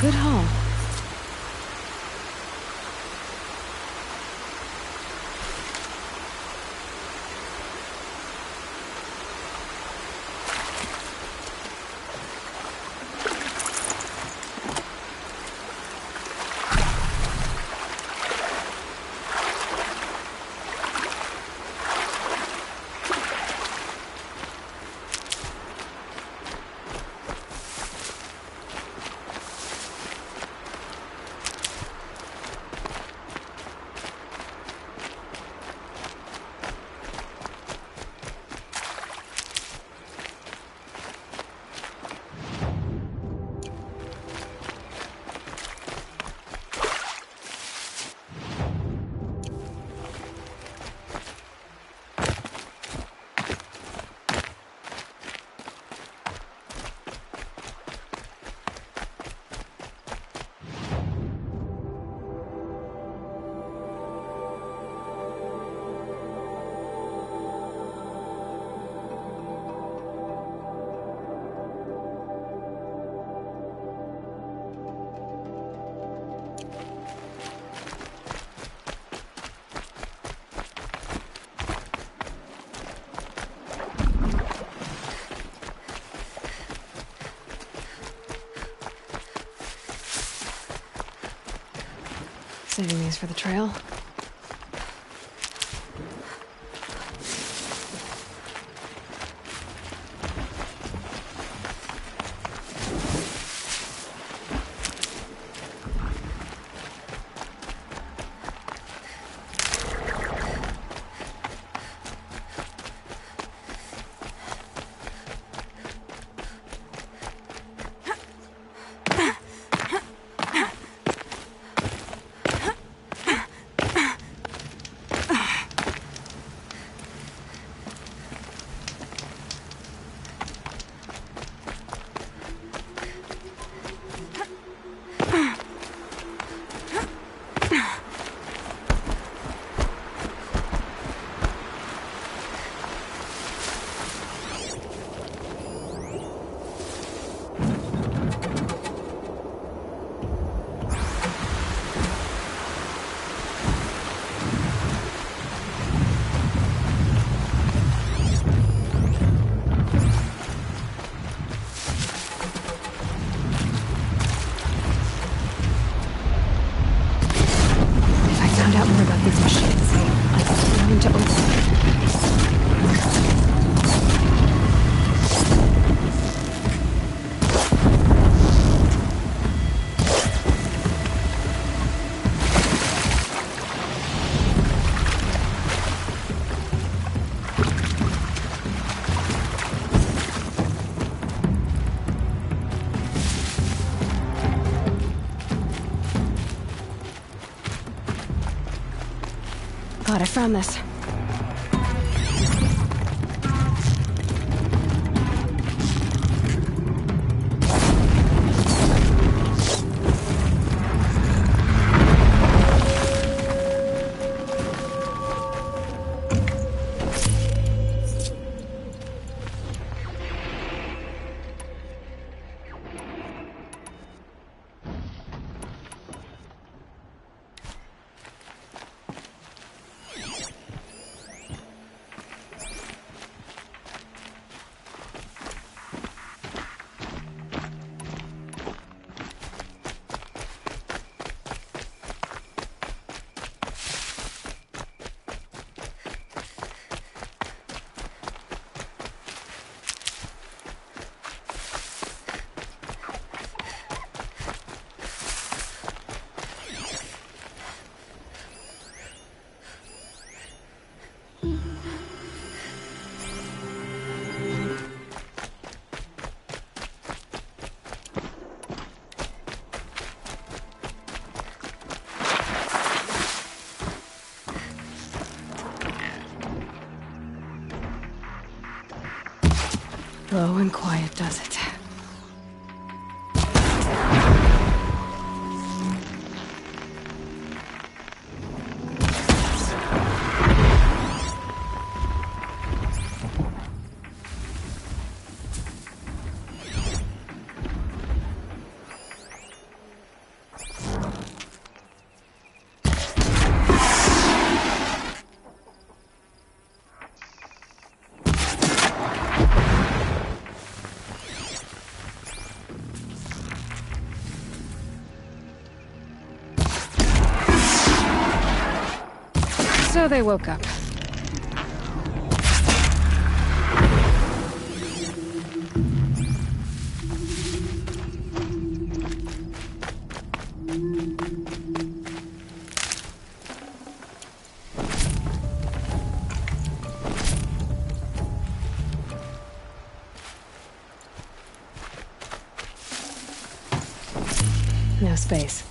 Good haul. Saving these for the trail. God, I found this. Slow and quiet does it. So they woke up. No space.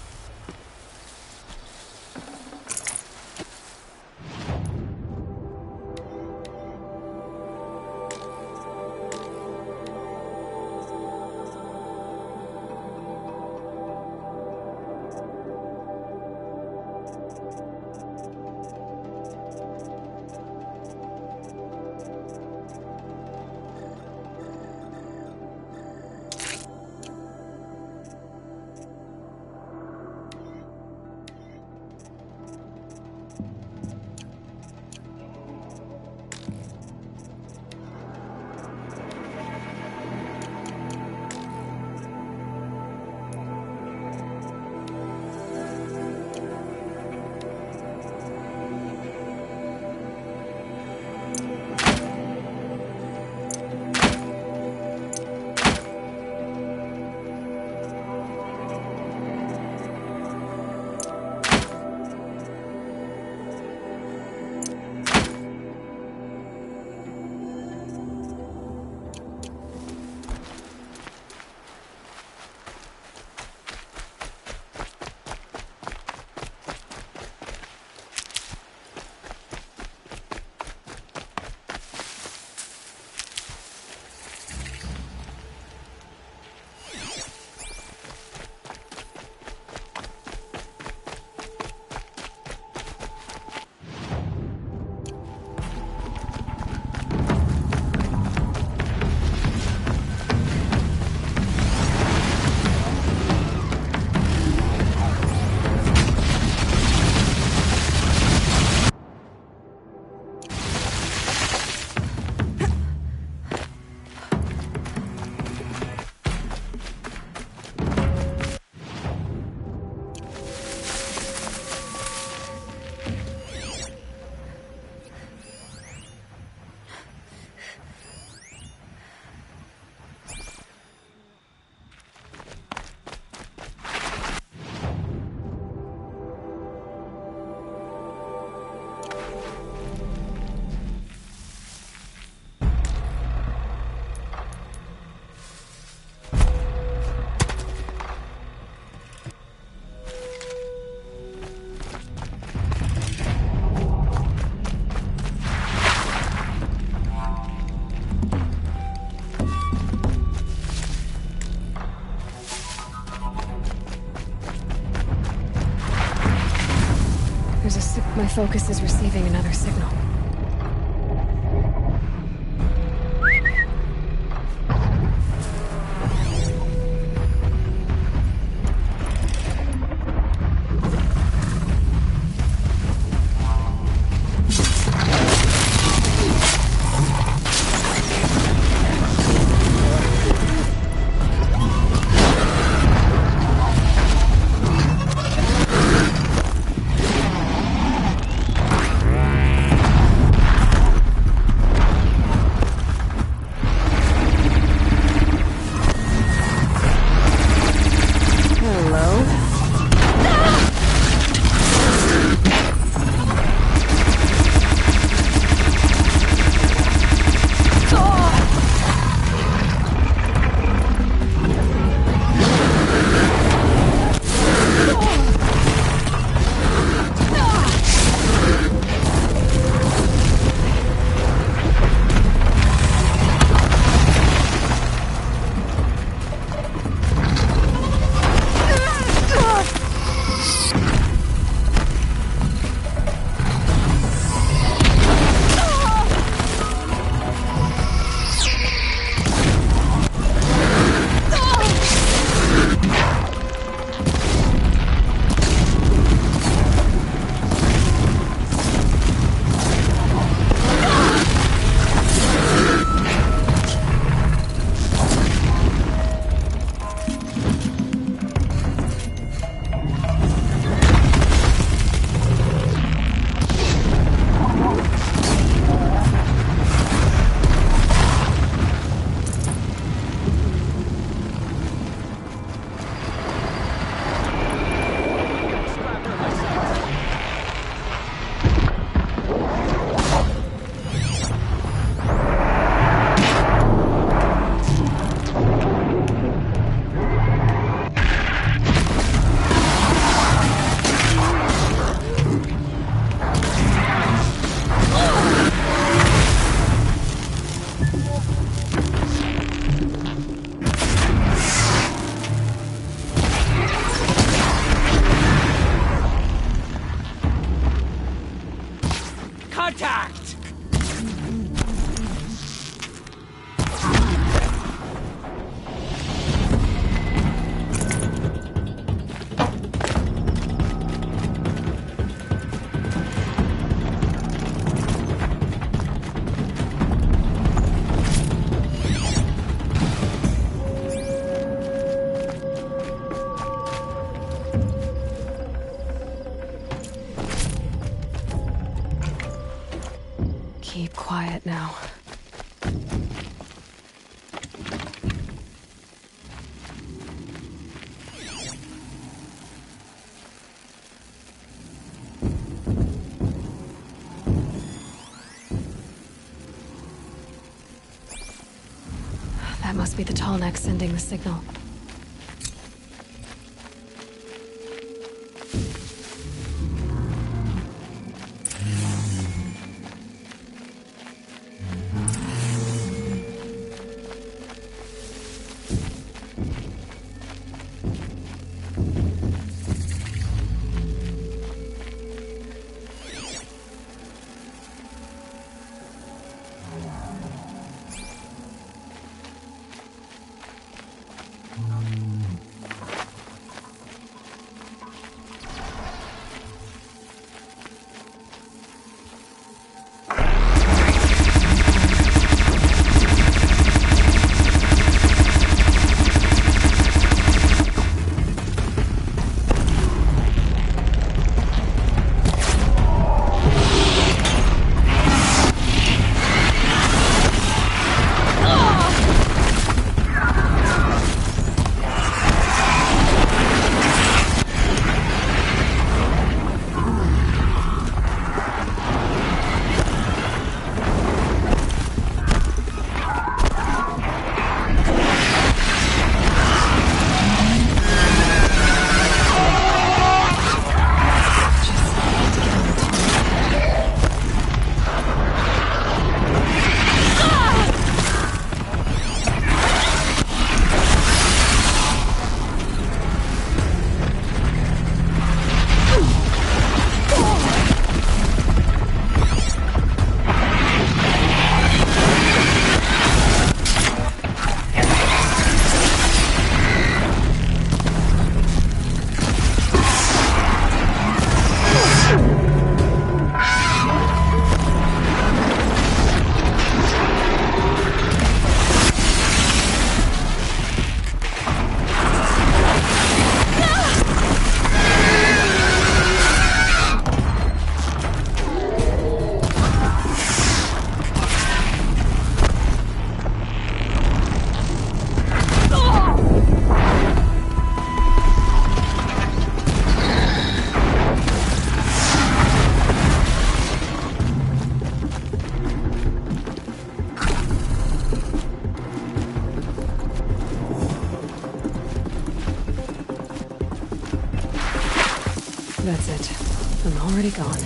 My focus is receiving another signal. keep quiet now. That must be the tall neck sending the signal. That's it. I'm already gone.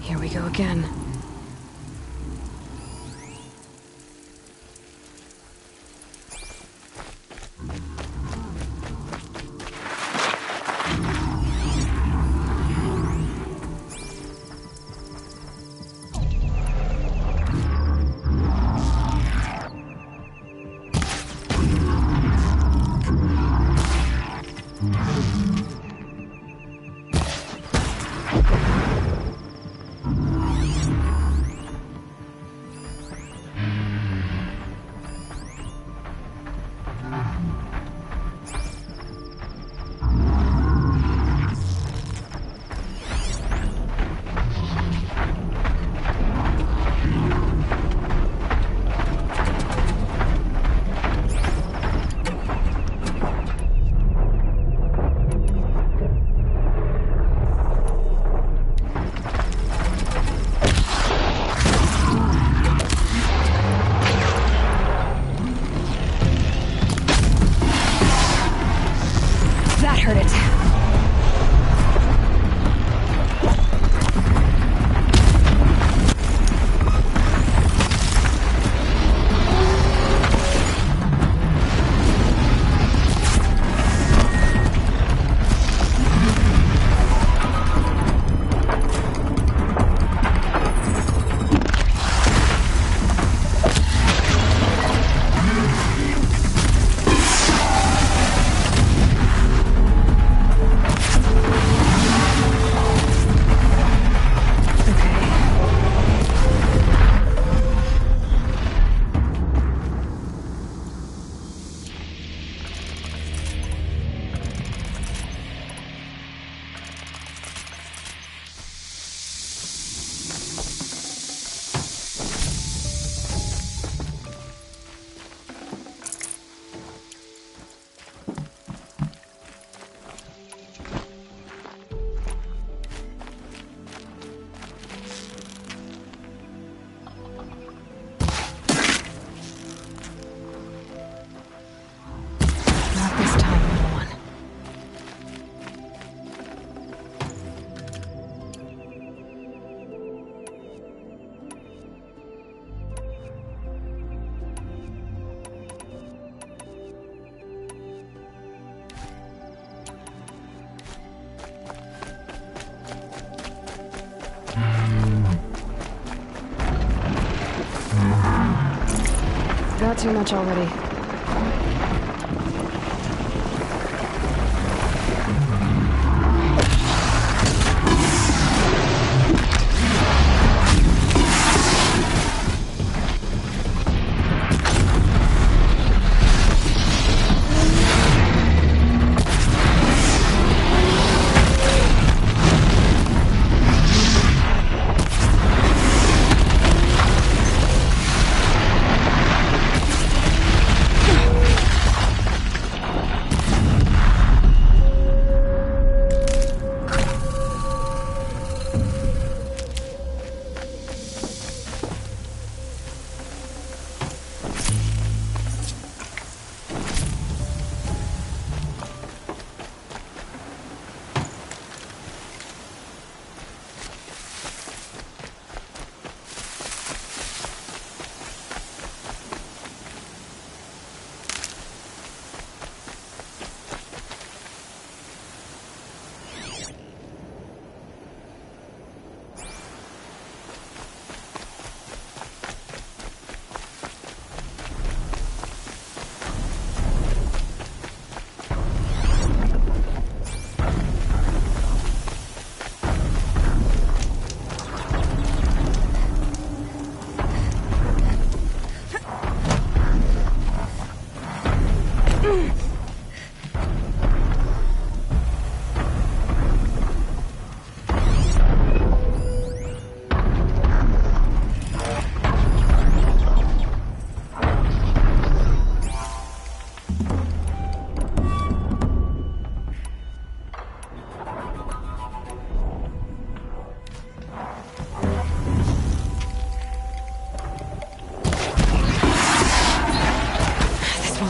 Here we go again. heard it. Not this time, little one. Got too much already.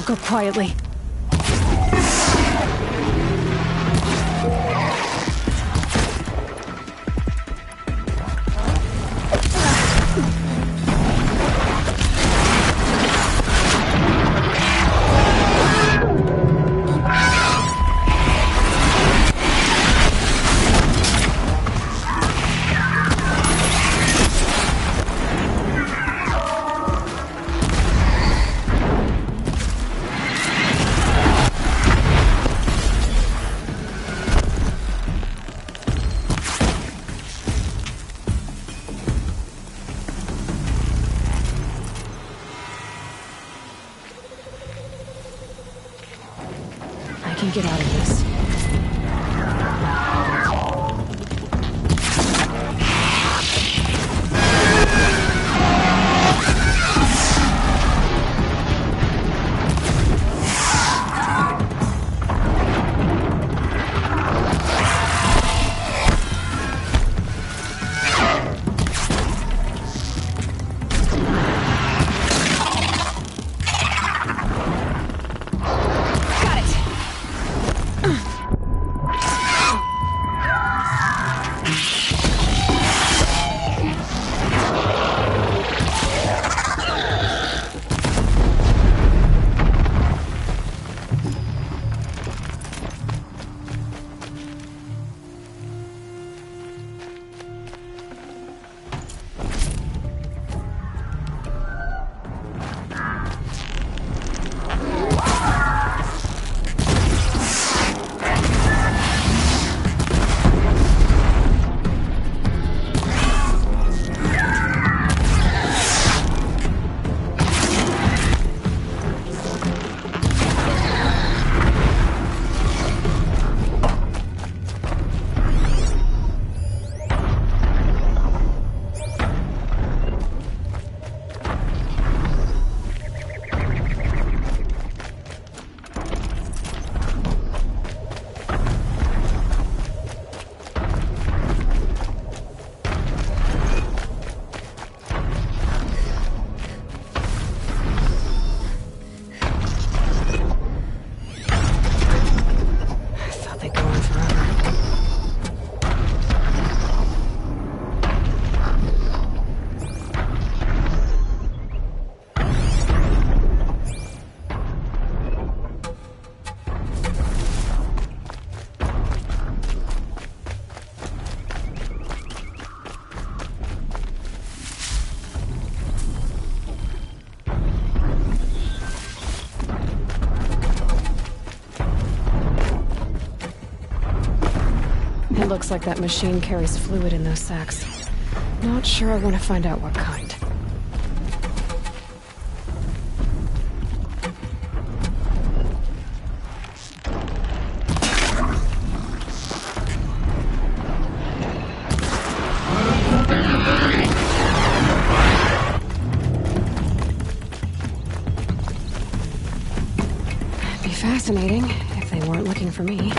Go quietly. I can get out of this. Got it. Looks like that machine carries fluid in those sacks. Not sure I want to find out what kind. Be fascinating if they weren't looking for me.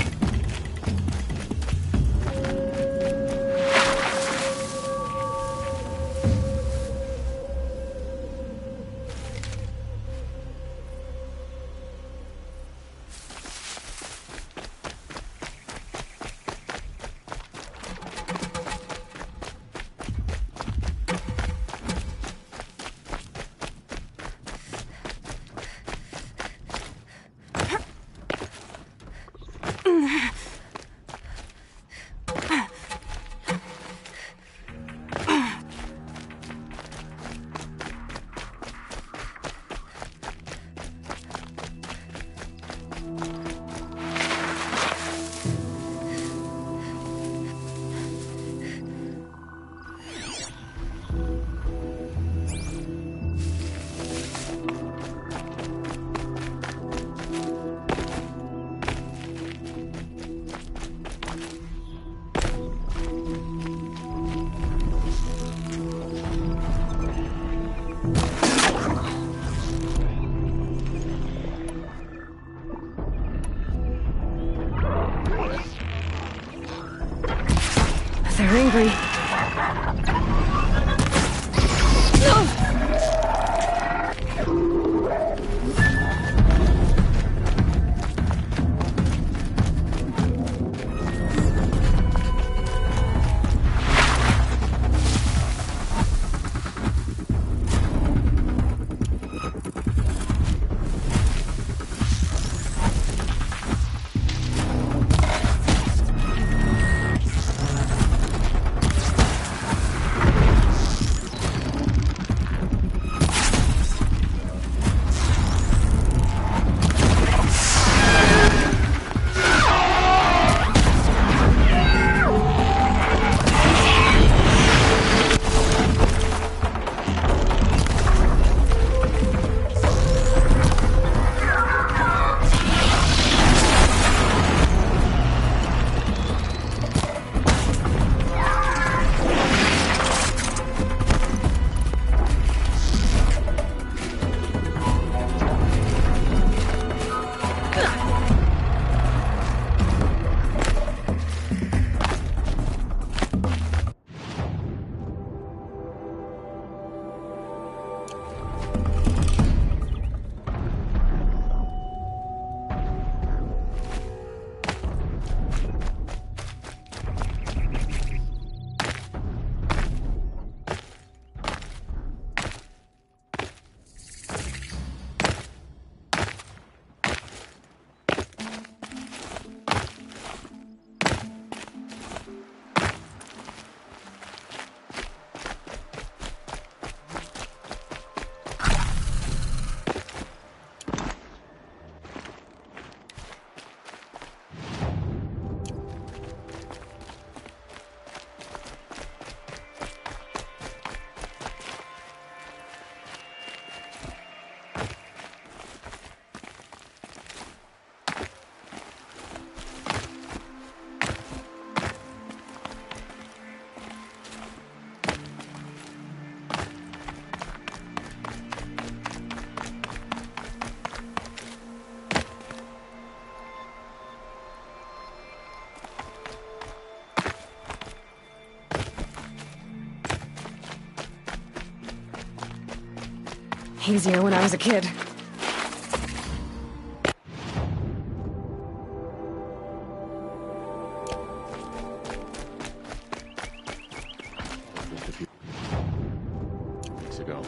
They're angry. Easier when I was a kid. Just a few weeks ago.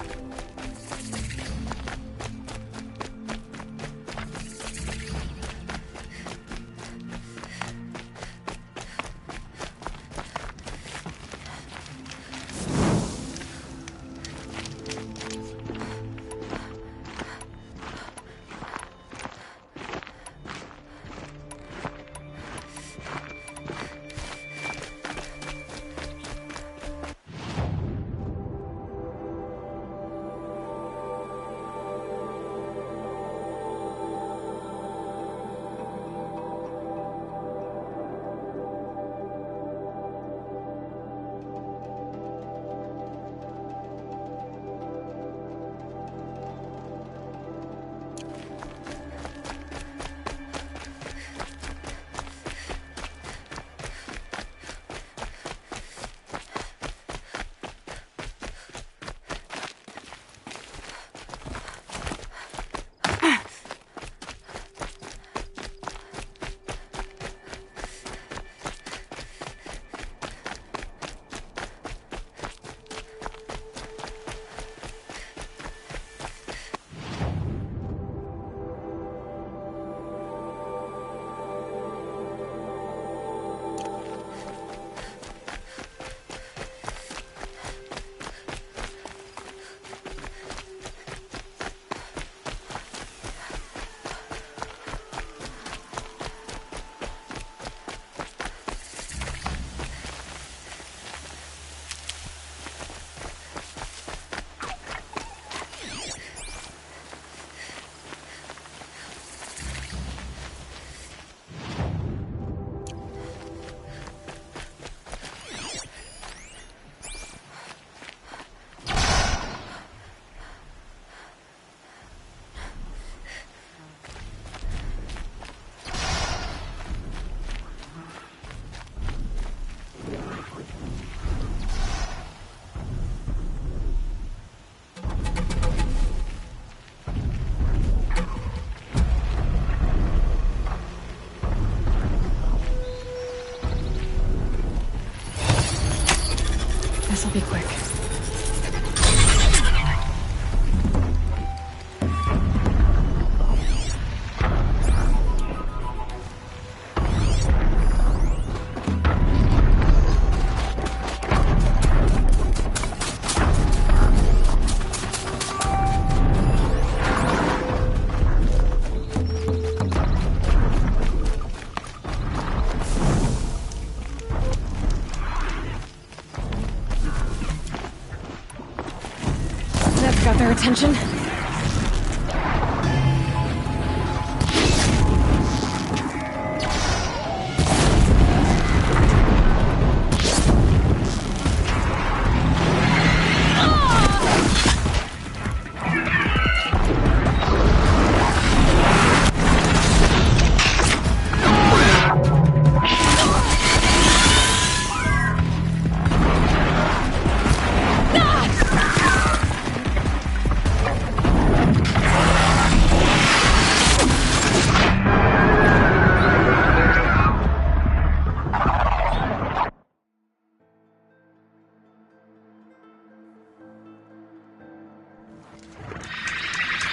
attention?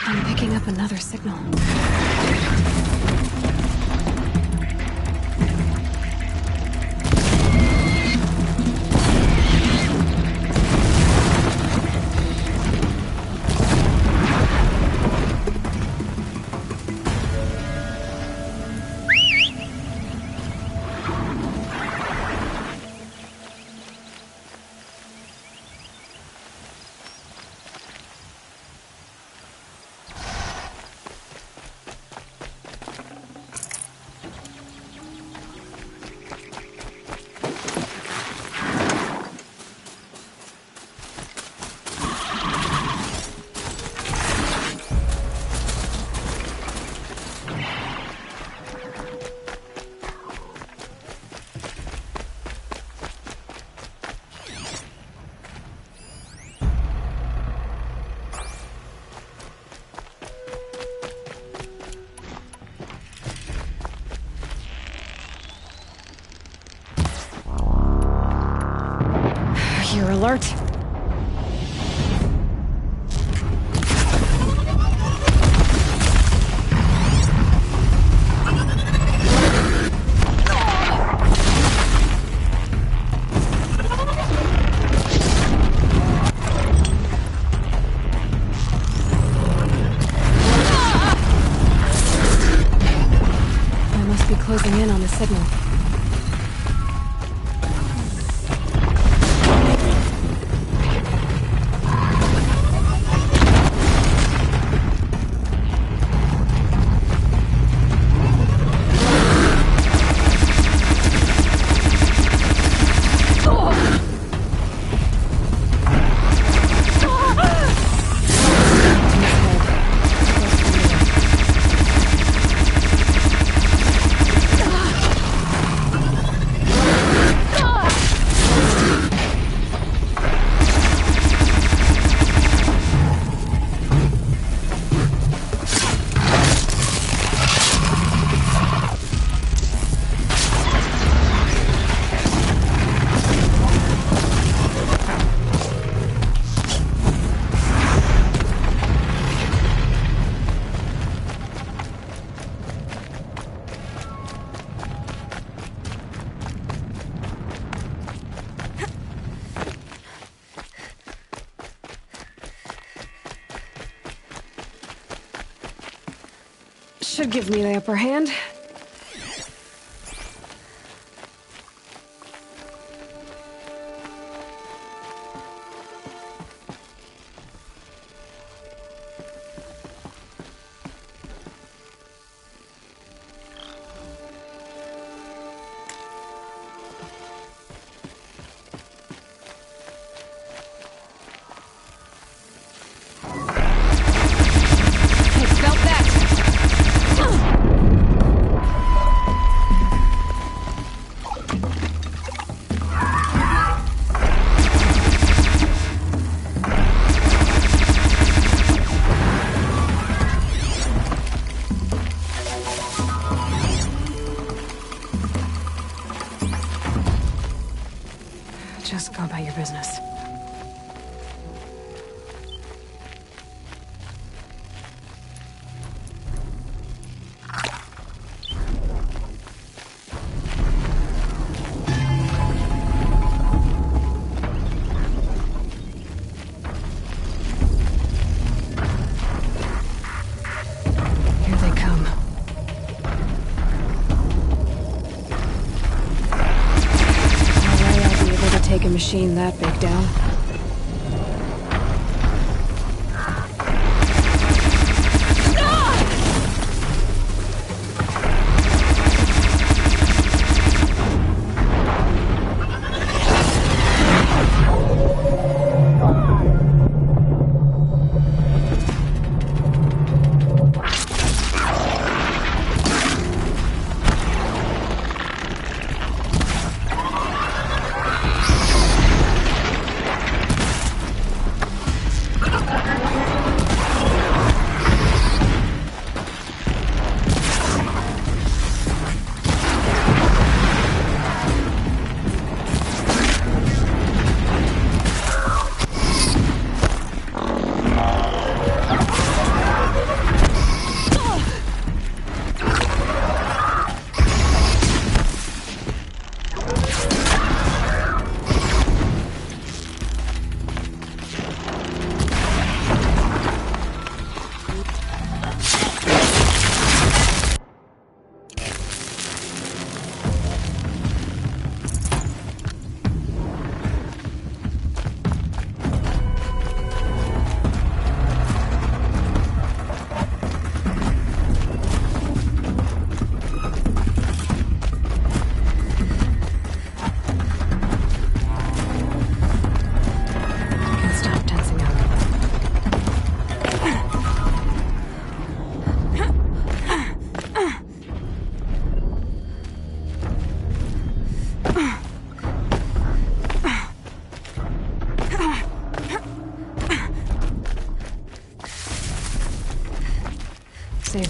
I'm picking up another signal. You're alert. I must be closing in on the signal. Should give me the upper hand. Just go about your business. Here they come. Take a machine that big down.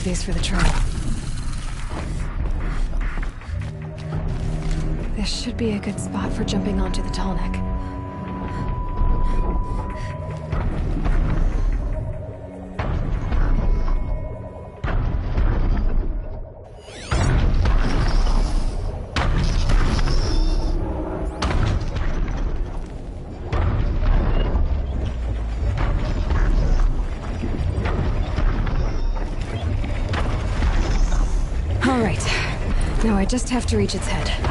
save these for the trail. This should be a good spot for jumping onto the tall neck. All right. Now I just have to reach its head.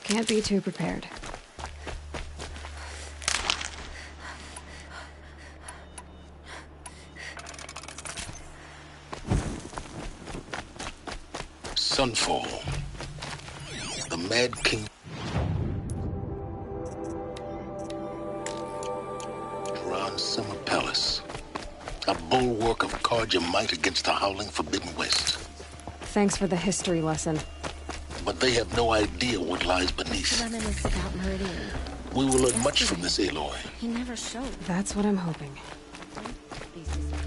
Can't be too prepared. Sunfall. The Mad King. Around Summer Palace. A bulwark of Carja might against the howling Forbidden West. Thanks for the history lesson. But they have no idea what lies beneath. Reminisce about Meridian. We will learn much from this, Aloy. He never showed. That's what I'm hoping. These disappearing.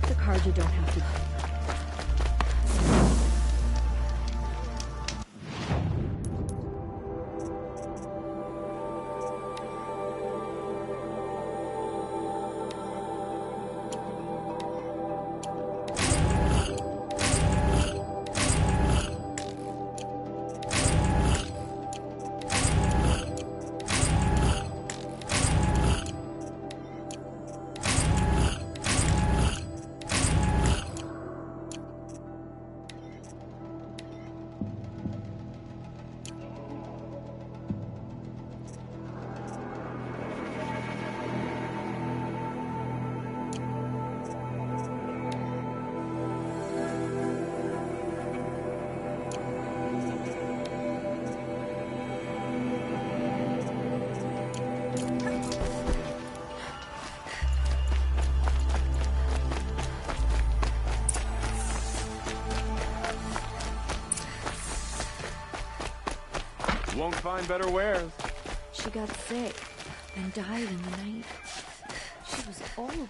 The cards you don't have to. Won't find better wares. She got sick and died in the night. She was old.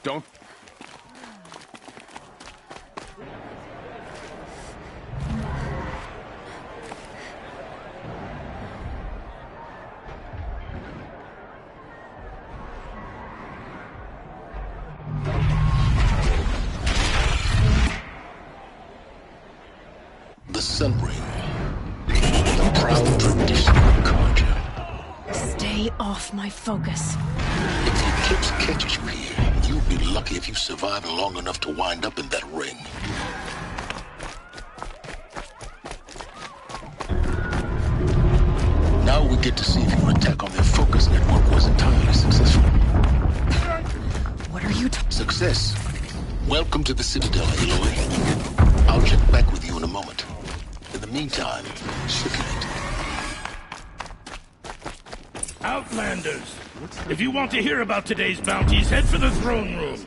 Don't. Sun Ring. The proud tradition of Karja. Stay off my focus. If the eclipse catches you here, you'll be lucky if you survive long enough to wind up in that ring. Now we get to see if your attack on their focus network was entirely successful. What are you Success. Welcome to the Citadel, Aloy. I'll check back with you in a moment. In the meantime, circulate. Outlanders! If you want to hear about today's bounties, head for the throne room.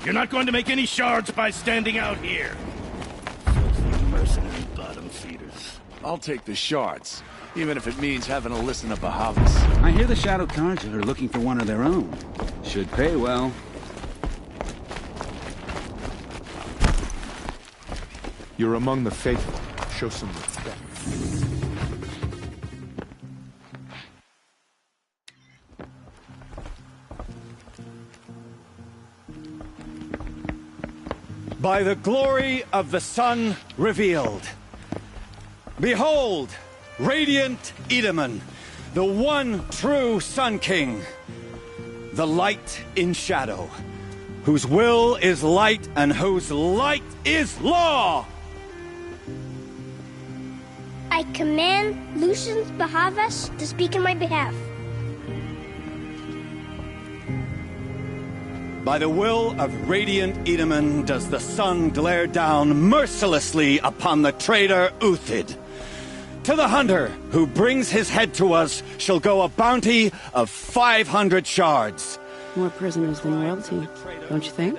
You're not going to make any shards by standing out here. Filthy mercenary bottom feeders. I'll take the shards, even if it means having to listen to Bahavas. I hear the Shadow Carja are looking for one of their own. Should pay well. You're among the faithful. Show some respect. By the glory of the sun revealed. Behold, radiant Edaman, the one true Sun King, the light in shadow, whose will is light and whose light is law. I command Lucius Bahavas to speak in my behalf. By the will of radiant Edaman does the sun glare down mercilessly upon the traitor Uthid. To the hunter who brings his head to us shall go a bounty of 500 shards. More prisoners than royalty, don't you think?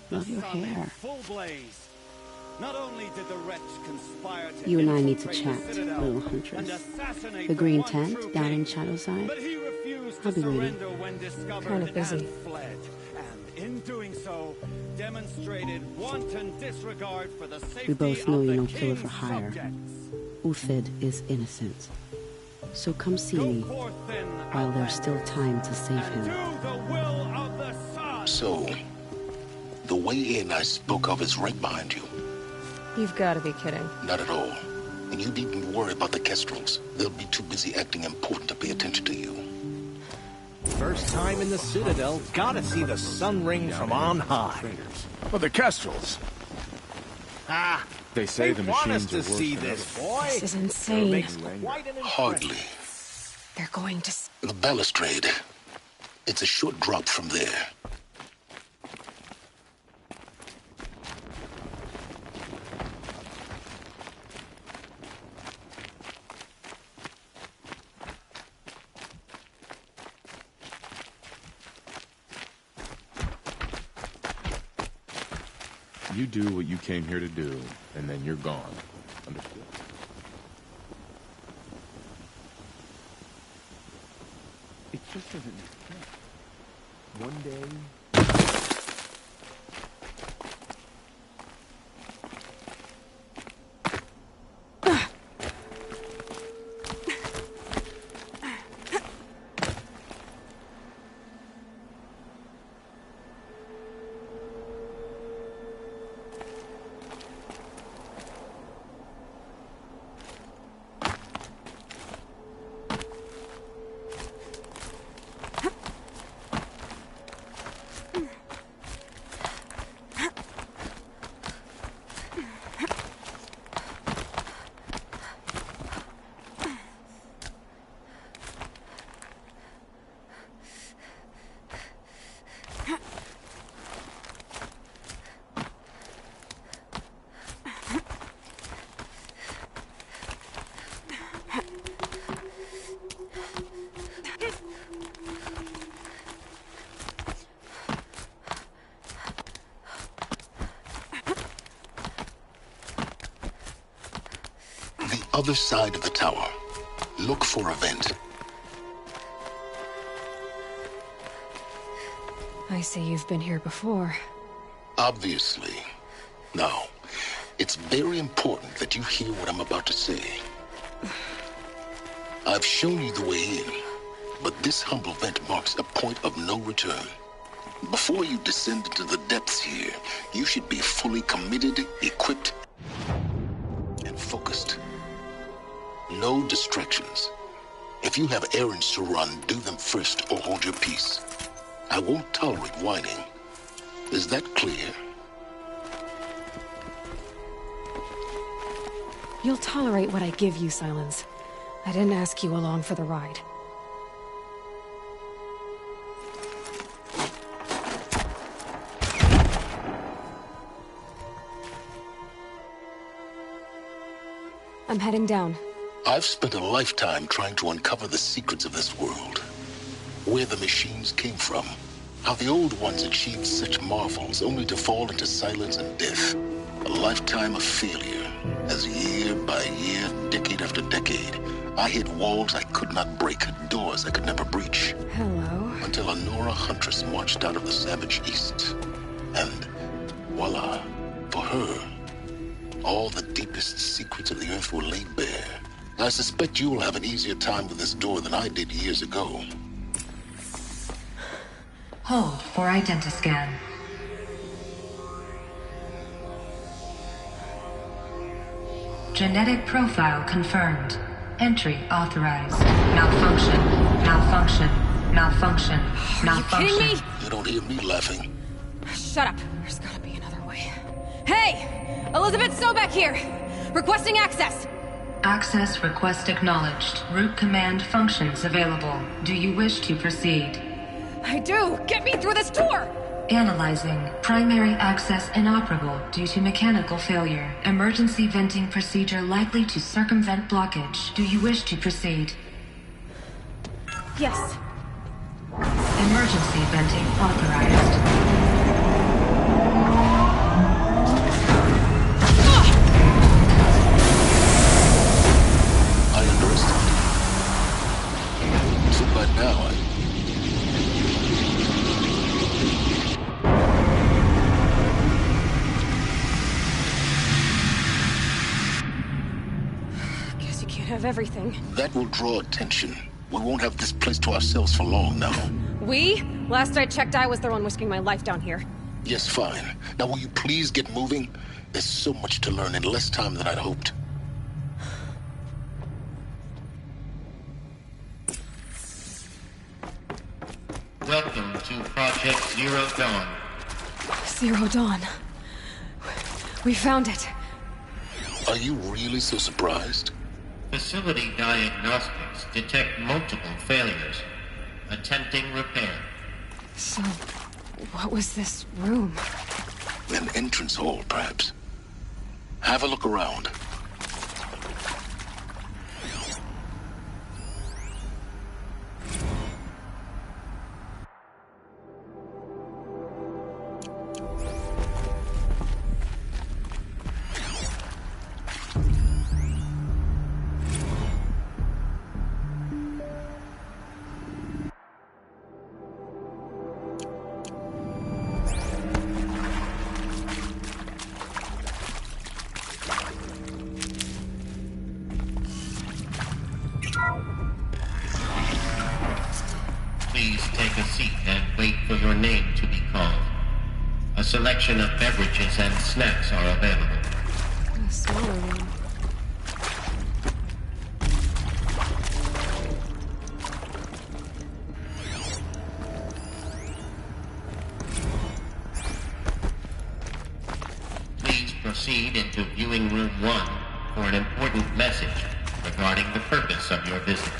Love your hair. Not only did the wretch conspire to You and I need to chat, little huntress. The green tent down in Shadowside. I'll be waiting. Kind of busy. And in doing so, demonstrated wanton disregard for the safety We both know of you're the no killer king's for hire. subjects. Uthid is innocent. So come see me Forth then, while there's still time to save and him. do the will of the sun. So, the way in I spoke of is right behind you. You've got to be kidding. Not at all. And you needn't worry about the Kestrels. They'll be too busy acting important to pay attention to you. First time in the Citadel, gotta see the sun ring from on high. But the Kestrels. Ah, They say the want us machines to are worse see than this, ever. boy. This is insane. Makes quite an impression. Hardly. They're going to... The balustrade. It's a short drop from there. You do what you came here to do, and then you're gone. Understood? It just doesn't make sense. One day... Other side of the tower. Look for a vent. I see you've been here before. Obviously. Now, it's very important that you hear what I'm about to say. I've shown you the way in, but this humble vent marks a point of no return. Before you descend into the depths here, you should be fully committed, equipped, and focused. No distractions. If you have errands to run, do them first or hold your peace. I won't tolerate whining. Is that clear? You'll tolerate what I give you, Silence. I didn't ask you along for the ride. I'm heading down. I've spent a lifetime trying to uncover the secrets of this world. Where the machines came from. How the old ones achieved such marvels only to fall into silence and death. A lifetime of failure. As year by year, decade after decade, I hit walls I could not break, doors I could never breach. Hello. Until a Nora huntress marched out of the savage east. And voila, for her, all the deepest secrets of the earth were laid bare. I suspect you will have an easier time with this door than I did years ago. Hold for identiscan. Genetic profile confirmed. Entry authorized. Malfunction. Malfunction. Malfunction. Malfunction. Are you kidding me? You don't hear me laughing. Shut up. There's gotta be another way. Hey! Elizabeth Sobek here! Requesting access! Access request acknowledged. Root command functions available. Do you wish to proceed? I do! Get me through this door! Analyzing. Primary access inoperable due to mechanical failure. Emergency venting procedure likely to circumvent blockage. Do you wish to proceed? Yes. Emergency venting authorized. But now Guess you can't have everything. that will draw attention. We won't have this place to ourselves for long now. We? Last I checked, I was the one risking my life down here. Yes, fine. Now will you please get moving? There's so much to learn in less time than I'd hoped. Welcome to Project Zero Dawn. Zero Dawn. We found it. Are you really so surprised? Facility diagnostics detect multiple failures. Attempting repair. So, what was this room? An entrance hall, perhaps. Have a look around. Please take a seat and wait for your name to be called. A selection of beverages and snacks are available. A smaller room. Please proceed into viewing room 1 for an important message regarding the purpose of your visit.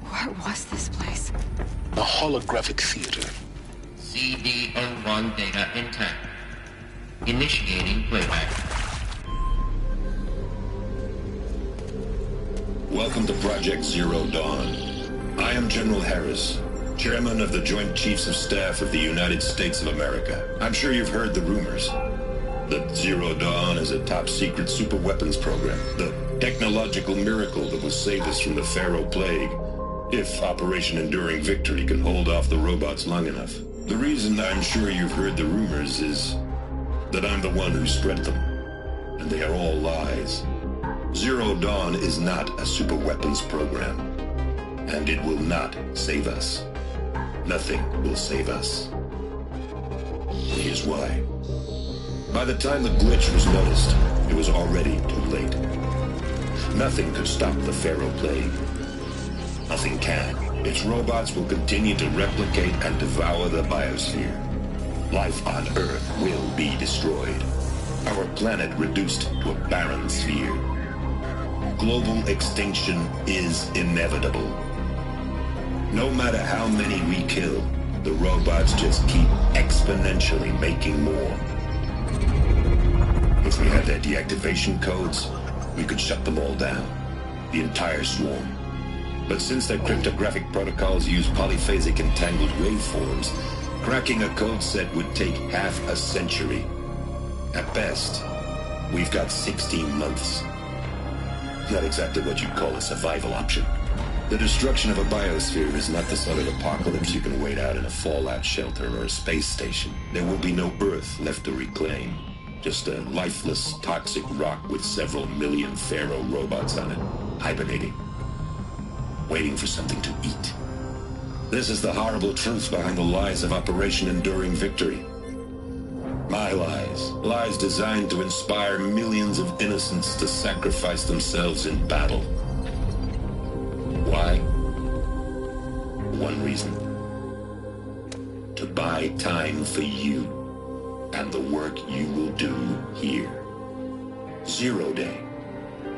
What was this place? A holographic theater. CD01 data intact. Initiating playback. Welcome to Project Zero Dawn. I am General Harris, Chairman of the Joint Chiefs of Staff of the United States of America. I'm sure you've heard the rumors that Zero Dawn is a top-secret super-weapons program, the technological miracle that will save us from the Pharaoh Plague, if Operation Enduring Victory can hold off the robots long enough. The reason I'm sure you've heard the rumors is that I'm the one who spread them, and they are all lies. Zero Dawn is not a super-weapons program, and it will not save us. Nothing will save us. Here's why. By the time the glitch was noticed, it was already too late. Nothing could stop the Pharaoh Plague. Nothing can. Its robots will continue to replicate and devour the biosphere. Life on Earth will be destroyed. Our planet reduced to a barren sphere. Global extinction is inevitable. No matter how many we kill, the robots just keep exponentially making more. If we had their deactivation codes, we could shut them all down. The entire swarm. But since their cryptographic protocols use polyphasic entangled waveforms, cracking a code set would take half a century. At best, we've got 16 months. Not exactly what you'd call a survival option. The destruction of a biosphere is not the sort of apocalypse you can wait out in a fallout shelter or a space station. There will be no Earth left to reclaim. Just a lifeless, toxic rock with several million Pharaoh robots on it, hibernating, waiting for something to eat. This is the horrible truth behind the lies of Operation Enduring Victory. My lies. Lies designed to inspire millions of innocents to sacrifice themselves in battle. Why? One reason. To buy time for you and the work you will do here. Zero Day,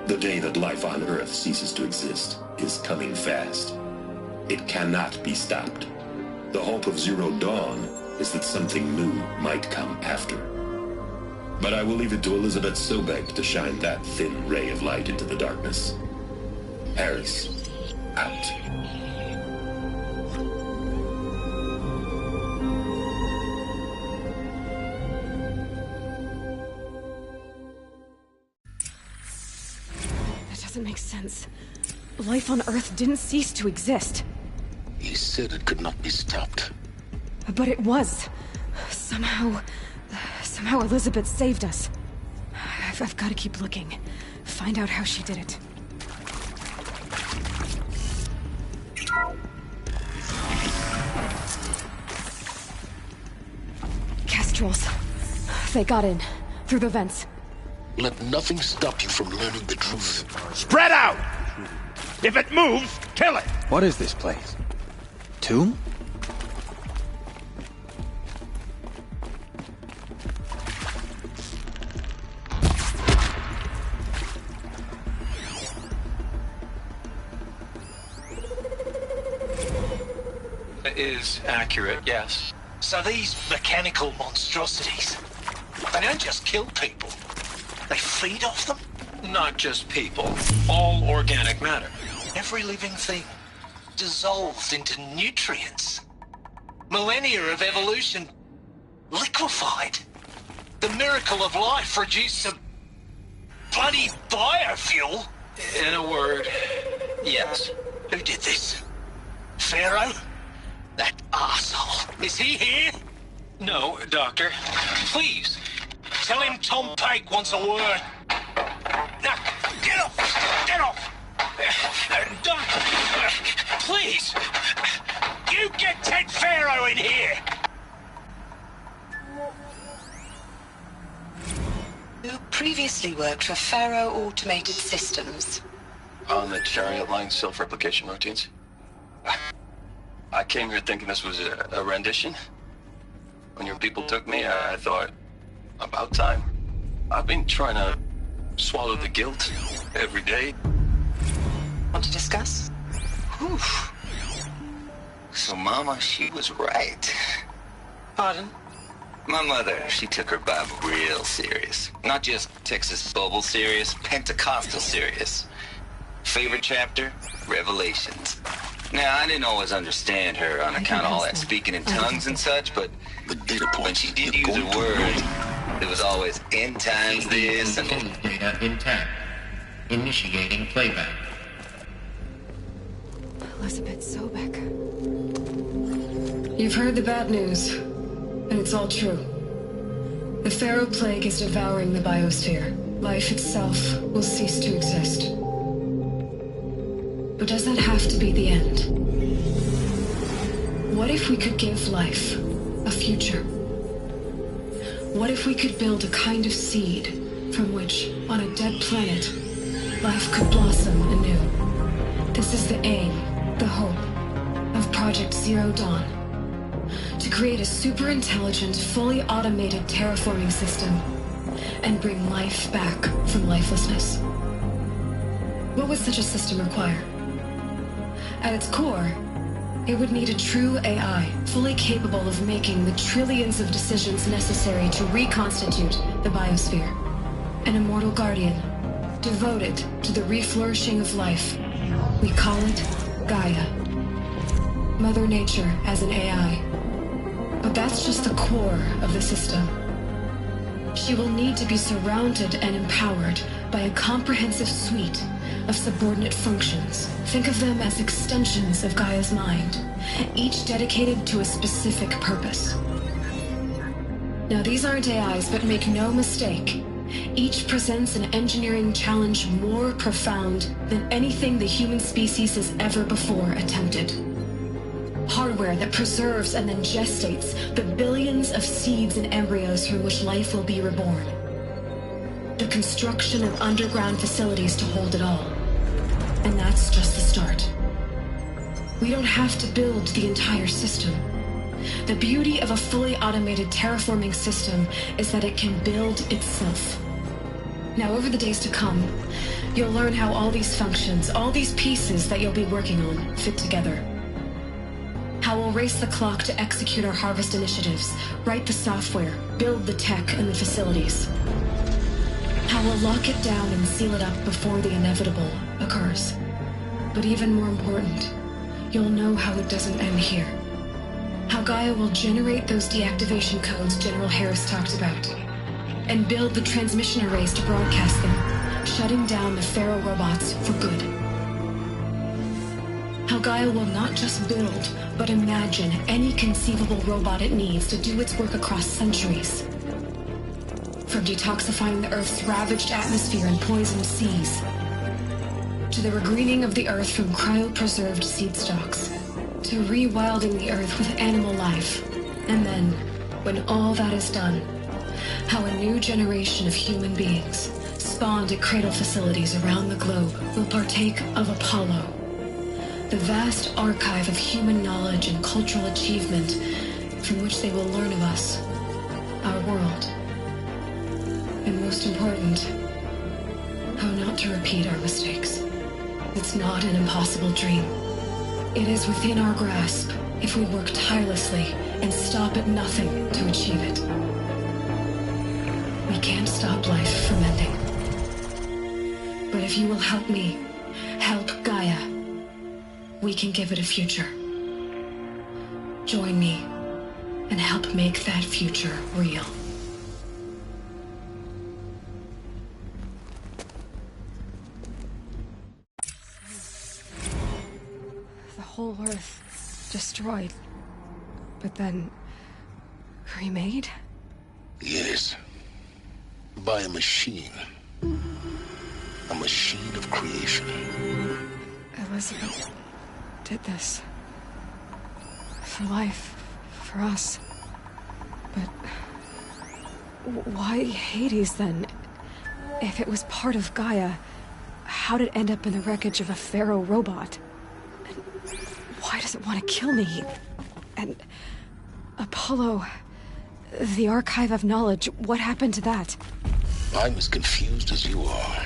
the day that life on Earth ceases to exist, is coming fast. It cannot be stopped. The hope of Zero Dawn is that something new might come after. But I will leave it to Elizabeth Sobek to shine that thin ray of light into the darkness. Harris, out. That doesn't make sense. Life on Earth didn't cease to exist. He said it could not be stopped. But it was. Somehow Elizabeth saved us. I've got to keep looking. Find out how she did it. Kestrels. They got in. Through the vents. Let nothing stop you from learning the truth. Spread out! If it moves, kill it! What is this place? Tomb? Is accurate, yes. So these mechanical monstrosities, they don't just kill people. They feed off them? Not just people. All organic matter. Every living thing dissolved into nutrients. Millennia of evolution liquefied. The miracle of life reduced to bloody biofuel. In a word, yes. Who did this? Pharaoh? That arsehole. Is he here? No, Doctor. Please, tell him Tom Pake wants a word. Now, get off! Get off! Doctor, please! You get Ted Pharaoh in here! Who previously worked for Pharaoh Automated Systems. On the Chariot Line self-replication routines? I came here thinking this was a rendition. When your people took me, I thought, about time. I've been trying to swallow the guilt every day. Want to discuss? Whew. So Mama, she was right. Pardon? My mother, she took her Bible real serious. Not just Texas Bible serious, Pentecostal serious. Favorite chapter? Revelations. Now, I didn't always understand her on account of all that speaking in tongues and such, but when she did use her words, it was always end times this and... Data intact. Initiating playback. Elizabeth Sobek. You've heard the bad news, and it's all true. The Pharaoh Plague is devouring the biosphere. Life itself will cease to exist. But does that have to be the end? What if we could give life a future? What if we could build a kind of seed from which, on a dead planet, life could blossom anew? This is the aim, the hope, of Project Zero Dawn. To create a super-intelligent, fully automated terraforming system and bring life back from lifelessness. What would such a system require? At its core, it would need a true AI, fully capable of making the trillions of decisions necessary to reconstitute the biosphere. An immortal guardian, devoted to the reflourishing of life. We call it Gaia. Mother Nature as an AI. But that's just the core of the system. She will need to be surrounded and empowered by a comprehensive suite of subordinate functions. Think of them as extensions of Gaia's mind, each dedicated to a specific purpose. Now, these aren't AIs, but make no mistake, each presents an engineering challenge more profound than anything the human species has ever before attempted. Hardware that preserves and then gestates the billions of seeds and embryos from which life will be reborn. The construction of underground facilities to hold it all. And that's just the start. We don't have to build the entire system. The beauty of a fully automated terraforming system is that it can build itself. Now, over the days to come, you'll learn how all these functions, all these pieces that you'll be working on, fit together. How we'll race the clock to execute our harvest initiatives, write the software, build the tech and the facilities. How we'll lock it down and seal it up before the inevitable occurs. But even more important, you'll know how it doesn't end here. How Gaia will generate those deactivation codes General Harris talked about, and build the transmission arrays to broadcast them, shutting down the Pharaoh robots for good. How Gaia will not just build, but imagine any conceivable robot it needs to do its work across centuries. From detoxifying the Earth's ravaged atmosphere and poisoned seas, to the regreening of the Earth from cryopreserved seed stalks, to rewilding the Earth with animal life. And then, when all that is done, how a new generation of human beings, spawned at cradle facilities around the globe, will partake of Apollo, the vast archive of human knowledge and cultural achievement from which they will learn of us, our world. And most important, how not to repeat our mistakes. It's not an impossible dream. It is within our grasp if we work tirelessly and stop at nothing to achieve it. We can't stop life from ending. But if you will help me, help Gaia, we can give it a future. Join me and help make that future real. The whole Earth destroyed, but then remade? Yes. By a machine. A machine of creation. Elizabeth did this. For life. For us. But why Hades then? If it was part of Gaia, how'd it end up in the wreckage of a Pharaoh robot? And why does it want to kill me? And Apollo, the archive of knowledge, what happened to that? I'm as confused as you are.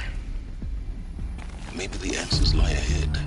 Maybe the answers lie ahead.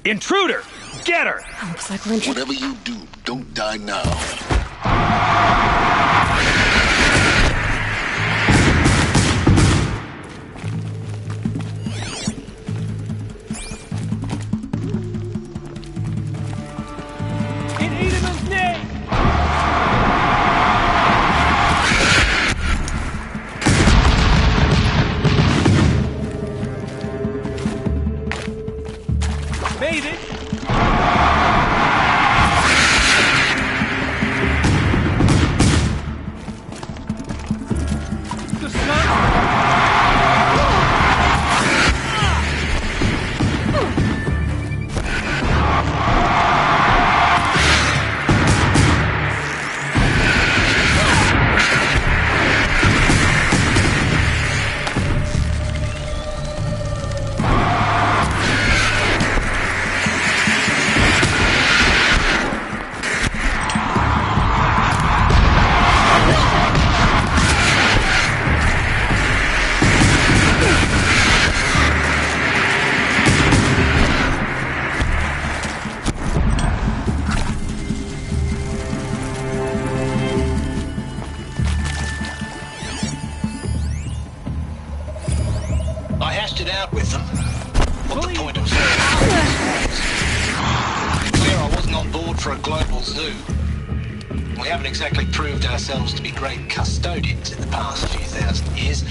Intruder! Get her! Looks like we're Whatever you do, don't die now. In Edelman's name! Made it! The sun! I hashed it out with them. What the point of clear I wasn't on board for a global zoo. We haven't exactly proved ourselves to be great custodians in the past few thousand years.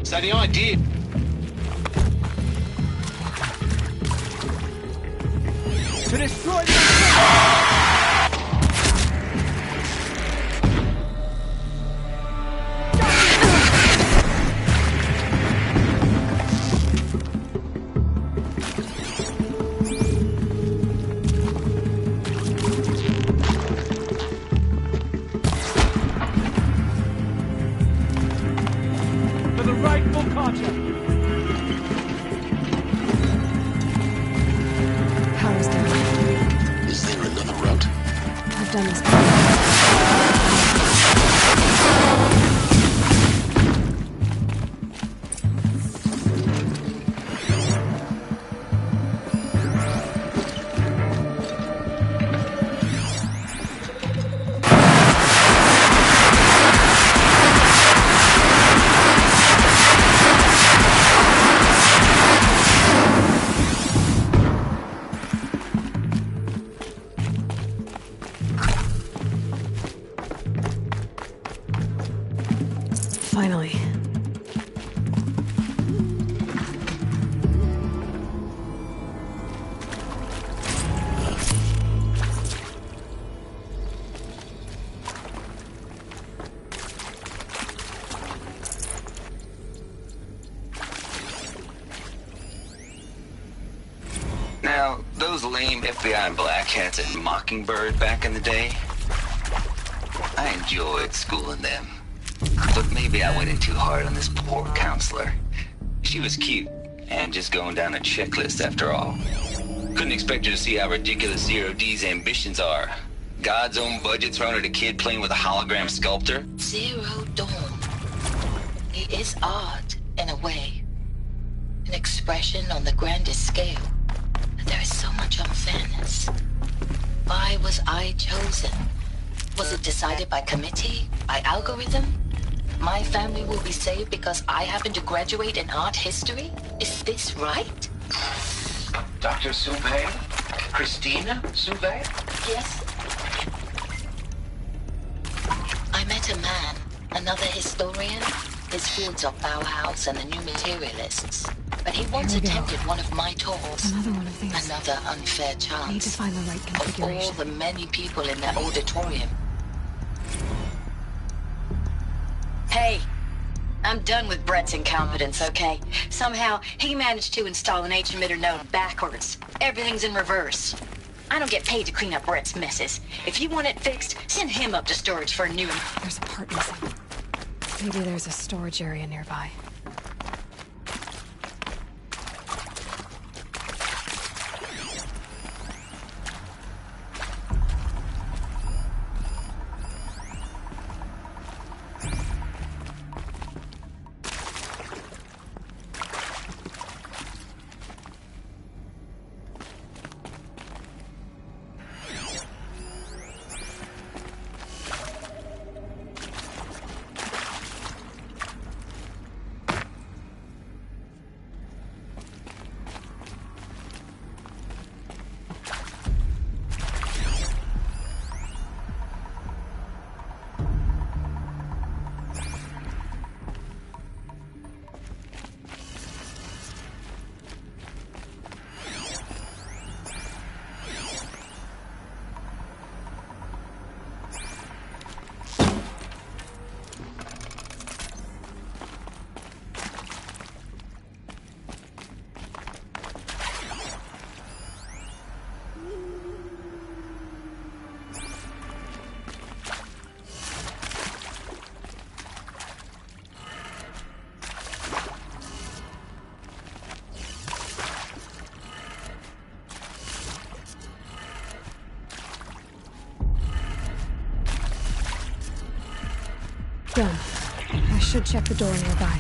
So the idea... To destroy the... For the rightful concept. Power's down. Is there another route? I've done this before. Finally. Now, those lame FBI black hats at Mockingbird back in the day, I enjoyed schooling them. But maybe I went in too hard on this poor counselor. She was cute, and just going down a checklist after all. Couldn't expect her to see how ridiculous Zero D's ambitions are. God's own budget thrown at a kid playing with a hologram sculptor. Zero Dawn. It is art, in a way. An expression on the grandest scale. But there is so much unfairness. Why was I chosen? Was it decided by committee? By algorithm? My family will be saved because I happen to graduate in art history? Is this right? Dr. Soubet? Christina Soubet? Yes. I met a man, another historian. His fields are Bauhaus and the New Materialists. But he once attended one of my talks. Another one of these. Another unfair chance. I need to find the right configuration. Of all the many people in that auditorium. Hey, I'm done with Brett's incompetence, okay? Somehow, he managed to install an H-emitter node backwards. Everything's in reverse. I don't get paid to clean up Brett's messes. If you want it fixed, send him up to storage for a new one. There's a part missing. Maybe there's a storage area nearby. Done. I should check the door nearby.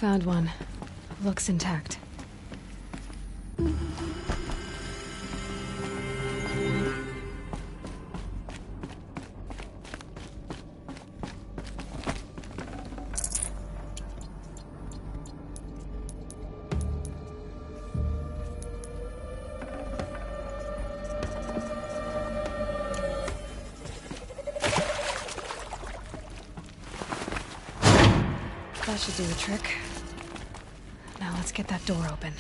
Found one. Looks intact. That should do the trick. Now let's get that door open.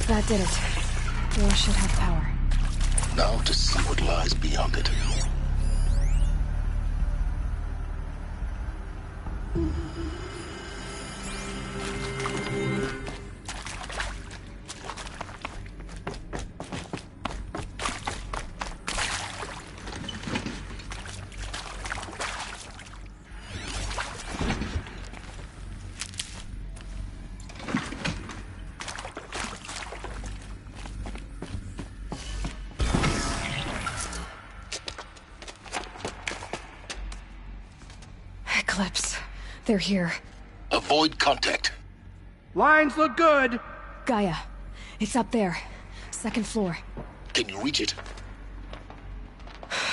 That did it. Door should have power. Now to see what lies beyond it. Eclipse. They're here. Avoid contact. Lines look good. Gaia. It's up there. Second floor. Can you reach it?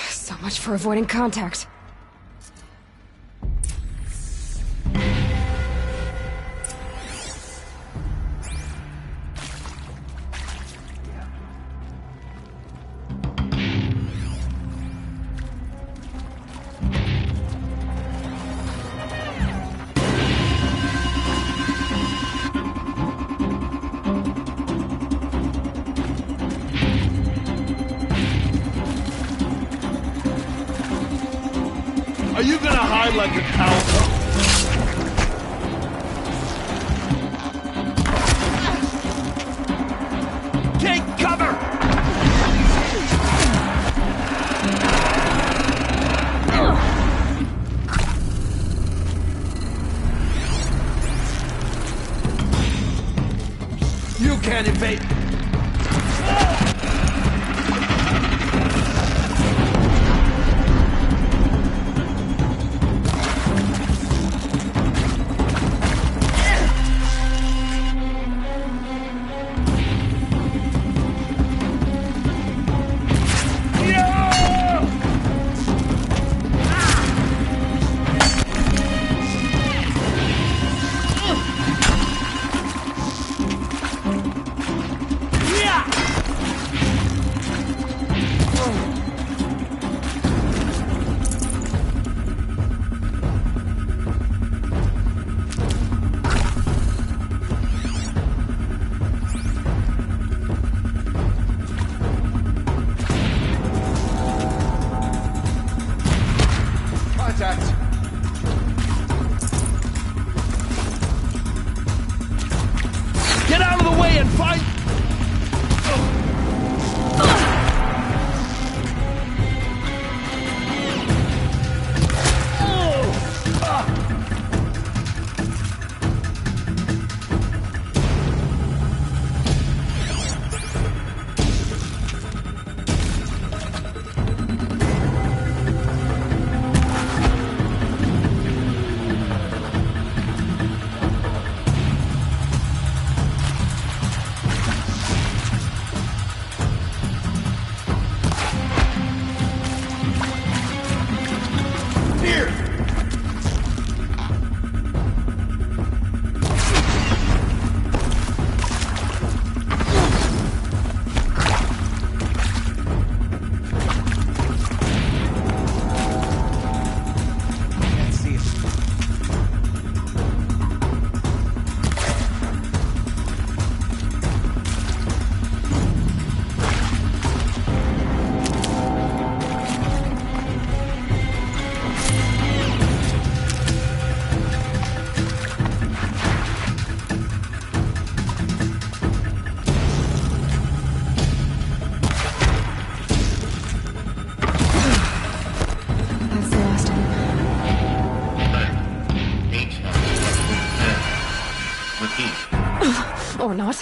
So much for avoiding contact. Are you gonna hide like a cow? Take cover! You can't evade. Get out of the way and fight! Or not.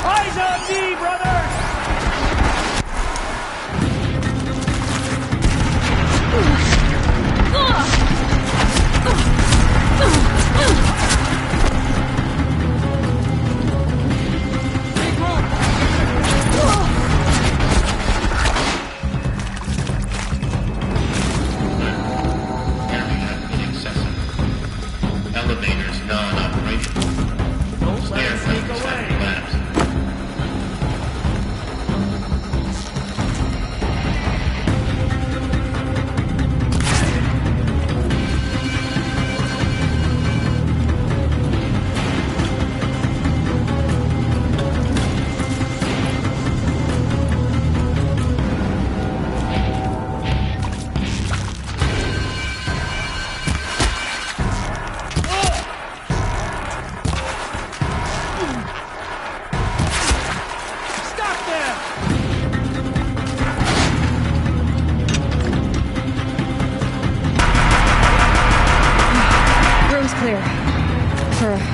Eyes on me, brothers! Elevators non-operational. Stairwells have collapsed.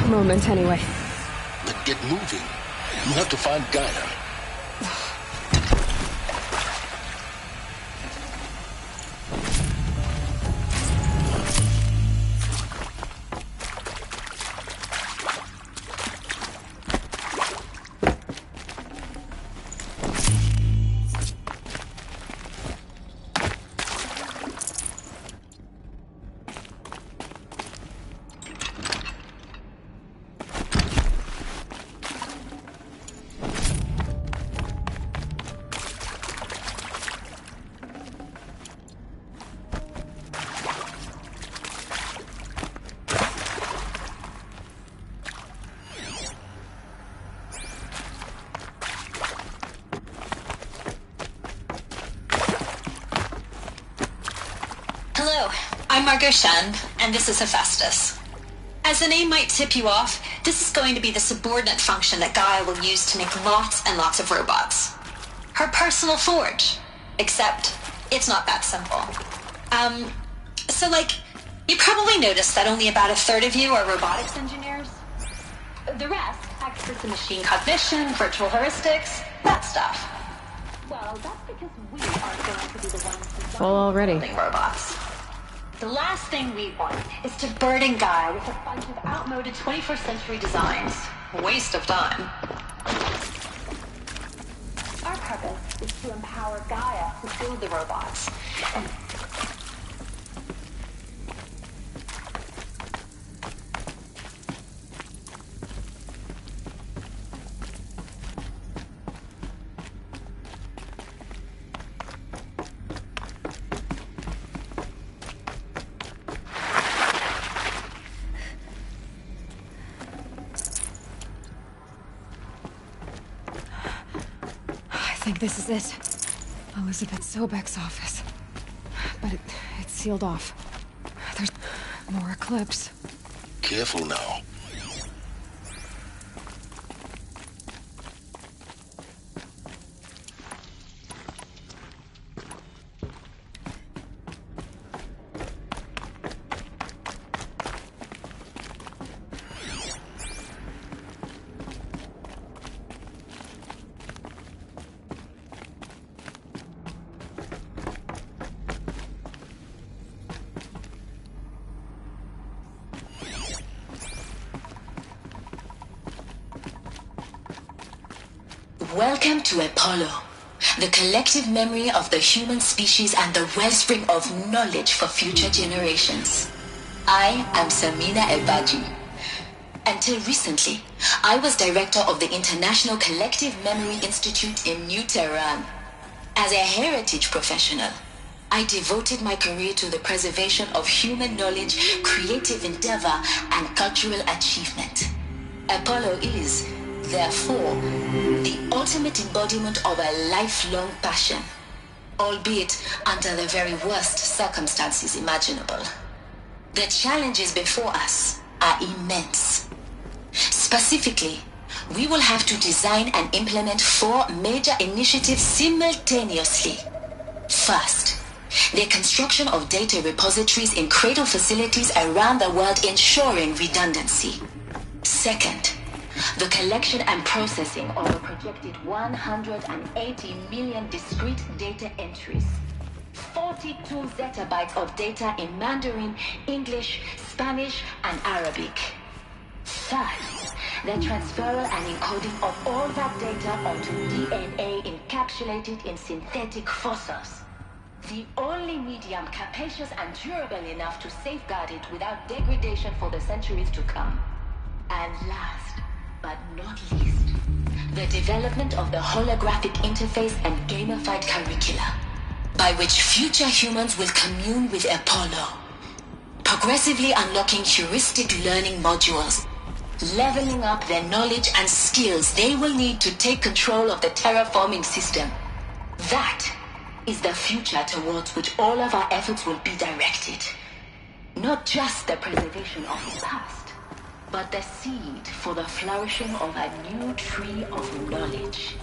Moment, anyway. Then get moving. You have to find Gaia. I'm Margot Shan, and this is Hephaestus. As the name might tip you off, this is going to be the subordinate function that Gaia will use to make lots and lots of robots. Her personal forge. Except, it's not that simple. So you probably noticed that only about a third of you are robotics engineers. The rest, experts in machine cognition, virtual heuristics, that stuff. Well, that's because we aren't going to be the ones Full already. building robots. The last thing we want is to burden Gaia with a bunch of outmoded 21st century designs. A waste of time. Our purpose is to empower Gaia to build the robots. I think this is it. Elizabeth Sobek's office. But it's sealed off. There's more Eclipse. Careful now. Welcome to Apollo, the collective memory of the human species and the wellspring of knowledge for future generations. I am Samina Ebaji. Until recently, I was director of the International Collective Memory Institute in New Tehran. As a heritage professional, I devoted my career to the preservation of human knowledge, creative endeavor, and cultural achievement. Apollo is, therefore, the ultimate embodiment of a lifelong passion, albeit under the very worst circumstances imaginable. The challenges before us are immense. Specifically, we will have to design and implement 4 major initiatives simultaneously. First, the construction of data repositories in cradle facilities around the world, ensuring redundancy. Second, the collection and processing of a projected 180 million discrete data entries. 42 zettabytes of data in Mandarin, English, Spanish, and Arabic. Third, the transferal and encoding of all that data onto DNA encapsulated in synthetic fossils. The only medium capacious and durable enough to safeguard it without degradation for the centuries to come. And last, but not least, the development of the holographic interface and gamified curricula, by which future humans will commune with Apollo, progressively unlocking heuristic learning modules, leveling up their knowledge and skills they will need to take control of the terraforming system. That is the future towards which all of our efforts will be directed. Not just the preservation of the past, but the seed for the flourishing of a new tree of knowledge.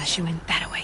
She went that way.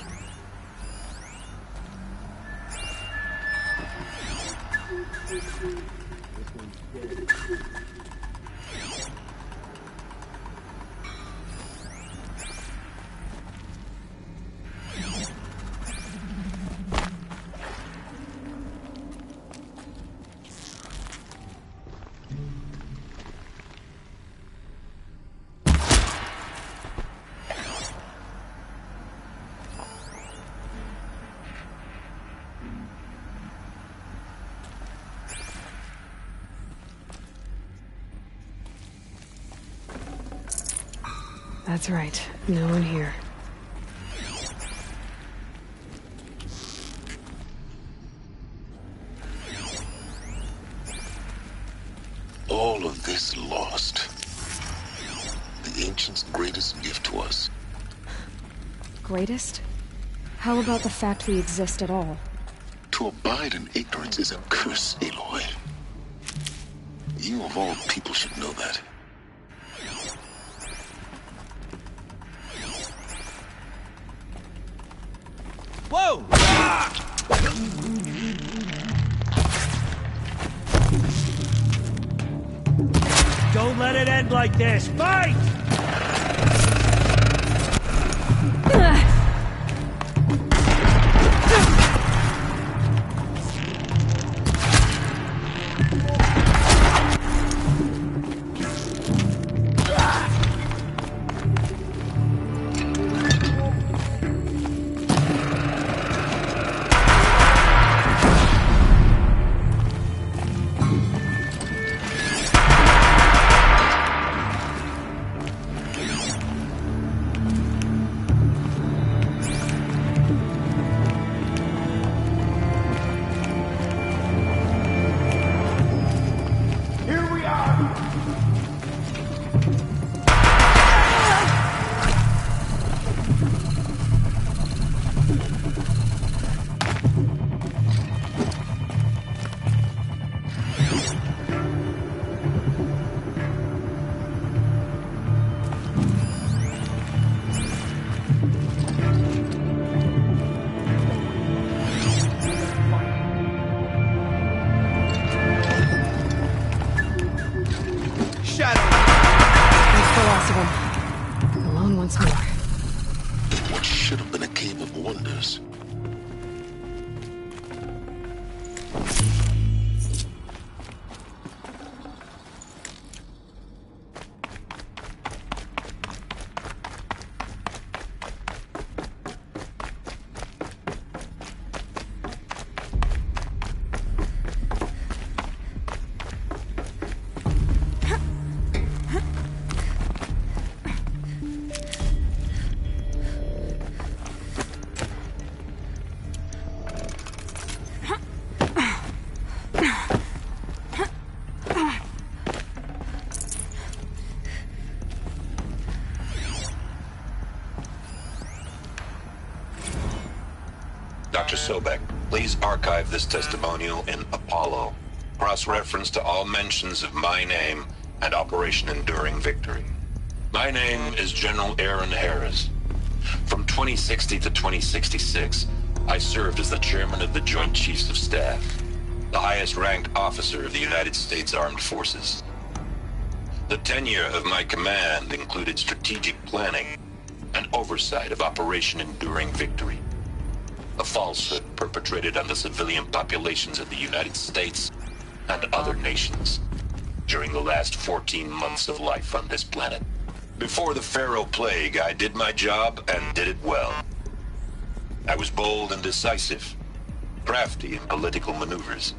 That's right. No one here. All of this lost. The Ancients' greatest gift to us. Greatest? How about the fact we exist at all? To abide in ignorance is a curse, Aloy. You of all people should know that. Whoa! Don't let it end like this. Fight! What should have been a cave of wonders. Dr. Sobek, please archive this testimonial in Apollo. Cross-reference to all mentions of my name and Operation Enduring Victory. My name is General Aaron Harris. From 2060 to 2066, I served as the chairman of the Joint Chiefs of Staff, the highest-ranked officer of the United States Armed Forces. The tenure of my command included strategic planning and oversight of Operation Enduring Victory, a falsehood perpetrated on the civilian populations of the United States and other nations during the last 14 months of life on this planet. Before the Pharaoh Plague, I did my job and did it well. I was bold and decisive, crafty in political maneuvers.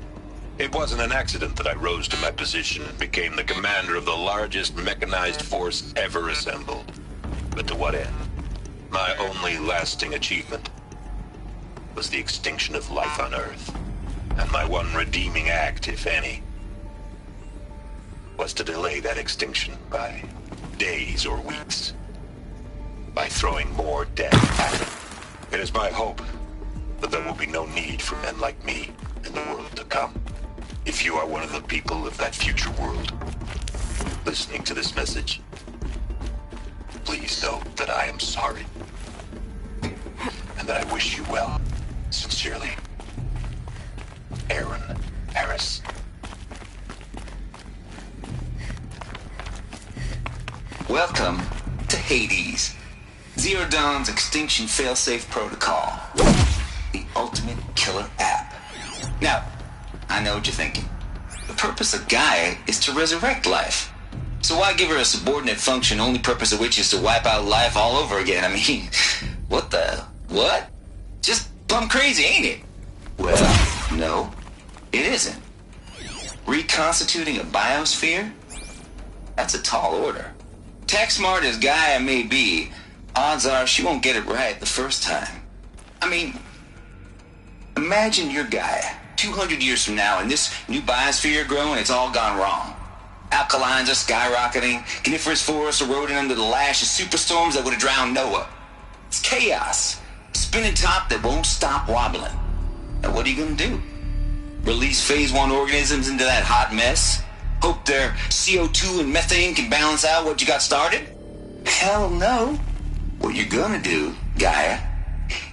It wasn't an accident that I rose to my position and became the commander of the largest mechanized force ever assembled. But to what end? My only lasting achievement was the extinction of life on Earth. And my one redeeming act, if any, was to delay that extinction by days or weeks, by throwing more death at it. It is my hope that there will be no need for men like me in the world to come. If you are one of the people of that future world listening to this message, please know that I am sorry and that I wish you well. Sincerely, Aaron Harris. Welcome to Hades, Zero Dawn's extinction failsafe protocol, the ultimate killer app. Now, I know what you're thinking. The purpose of Gaia is to resurrect life. So why give her a subordinate function, only purpose of which is to wipe out life all over again? I mean, what the... what? Just plumb crazy, ain't it? Well, no, it isn't. Reconstituting a biosphere? That's a tall order. Tech smart as Gaia may be, odds are she won't get it right the first time. I mean, imagine your Gaia 200 years from now and this new biosphere growing, it's all gone wrong. Alkalines are skyrocketing, coniferous forests eroding under the lash of superstorms that would have drowned Noah. It's chaos. A spinning top that won't stop wobbling. And what are you gonna do? Release phase 1 organisms into that hot mess? Hope their CO2 and methane can balance out what you got started? Hell no. What you're gonna do, Gaia,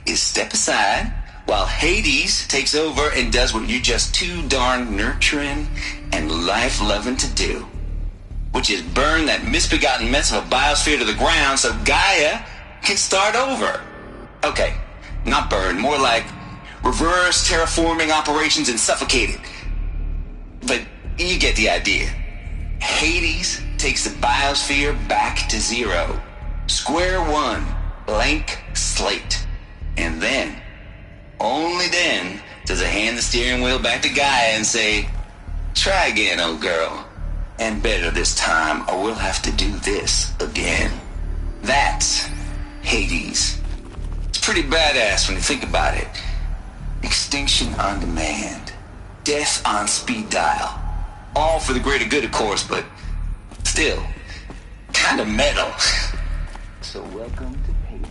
is step aside while Hades takes over and does what you're just too darn nurturing and life-loving to do, which is burn that misbegotten mess of a biosphere to the ground so Gaia can start over. Okay, not burn, more like reverse terraforming operations and suffocate it. But you get the idea. Hades takes the biosphere back to zero. Square one, blank slate. And then, only then, does it hand the steering wheel back to Gaia and say, try again, old girl. And better this time, or we'll have to do this again. That's Hades. It's pretty badass when you think about it. Extinction on demand. Death on speed dial. All for the greater good, of course, but still, kind of metal. So welcome to Hades.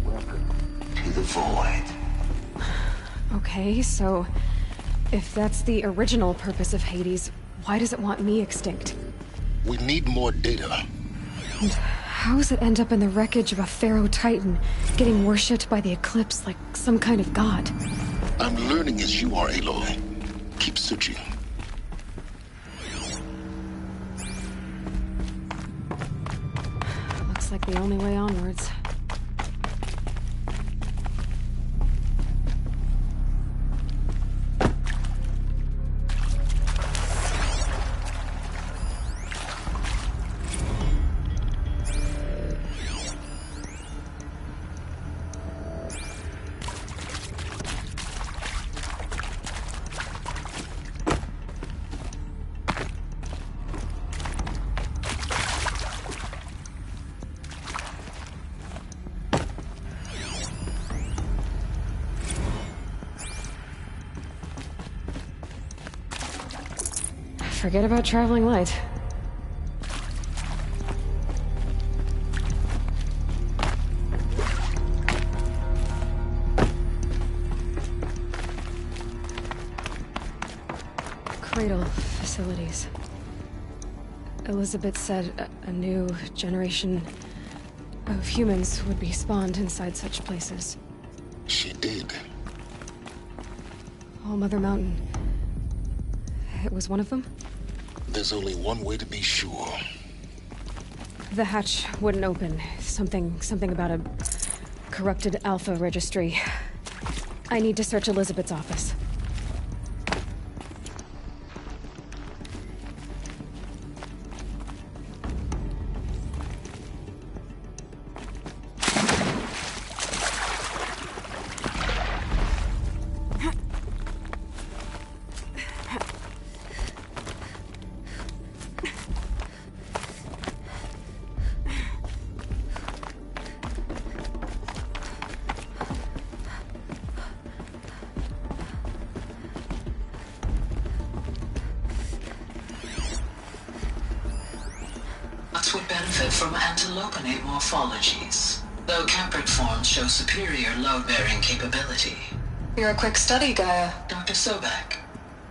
Welcome to the void. Okay, so if that's the original purpose of Hades, why does it want me extinct? We need more data. And how does it end up in the wreckage of a Pharaoh Titan, getting worshipped by the Eclipse like some kind of god? I'm learning as you are, Aloy. Keep searching. Looks like the only way onwards. Forget about traveling light. Cradle facilities. Elizabeth said a new generation of humans would be spawned inside such places. She did. All Mother Mountain. It was one of them? There's only one way to be sure. The hatch wouldn't open. Something about a corrupted Alpha registry. I need to search Elizabeth's office. Would benefit from antilopinate morphologies, though caprid forms show superior load-bearing capability. You're a quick study, Gaia. Dr. Sobek,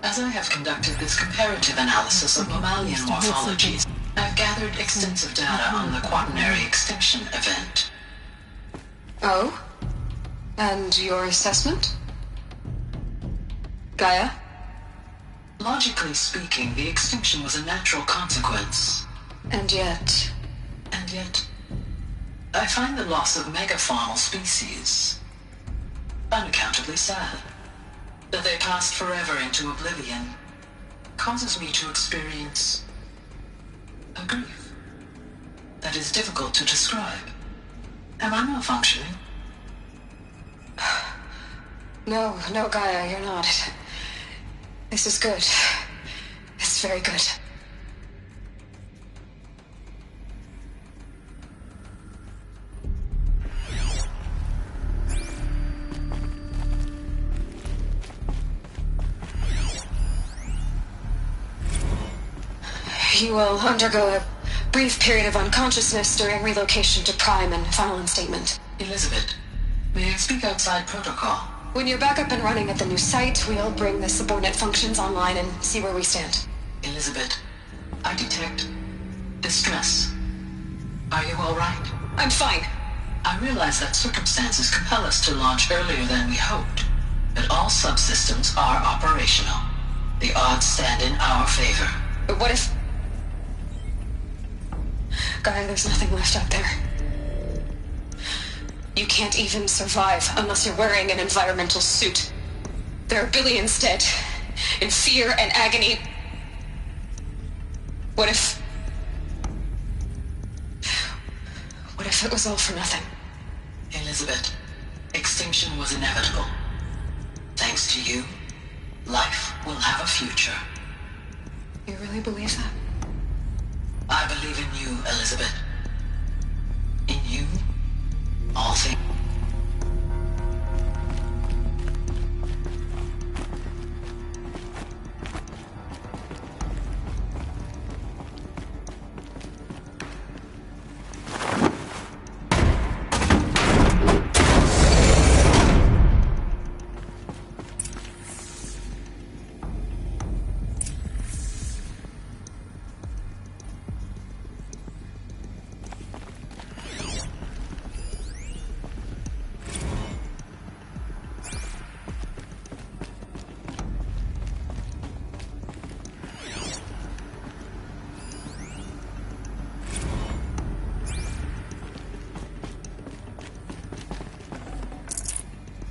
as I have conducted this comparative analysis of mammalian morphologies, I've gathered extensive data on the quaternary extinction event. Oh? And your assessment? Gaia? Logically speaking, the extinction was a natural consequence. And yet, I find the loss of megafaunal species unaccountably sad. That they passed forever into oblivion causes me to experience a grief that is difficult to describe. Am I malfunctioning? No, Gaia, you're not. This is good. It's very good. You will undergo a brief period of unconsciousness during relocation to Prime and final instatement. Elizabeth, may I speak outside protocol? When you're back up and running at the new site, we'll bring the subordinate functions online and see where we stand. Elizabeth, I detect distress. Are you all right? I'm fine. I realize that circumstances compel us to launch earlier than we hoped, but all subsystems are operational. The odds stand in our favor. But what if... Gaia, there's nothing left out there. You can't even survive unless you're wearing an environmental suit. There are billions dead, in fear and agony. What if it was all for nothing? Elizabeth, extinction was inevitable. Thanks to you, life will have a future. You really believe that? I believe in you, Elizabeth. In you, all things.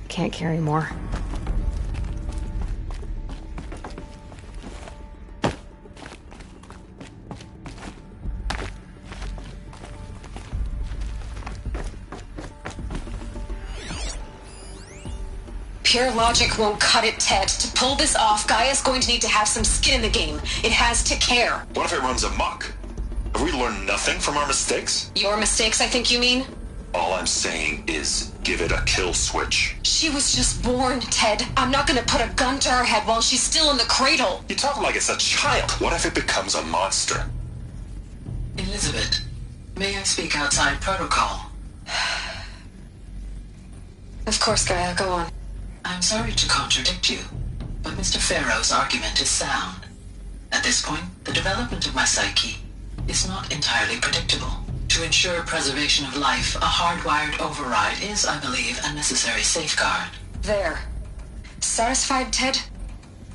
Can't carry more. Pure logic won't cut it, Ted. To pull this off, Gaia's going to need to have some skin in the game. It has to care. What if it runs amok? Have we learned nothing from our mistakes? Your mistakes, I think you mean? All I'm saying is give it a kill switch. She was just born, Ted. I'm not gonna put a gun to her head while she's still in the cradle. You talk like it's a child. What if it becomes a monster? Elizabeth, may I speak outside protocol? Of course, Gaia, go on. I'm sorry to contradict you, but Mr. Farrow's argument is sound. At this point, the development of my psyche is not entirely predictable. To ensure preservation of life, a hardwired override is, I believe, a necessary safeguard. There. Satisfied, Ted?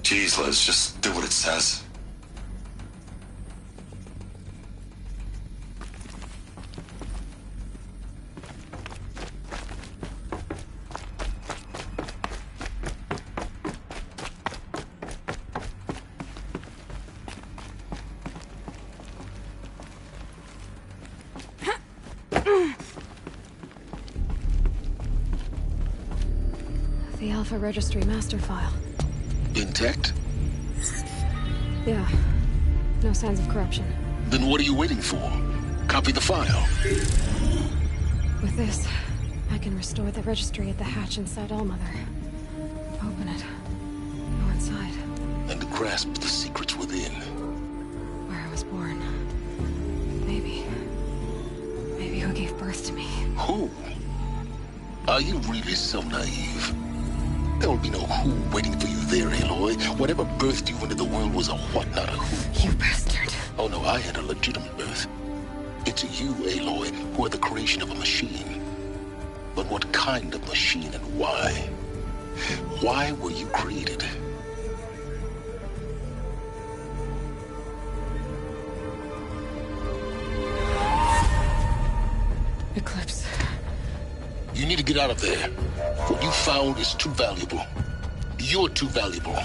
Jeez, Liz, just do what it says. The Alpha Registry master file. Intact? Yeah. No signs of corruption. Then what are you waiting for? Copy the file. With this, I can restore the registry at the hatch inside Allmother. Open it. Go inside. And grasp the secrets within. Where I was born. Maybe who gave birth to me. Who? Are you really so naive? There will be no who waiting for you there, Aloy. Whatever birthed you into the world was a what, not a who. You bastard. Oh no, I had a legitimate birth. It's you, Aloy, who are the creation of a machine. But what kind of machine and why? Why were you created? Eclipse. You need to get out of there. What you found is too valuable. You're too valuable.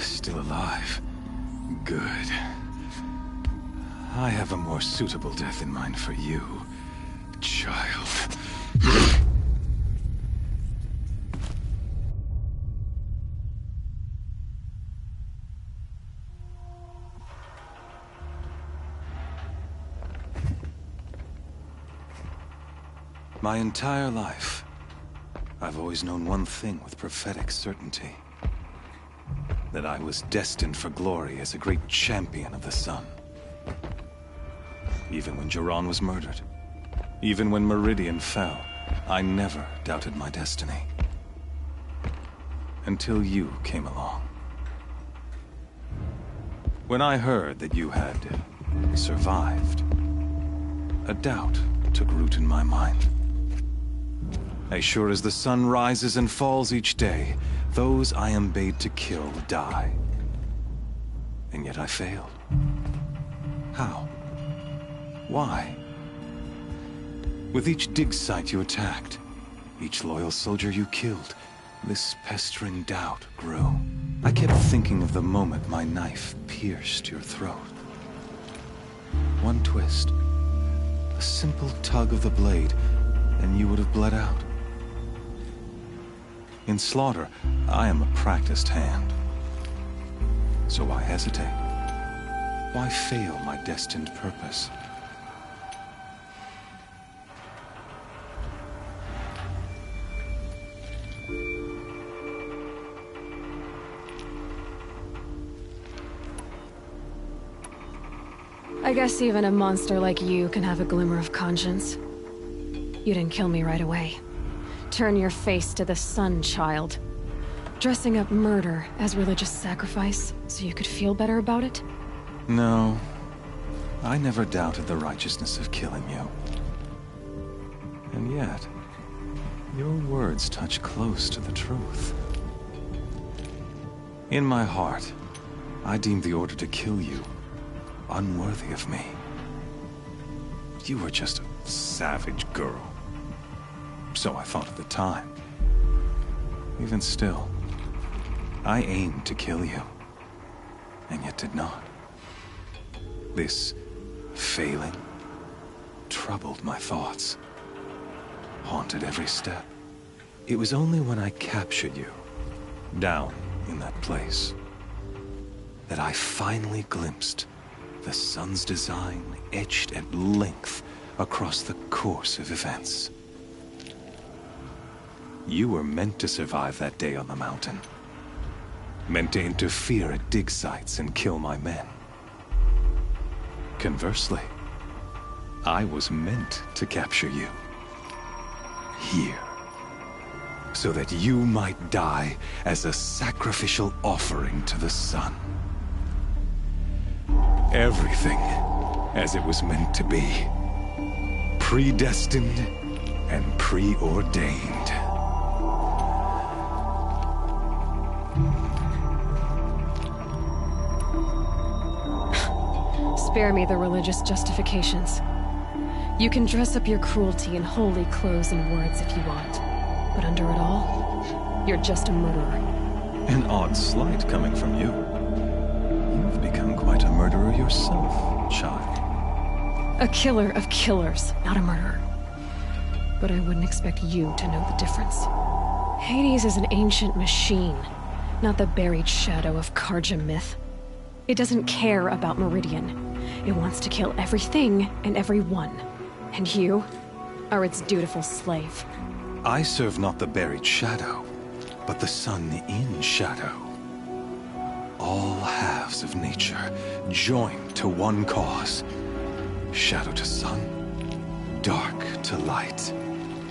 Still alive. Good. I have a more suitable death in mind for you, child. My entire life, I've always known one thing with prophetic certainty. That I was destined for glory as a great champion of the sun. Even when Jiran was murdered, even when Meridian fell, I never doubted my destiny. Until you came along. When I heard that you had survived, a doubt took root in my mind. As sure as the sun rises and falls each day, those I am bade to kill die. And yet I failed. How? Why? With each dig site you attacked, each loyal soldier you killed, this pestering doubt grew. I kept thinking of the moment my knife pierced your throat. One twist, a simple tug of the blade, and you would have bled out. In slaughter, I am a practiced hand. So why hesitate? Why fail my destined purpose? I guess even a monster like you can have a glimmer of conscience. You didn't kill me right away. Turn your face to the sun, child. Dressing up murder as religious sacrifice so you could feel better about it? No. I never doubted the righteousness of killing you. And yet, your words touch close to the truth. In my heart, I deemed the order to kill you unworthy of me. You were just a savage girl. So I thought at the time. Even still, I aimed to kill you, and yet did not. This failing troubled my thoughts, haunted every step. It was only when I captured you, down in that place, that I finally glimpsed the sun's design etched at length across the course of events. You were meant to survive that day on the mountain. Meant to interfere at dig sites and kill my men. Conversely, I was meant to capture you. Here. So that you might die as a sacrificial offering to the sun. Everything as it was meant to be. Predestined and preordained. Spare me the religious justifications. You can dress up your cruelty in holy clothes and words if you want. But under it all, you're just a murderer. An odd slight coming from you. You've become quite a murderer yourself, child. A killer of killers, not a murderer. But I wouldn't expect you to know the difference. Hades is an ancient machine, not the buried shadow of Karja myth. It doesn't care about Meridian. It wants to kill everything and everyone. And you are its dutiful slave. I serve not the buried shadow, but the sun in shadow. All halves of nature joined to one cause. Shadow to sun, dark to light.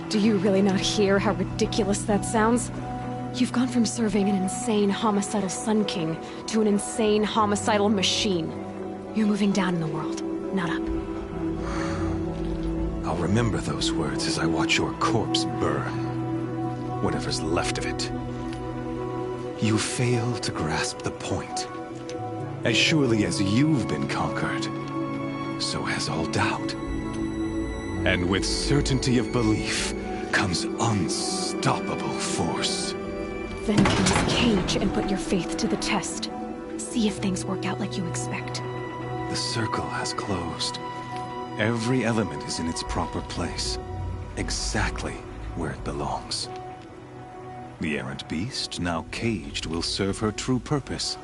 Do you really not hear how ridiculous that sounds? You've gone from serving an insane homicidal Sun King to an insane homicidal machine. You're moving down in the world, not up. I'll remember those words as I watch your corpse burn. Whatever's left of it. You fail to grasp the point. As surely as you've been conquered, so has all doubt. And with certainty of belief comes unstoppable force. Then close the cage and put your faith to the test. See if things work out like you expect. The circle has closed. Every element is in its proper place, exactly where it belongs. The errant beast, now caged, will serve her true purpose.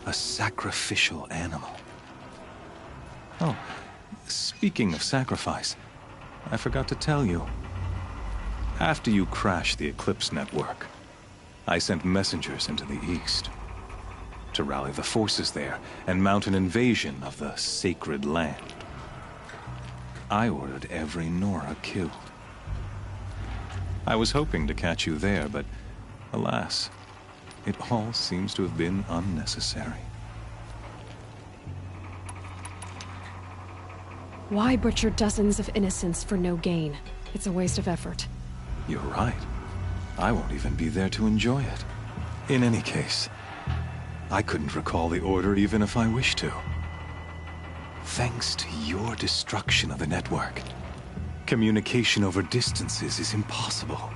A sacrificial animal. Oh, speaking of sacrifice, I forgot to tell you. After you crashed the Eclipse network, I sent messengers into the east to rally the forces there and mount an invasion of the sacred land. I ordered every Nora killed. I was hoping to catch you there, but alas, it all seems to have been unnecessary. Why butcher dozens of innocents for no gain? It's a waste of effort. You're right. I won't even be there to enjoy it. In any case, I couldn't recall the order even if I wished to. Thanks to your destruction of the network, communication over distances is impossible.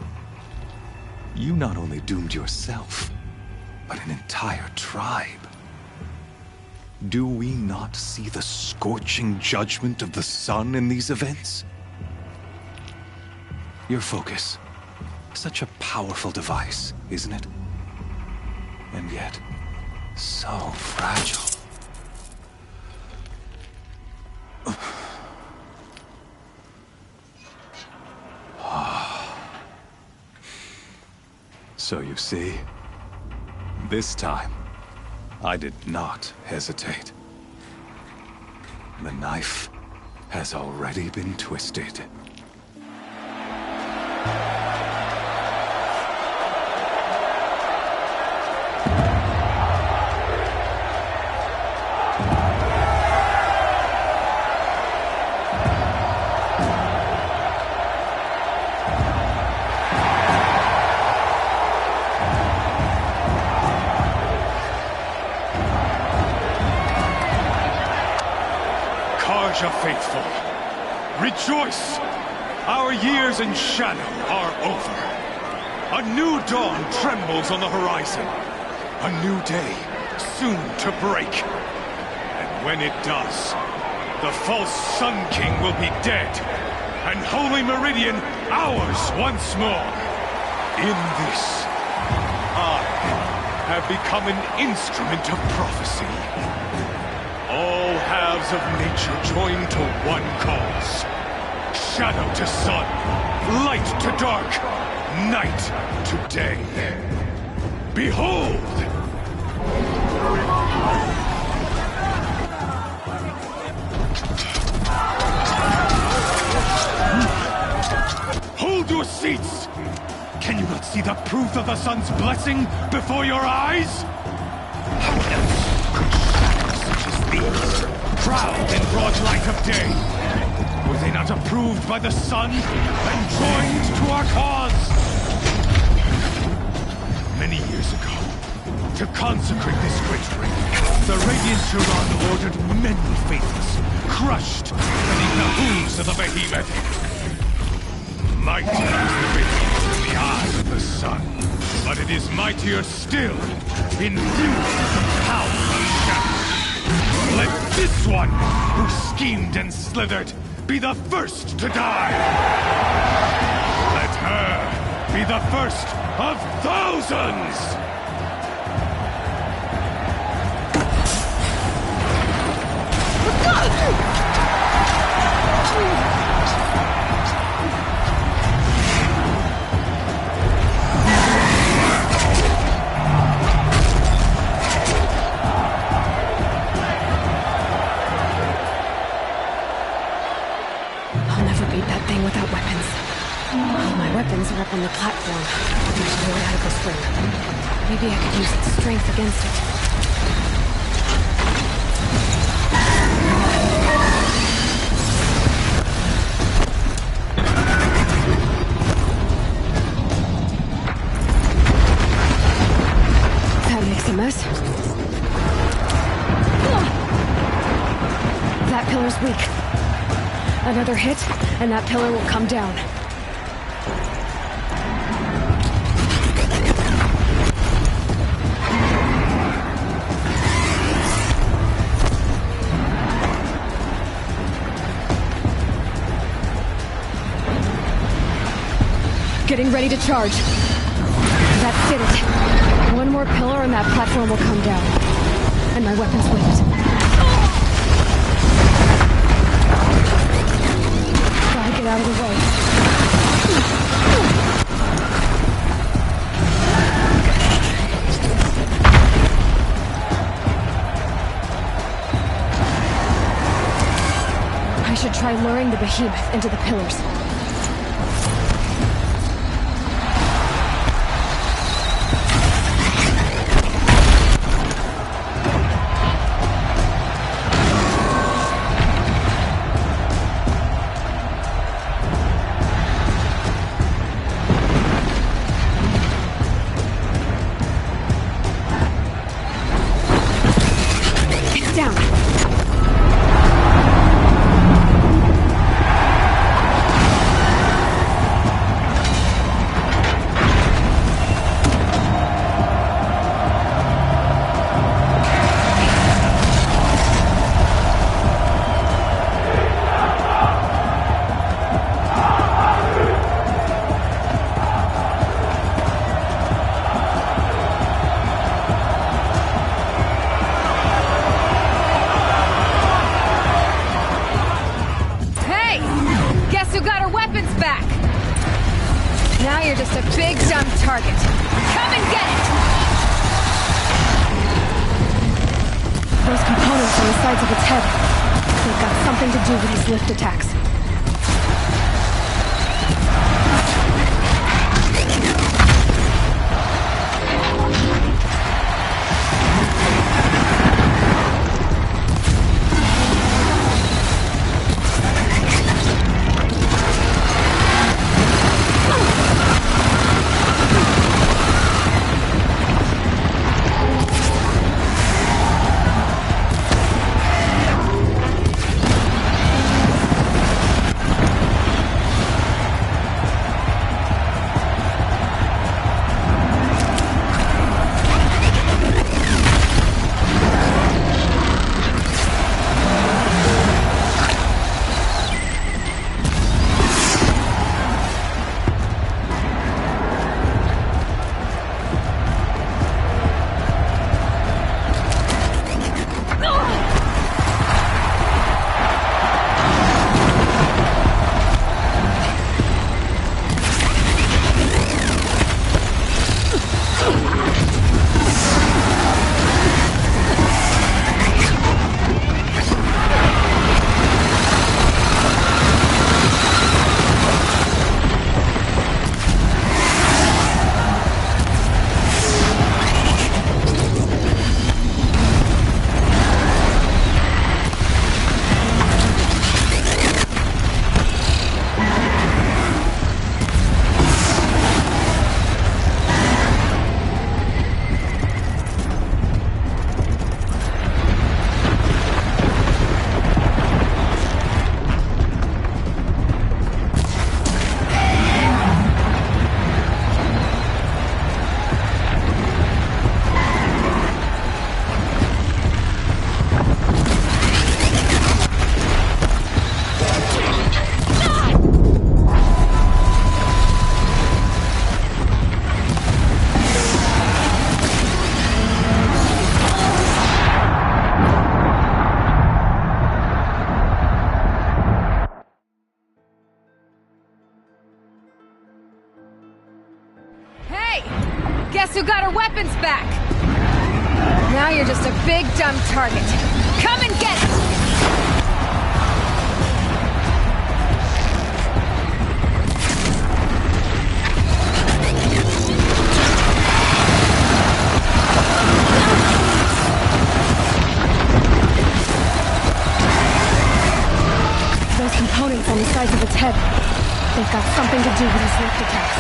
You not only doomed yourself, but an entire tribe. Do we not see the scorching judgment of the sun in these events? Your focus. Such a powerful device, isn't it? And yet, so fragile. So you see, this time, I did not hesitate. The knife has already been twisted. Faithful, rejoice! Our years in shadow are over. A new dawn trembles on the horizon. A new day, soon to break. And when it does, the false Sun King will be dead, and Holy Meridian ours once more. In this, I have become an instrument of prophecy. All halves of nature join to one cause. Shadow to sun, light to dark, night to day. Behold! Hold your seats! Can you not see the proof of the sun's blessing before your eyes? How else could shadows such as these, proud in broad light of day, were they not approved by the sun and joined to our cause? Many years ago, to consecrate this great ring, the Radiant Turon ordered many faithless, crushed beneath the hooves of the behemoth. Mighty is the radiance in the eye of the sun, but it is mightier still, infused with the power of shadow. Let this one, who schemed and slithered, be the first to die! Let her be the first of thousands! Without weapons. All my weapons are up on the platform. There's no way out of this room. Maybe I could use its strength against it. That makes a mess. That pillar's weak. Another hit, and that pillar will come down. Getting ready to charge. That did it. One more pillar and that platform will come down. And my weapons with it. Gotta get out of the way. I should try luring the behemoth into the pillars. Now you're just a big, dumb target. Come and get it! Those components on the sides of its head. They've got something to do with these lift attacks. Guess who got her weapons back? Now you're just a big, dumb target. Come and get it! Those components on the sides of its head, they've got something to do with these lift attacks.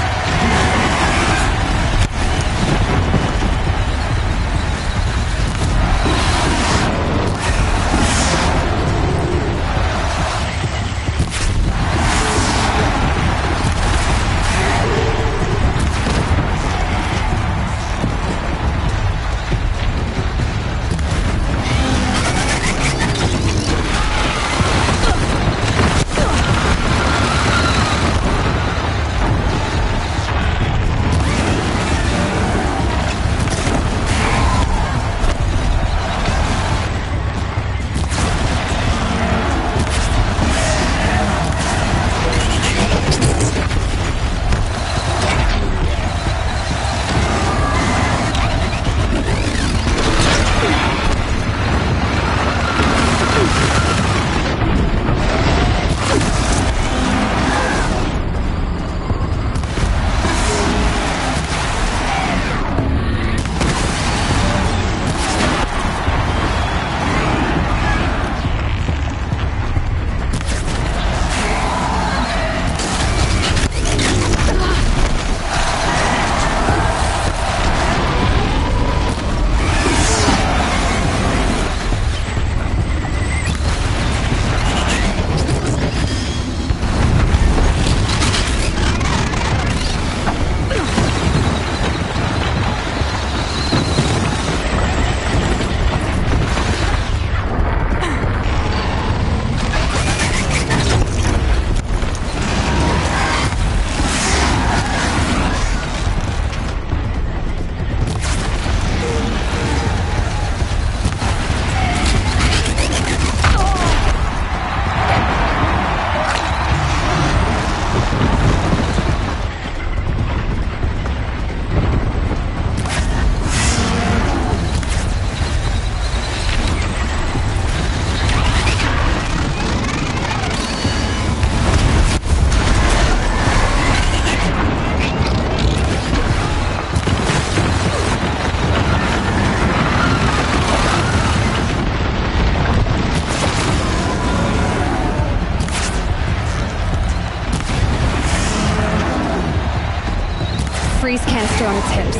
freeze canister on its hips.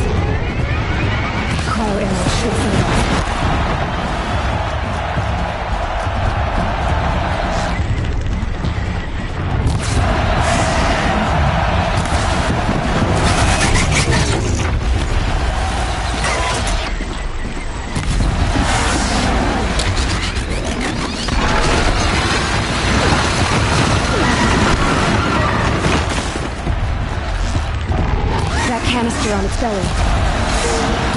Cryo arrow should set it off. Canister on its belly.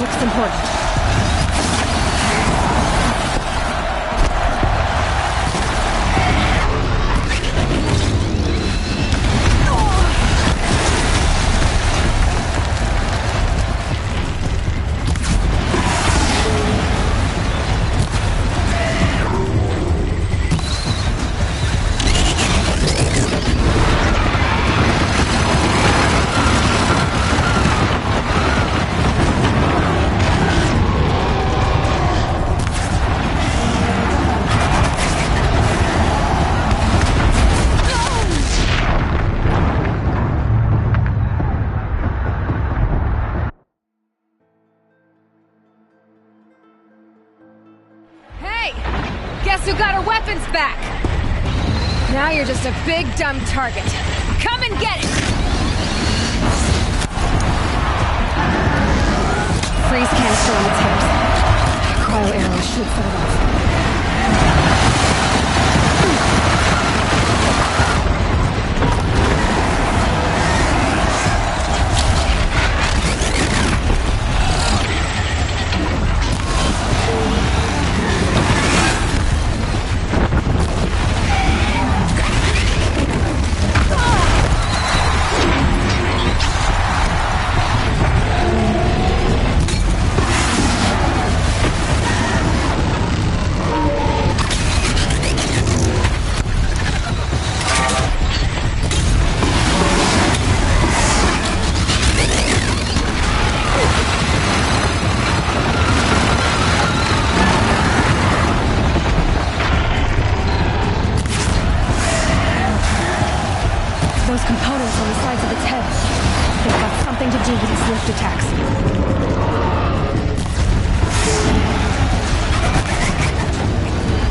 Looks important. Guess who got her weapons back? Now you're just a big, dumb target. Come and get it! Freeze canister on its hips. Cryo arrow should set it off. Those components on the sides of its head. They've got something to do with its lift attacks.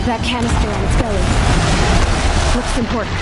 That canister on its belly. Looks important.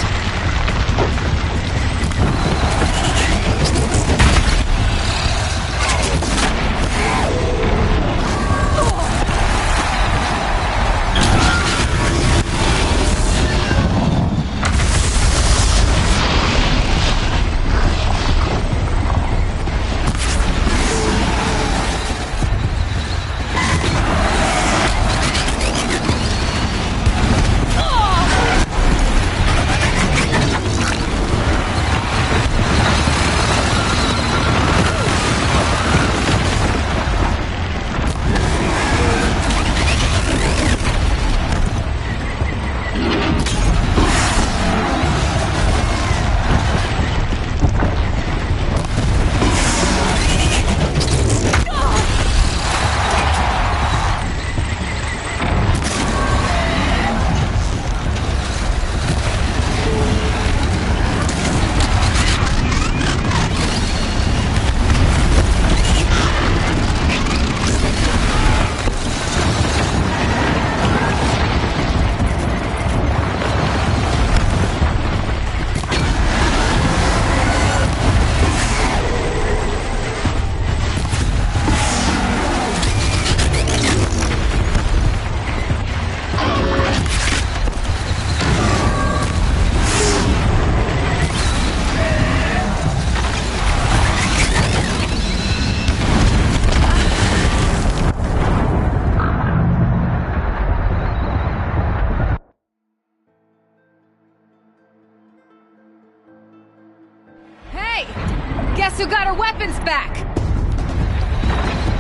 Guess who got her weapons back?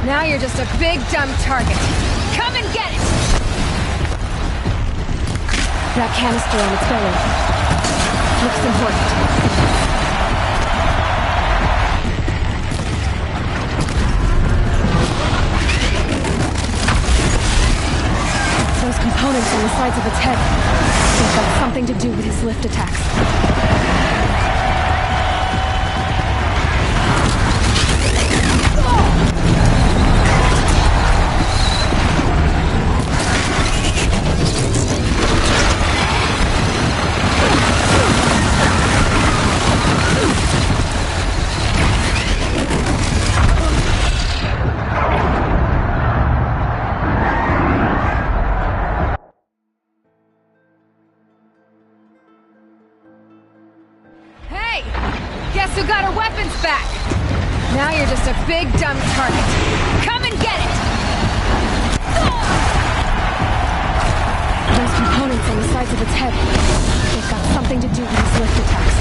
Now you're just a big, dumb target. Come and get it! That canister on its belly. Looks important. Those components on the sides of its head. They've got something to do with his lift attacks. got our weapons back! Now you're just a big, dumb target. Come and get it! Those components on the sides of its head. They've got something to do with these lift attacks.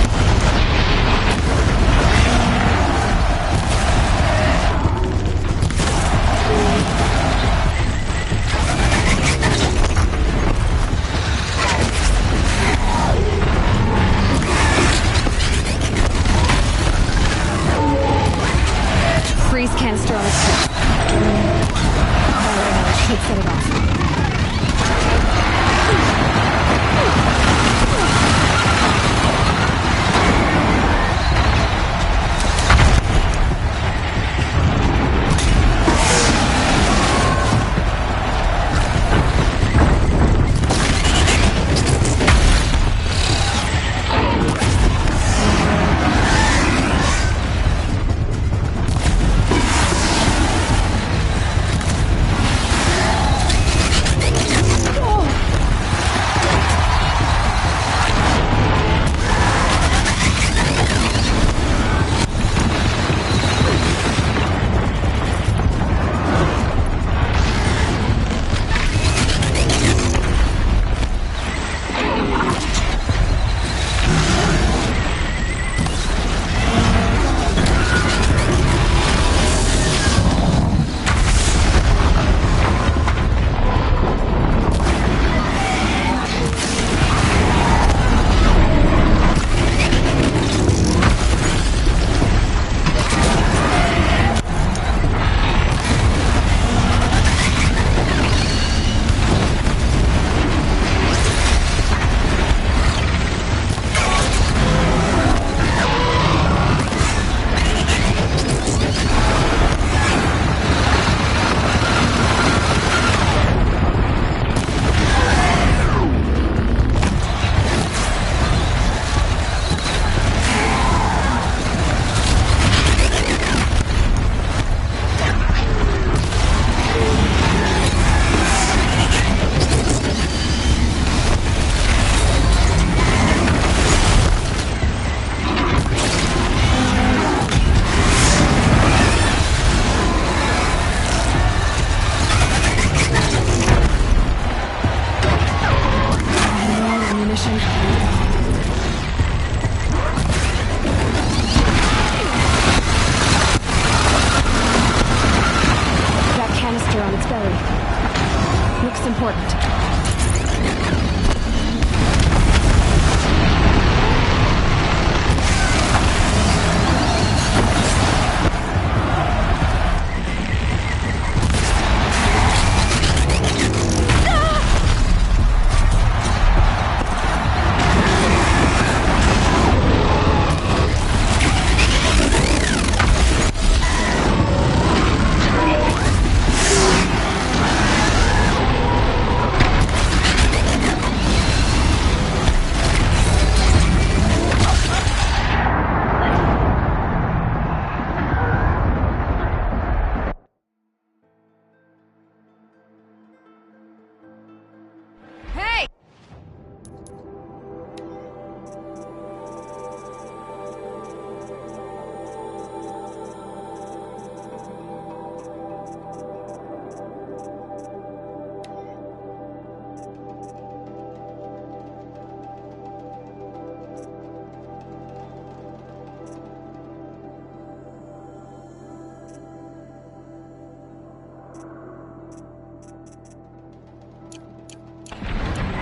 Freeze canister on its head. Alright, should set it off.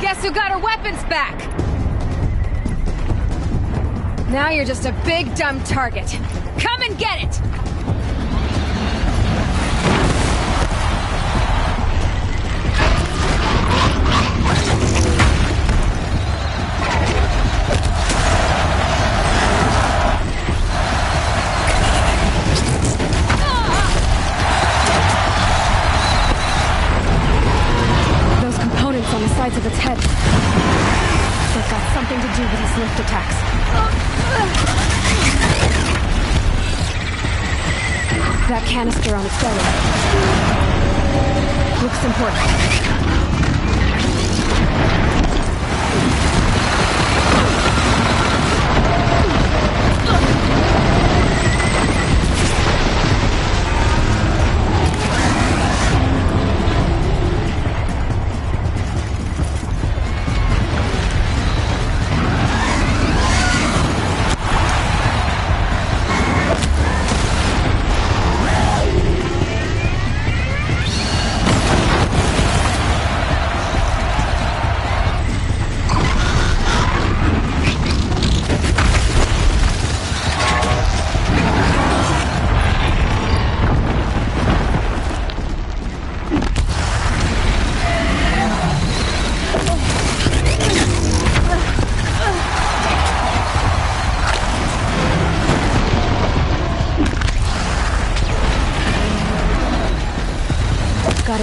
Guess who got her weapons back? Now you're just a big, dumb target. Come and get it! Those components on the sides of its head. They've got something to do with these lift attacks. That canister on its belly. Looks important.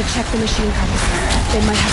Gotta check the machine carcasses. They might have...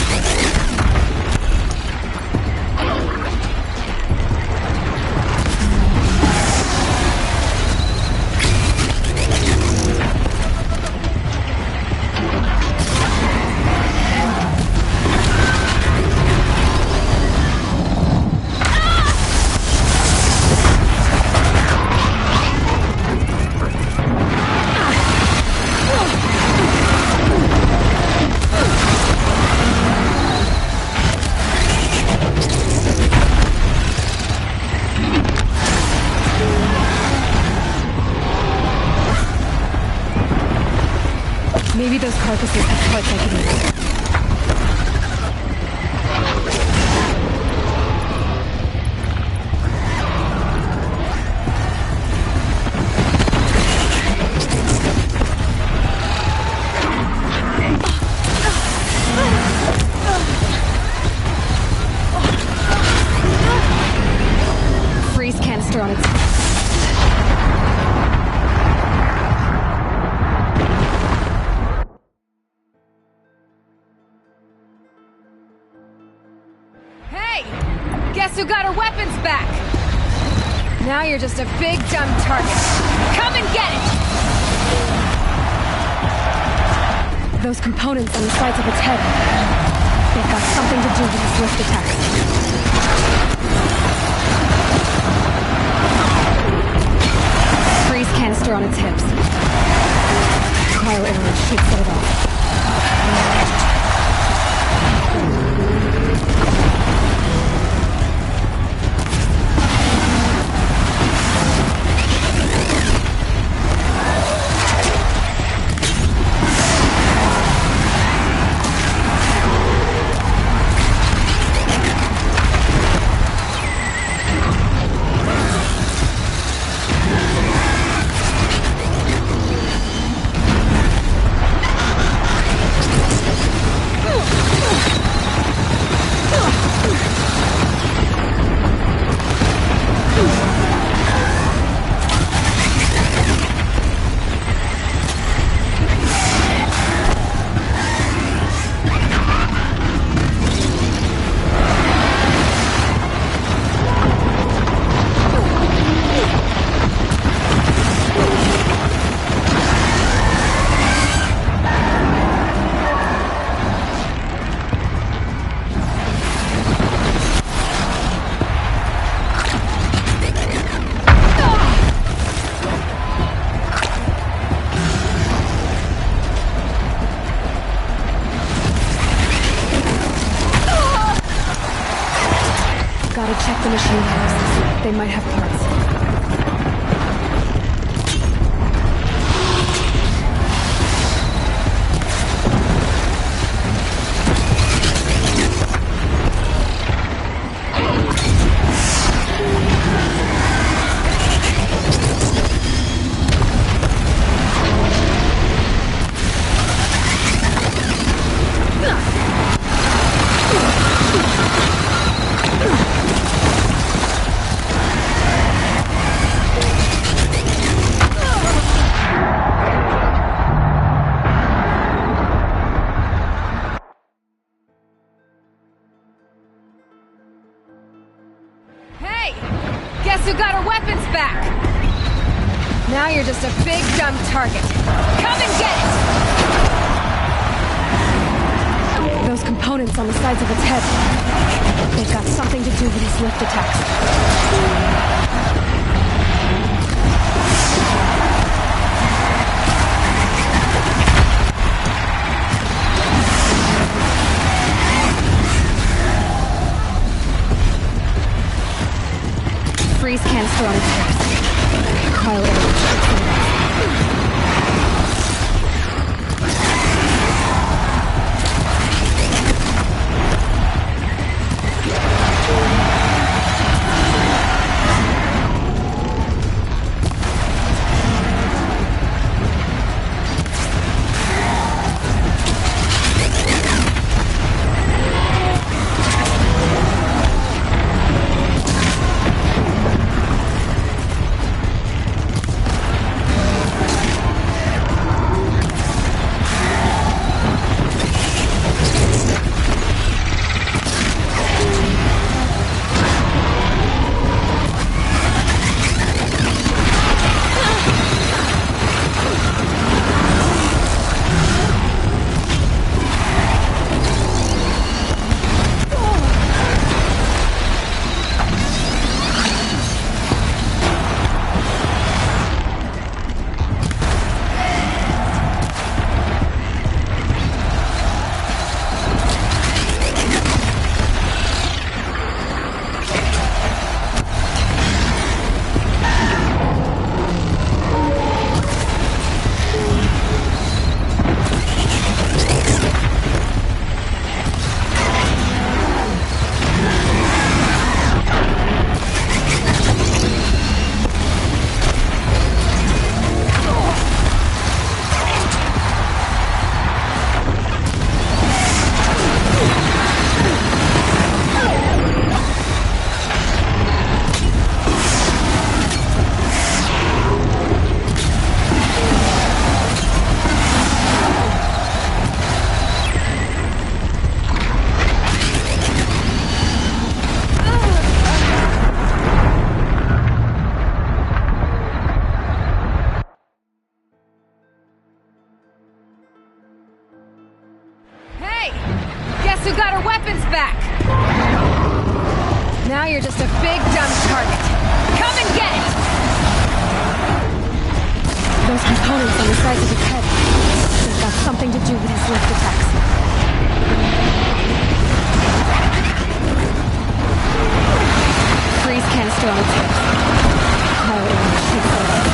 Maybe those carcasses have parts I can use. Freeze canister on its... Guess who got her weapons back? Now you're just a big dumb target. Come and get it! Those components on the sides of its head. They've got something to do with its lift attacks. Freeze canister on its hips. Cryo arrows should set it off. Gotta check the machine houses. They might have parts. Guess who got her weapons back? Now you're just a big dumb target. Come and get it! Those components on the sides of its head. They've got something to do with its lift attacks. Freeze canister on its hips. Cryo arrows. got our weapons back! Now you're just a big, dumb target. Come and get it! Those components on the sides of his head. They've got something to do with his lift attacks. Freeze canister on its hips. Quiet and shoot forward.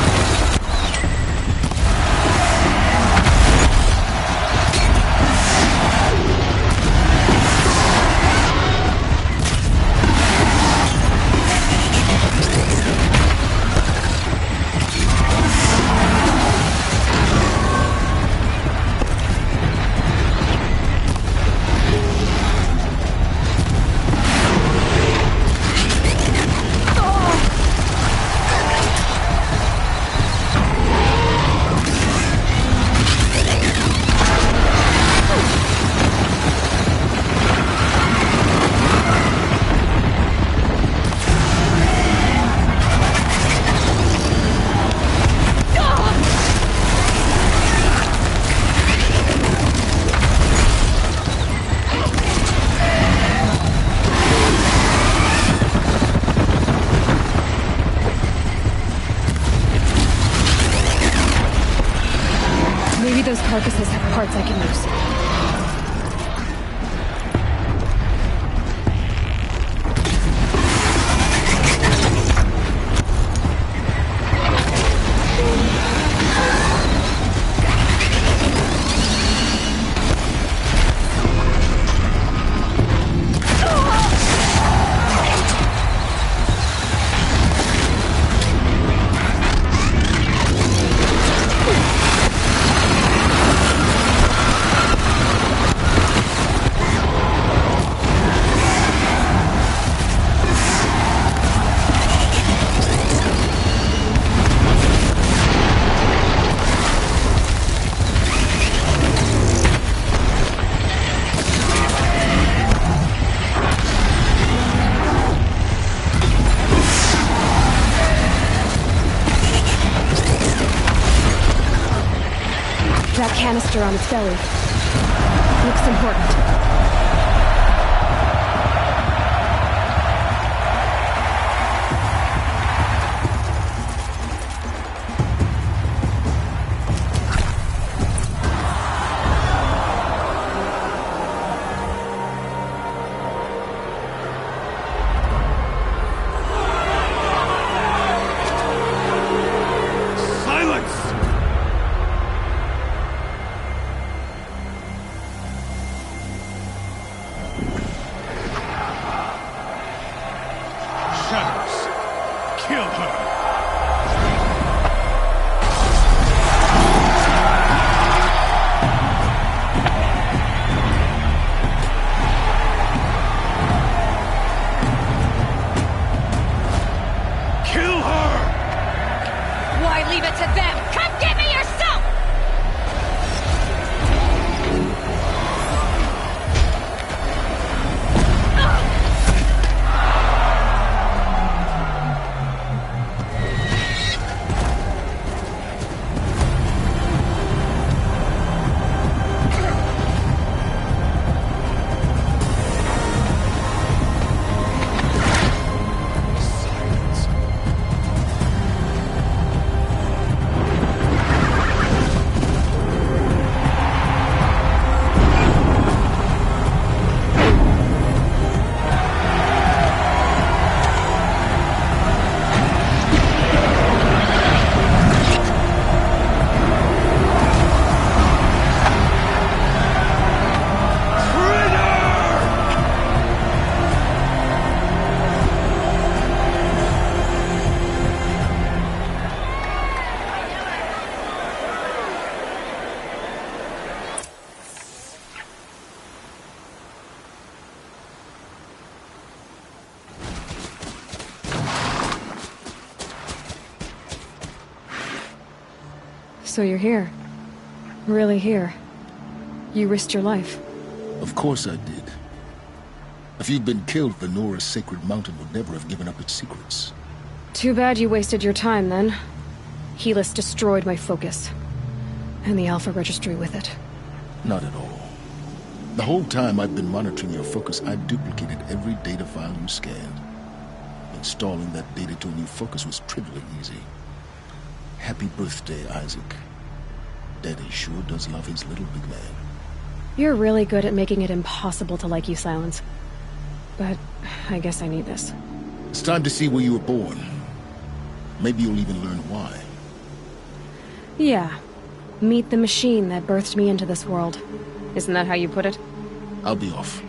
Those carcasses have parts I can use. That canister on its belly. Looks important. So you're here. Really here. You risked your life. Of course I did. If you'd been killed, Venora's sacred mountain would never have given up its secrets. Too bad you wasted your time, then. Helis destroyed my focus. And the Alpha Registry with it. Not at all. The whole time I've been monitoring your focus, I've duplicated every data file you scanned. Installing that data to a new focus was trivially easy. Happy birthday, Isaac. Daddy sure does love his little big man. You're really good at making it impossible to like you, Silence. But I guess I need this. It's time to see where you were born. Maybe you'll even learn why. Yeah. Meet the machine that birthed me into this world. Isn't that how you put it? I'll be off.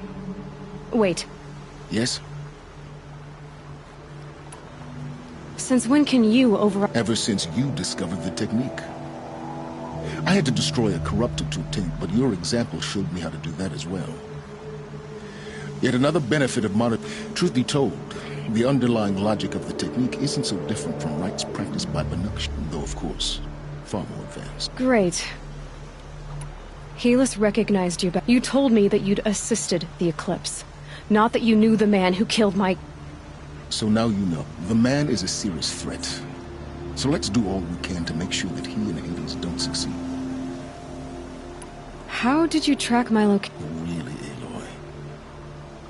Wait. Yes? Since when can you Ever since you discovered the technique. I had to destroy a corruptor to obtain it, but your example showed me how to do that as well. Yet another benefit of modern... Truth be told, the underlying logic of the technique isn't so different from rites practiced by Banuk, though of course, far more advanced. Great. Helis recognized you, but you told me that you'd assisted the Eclipse. Not that you knew the man who killed my... So now you know. The man is a serious threat. So let's do all we can to make sure that he and Hades don't succeed. How did you track my location? Really, Aloy?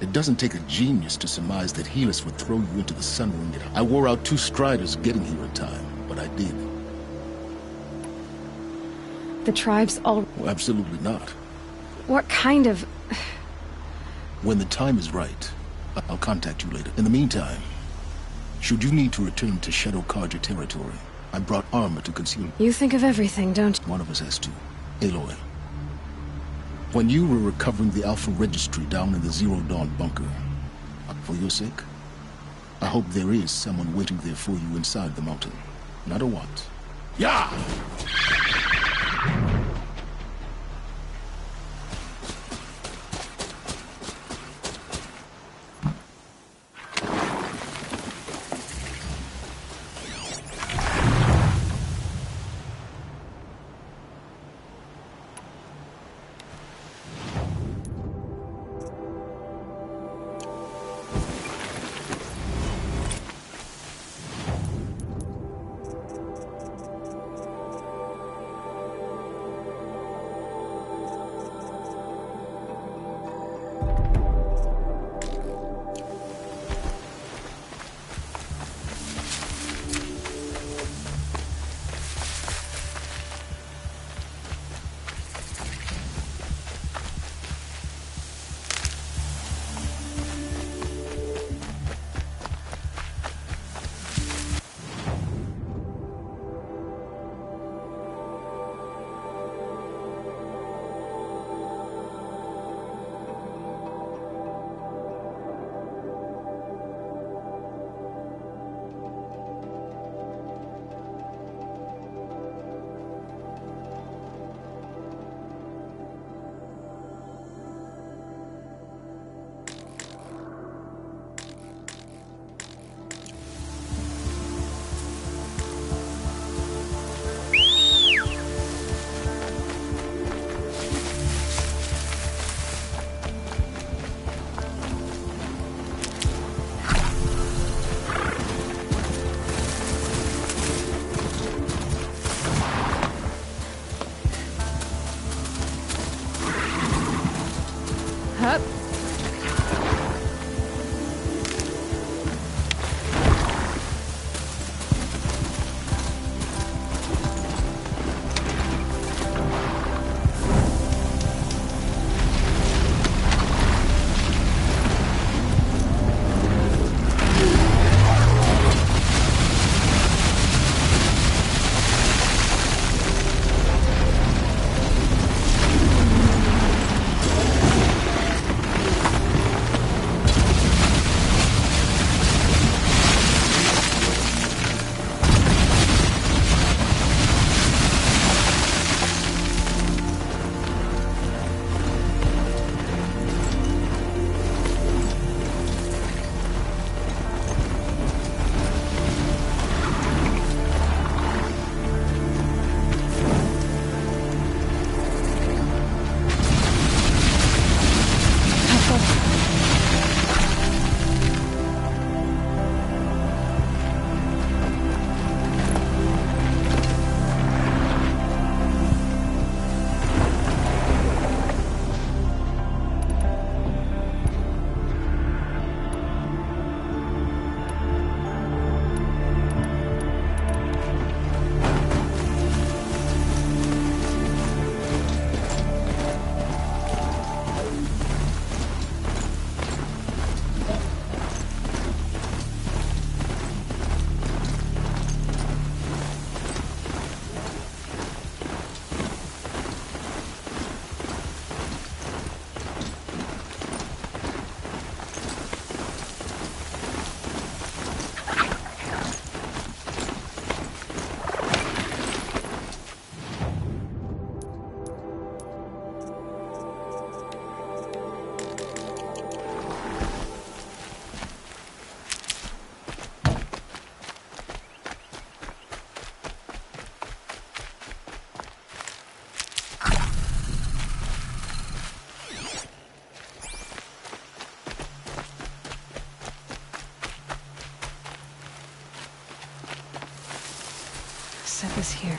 It doesn't take a genius to surmise that Helis would throw you into the sun ring. I wore out 2 striders getting here in time, but I did. The tribes all... Well, absolutely not. What kind of... When the time is right, I'll contact you later. In the meantime, should you need to return to Shadow Carja territory, I brought armor to conceal... You think of everything, don't you? One of us has to. Aloy. When you were recovering the Alpha Registry down in the Zero Dawn bunker, for your sake, I hope there is someone waiting there for you inside the mountain. Not a what. Yeah! was here.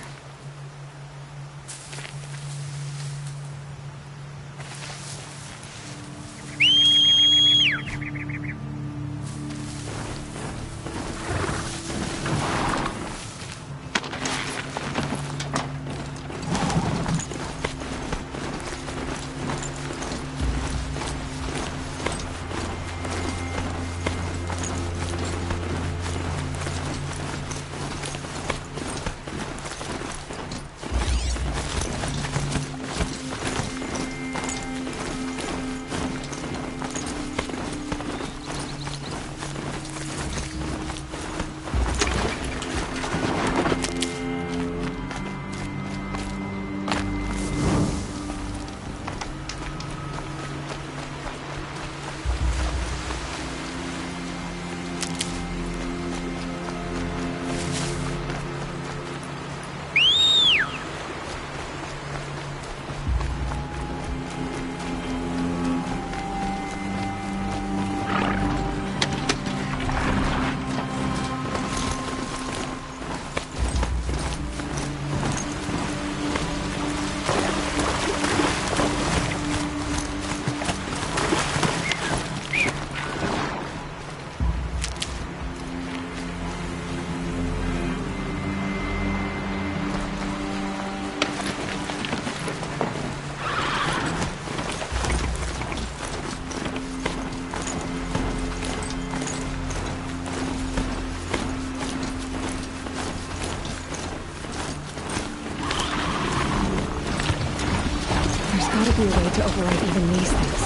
Be a way to override even these things.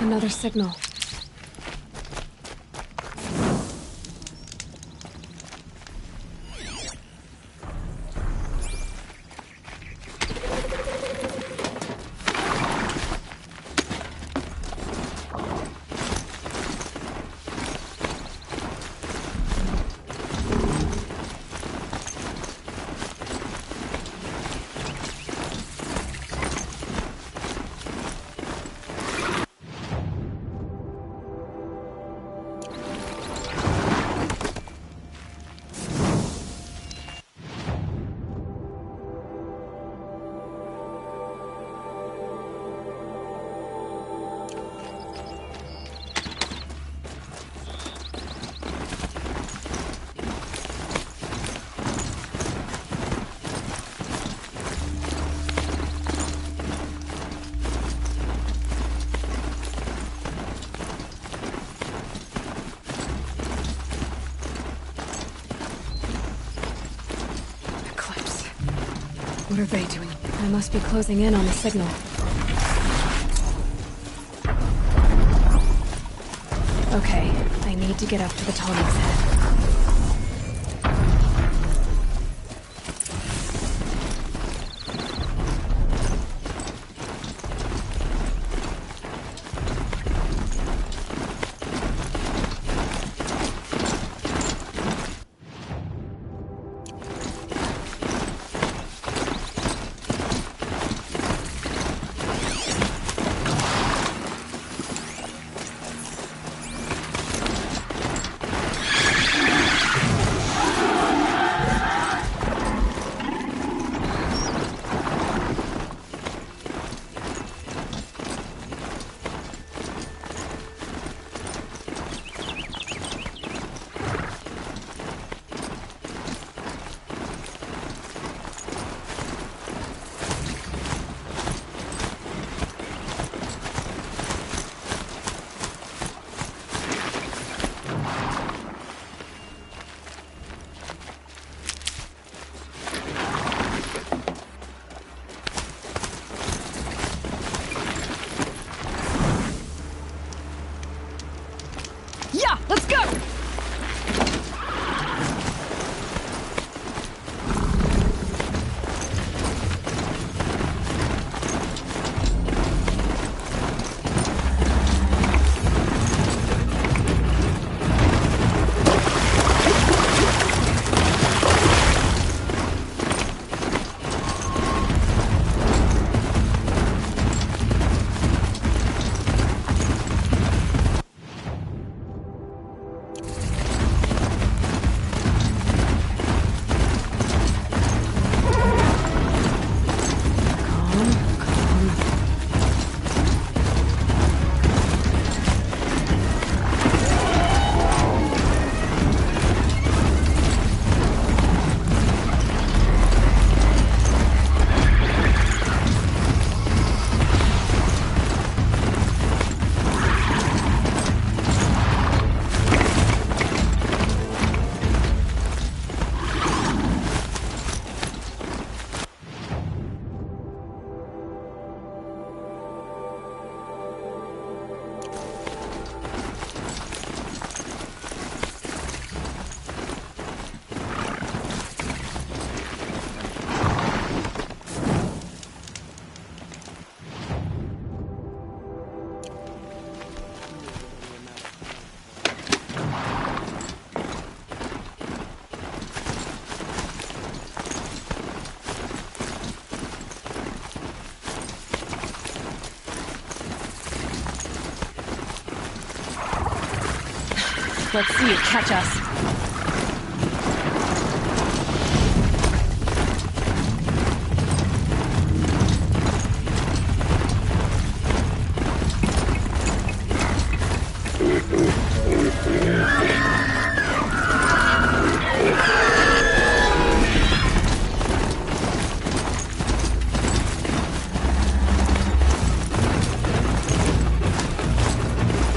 Another signal. What are they doing? I must be closing in on the signal. Okay, I need to get up to the Ptolemy's head. Let's see you catch us.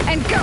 And go!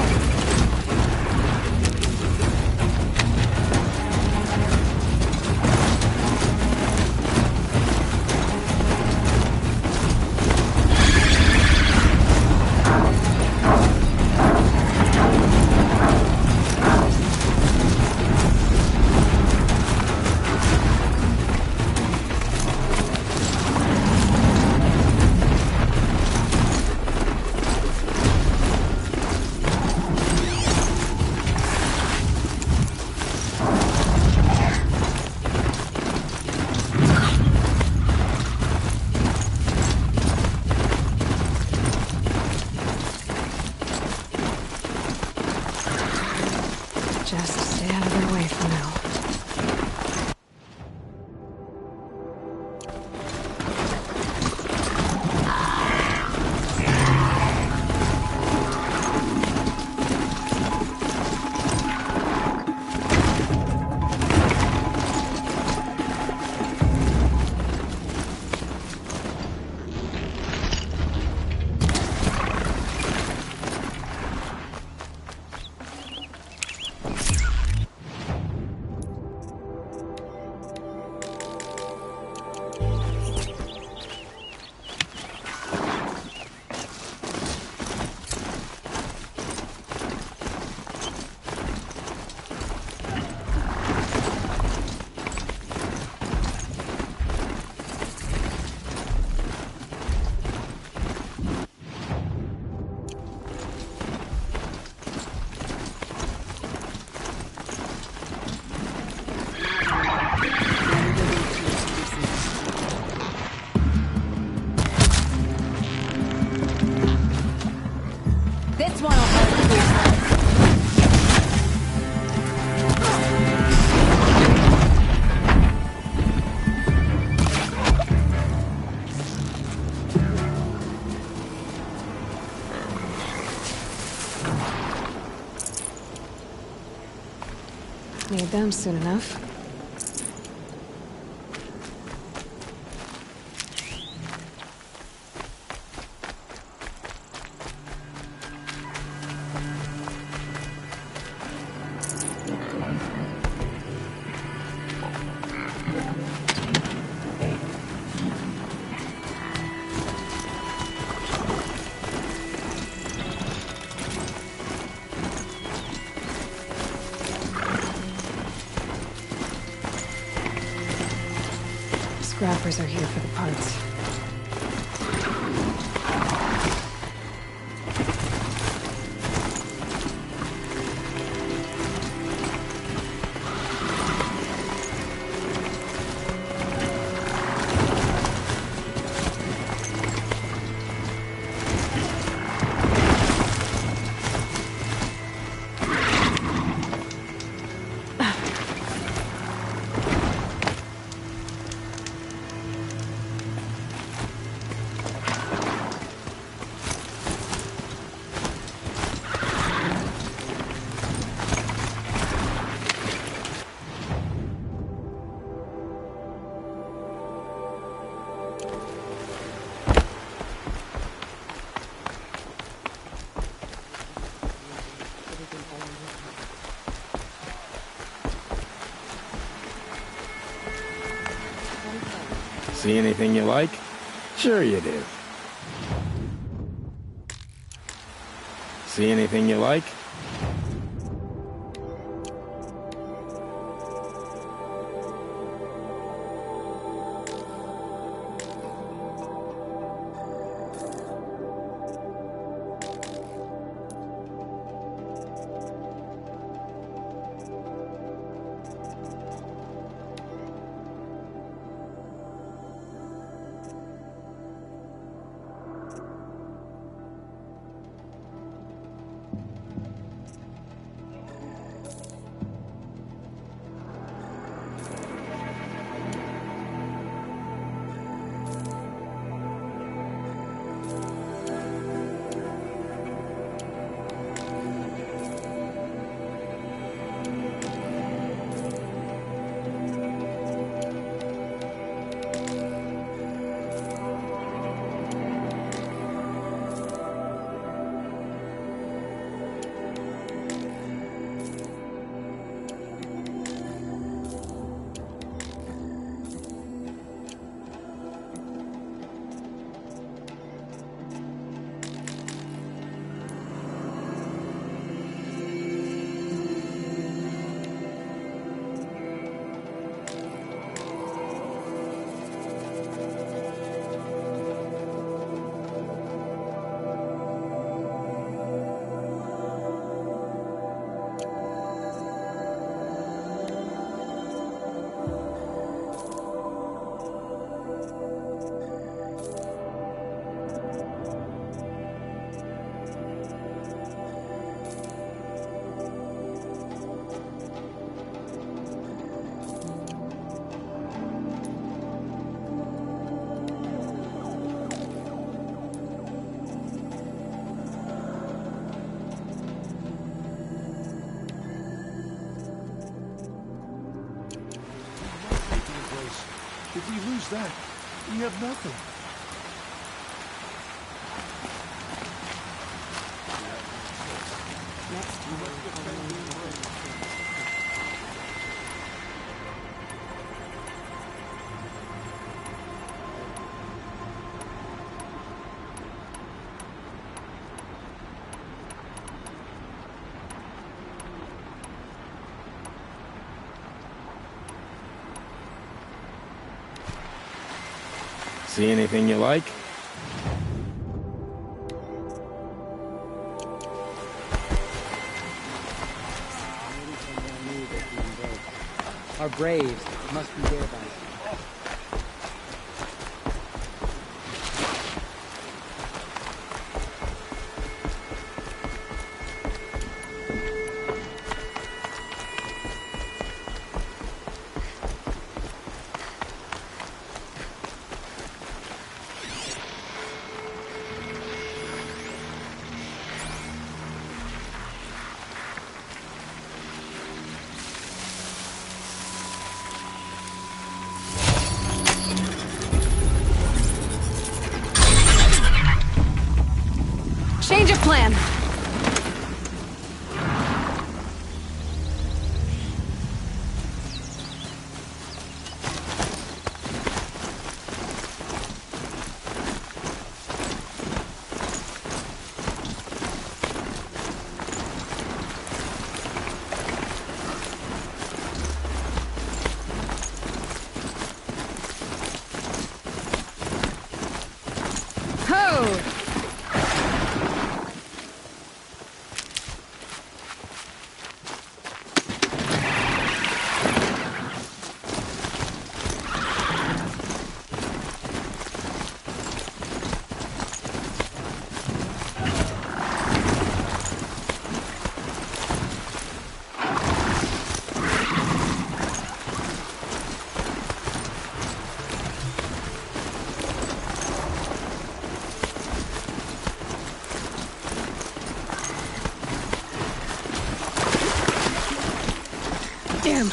Just stay out of their way for now. This one will help you. Need them soon enough. Scrappers are here for the parts. See anything you like? Sure you do. See anything you like? lose that, we have nothing. See anything you like? Our braves must be there by now. Change of plan. Ho! Damn.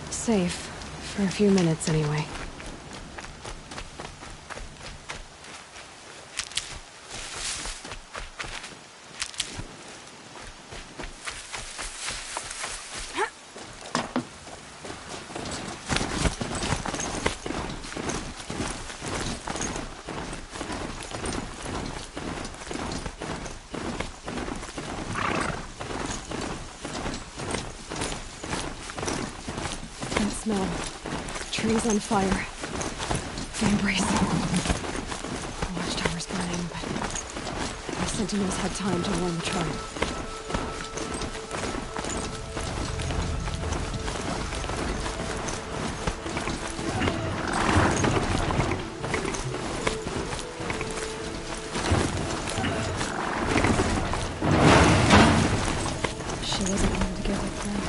Safe. For a few minutes, anyway. Smell. Trees on fire. Fan bracing. The watchtower's burning, but my sentinels had time to warn the tribe. She wasn't going to give up then.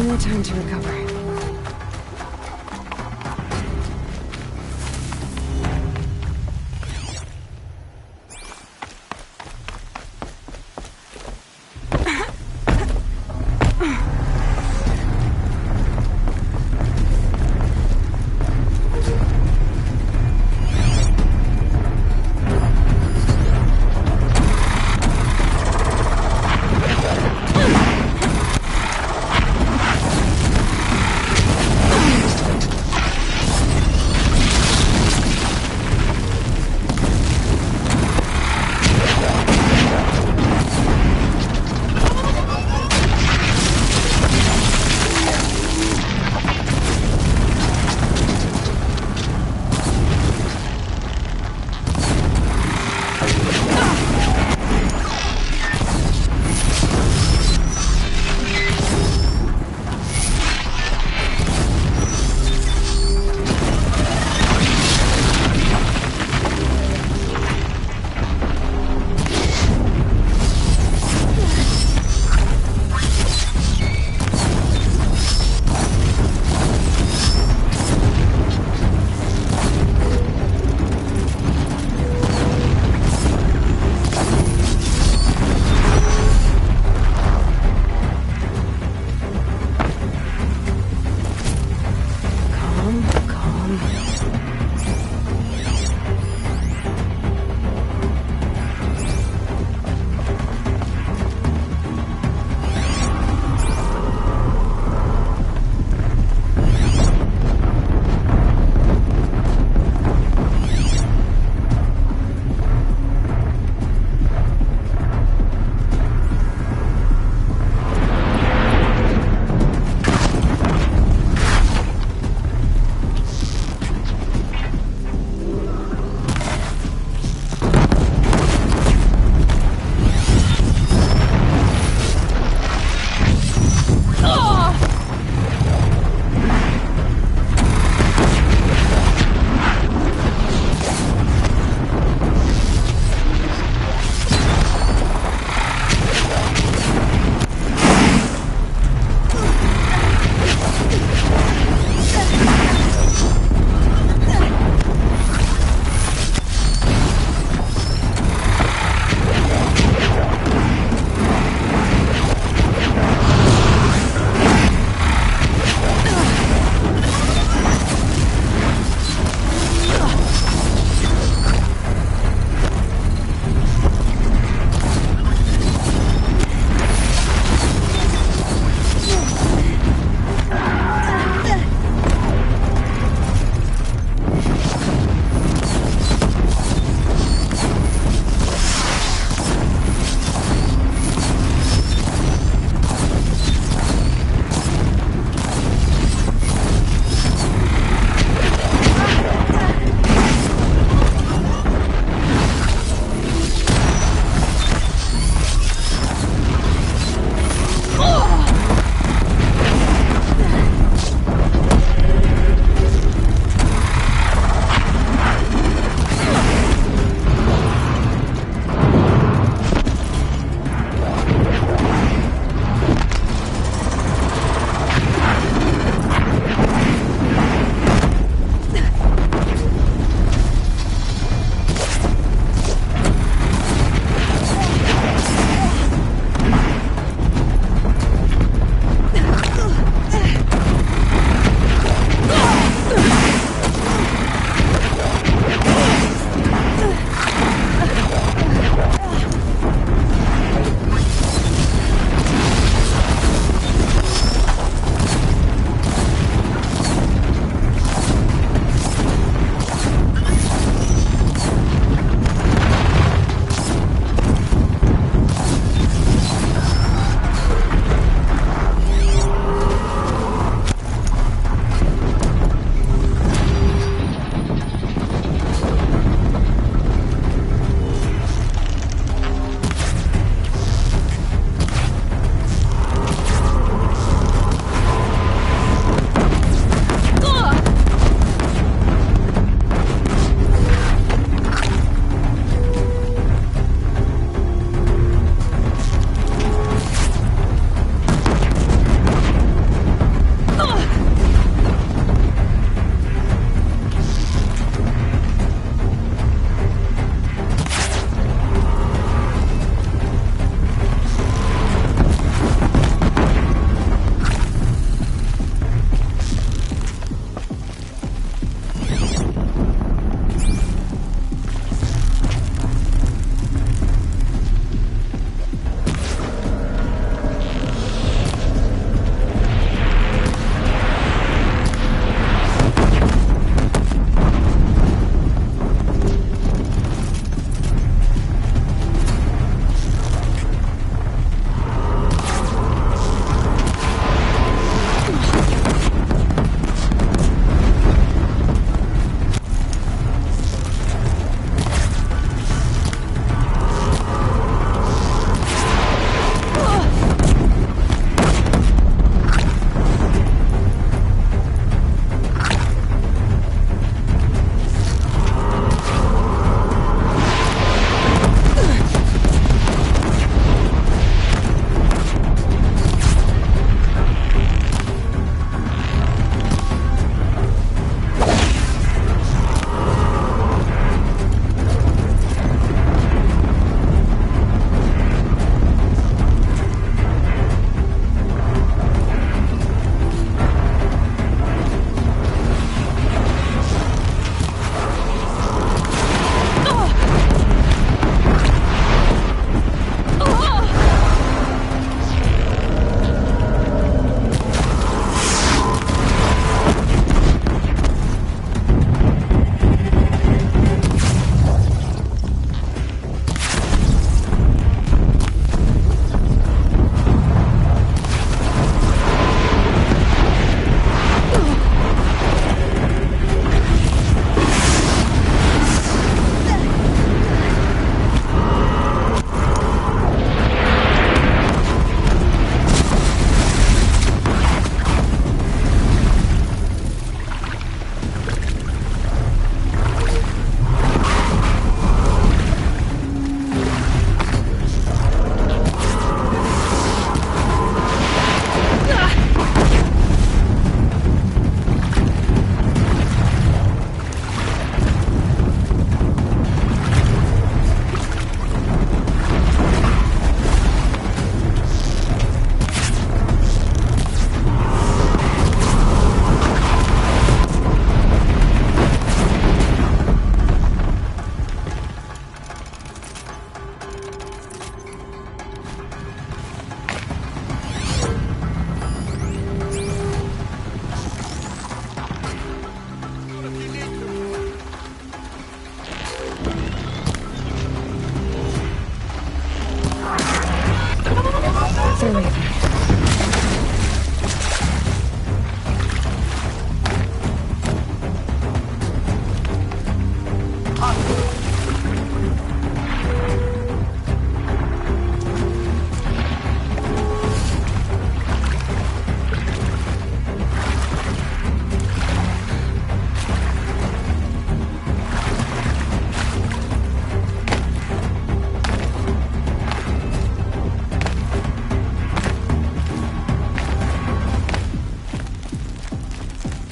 more time to recover.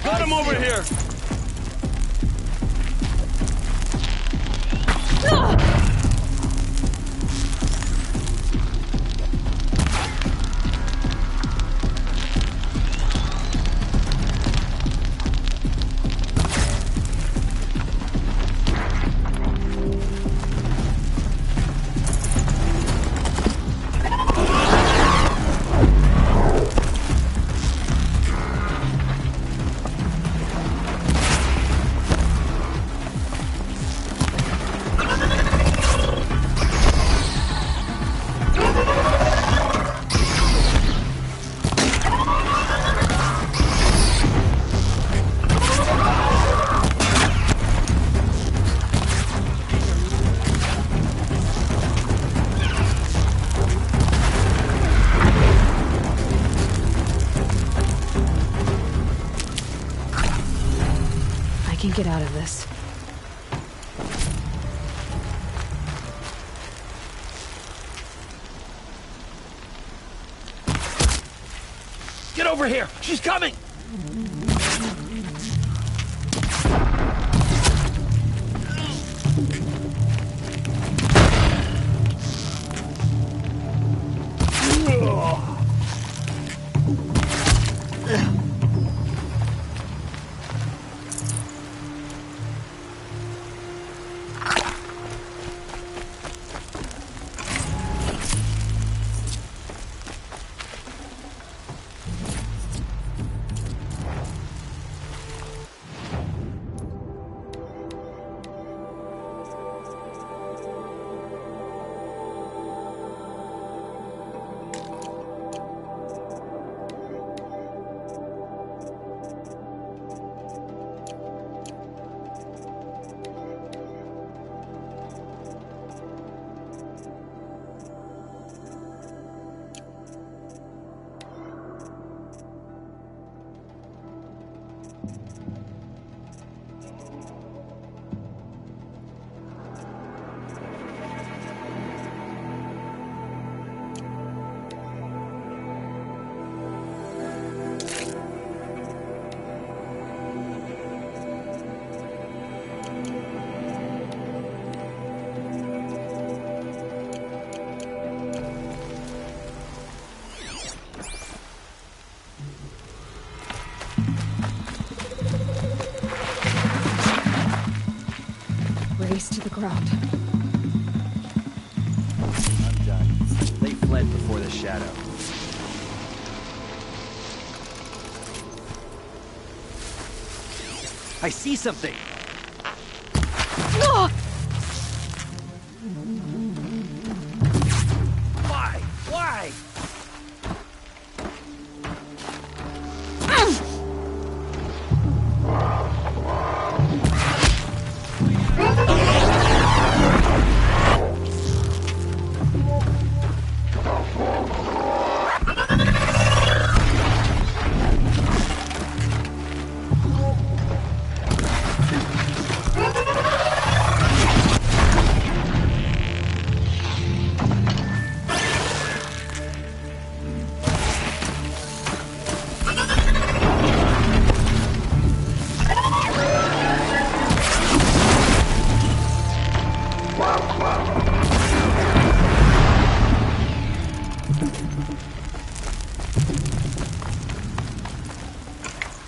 Got him over here! Get out of this. Get over here! She's coming! Race to the ground. I'm done. They fled before the shadow. I see something! No! Why? Why?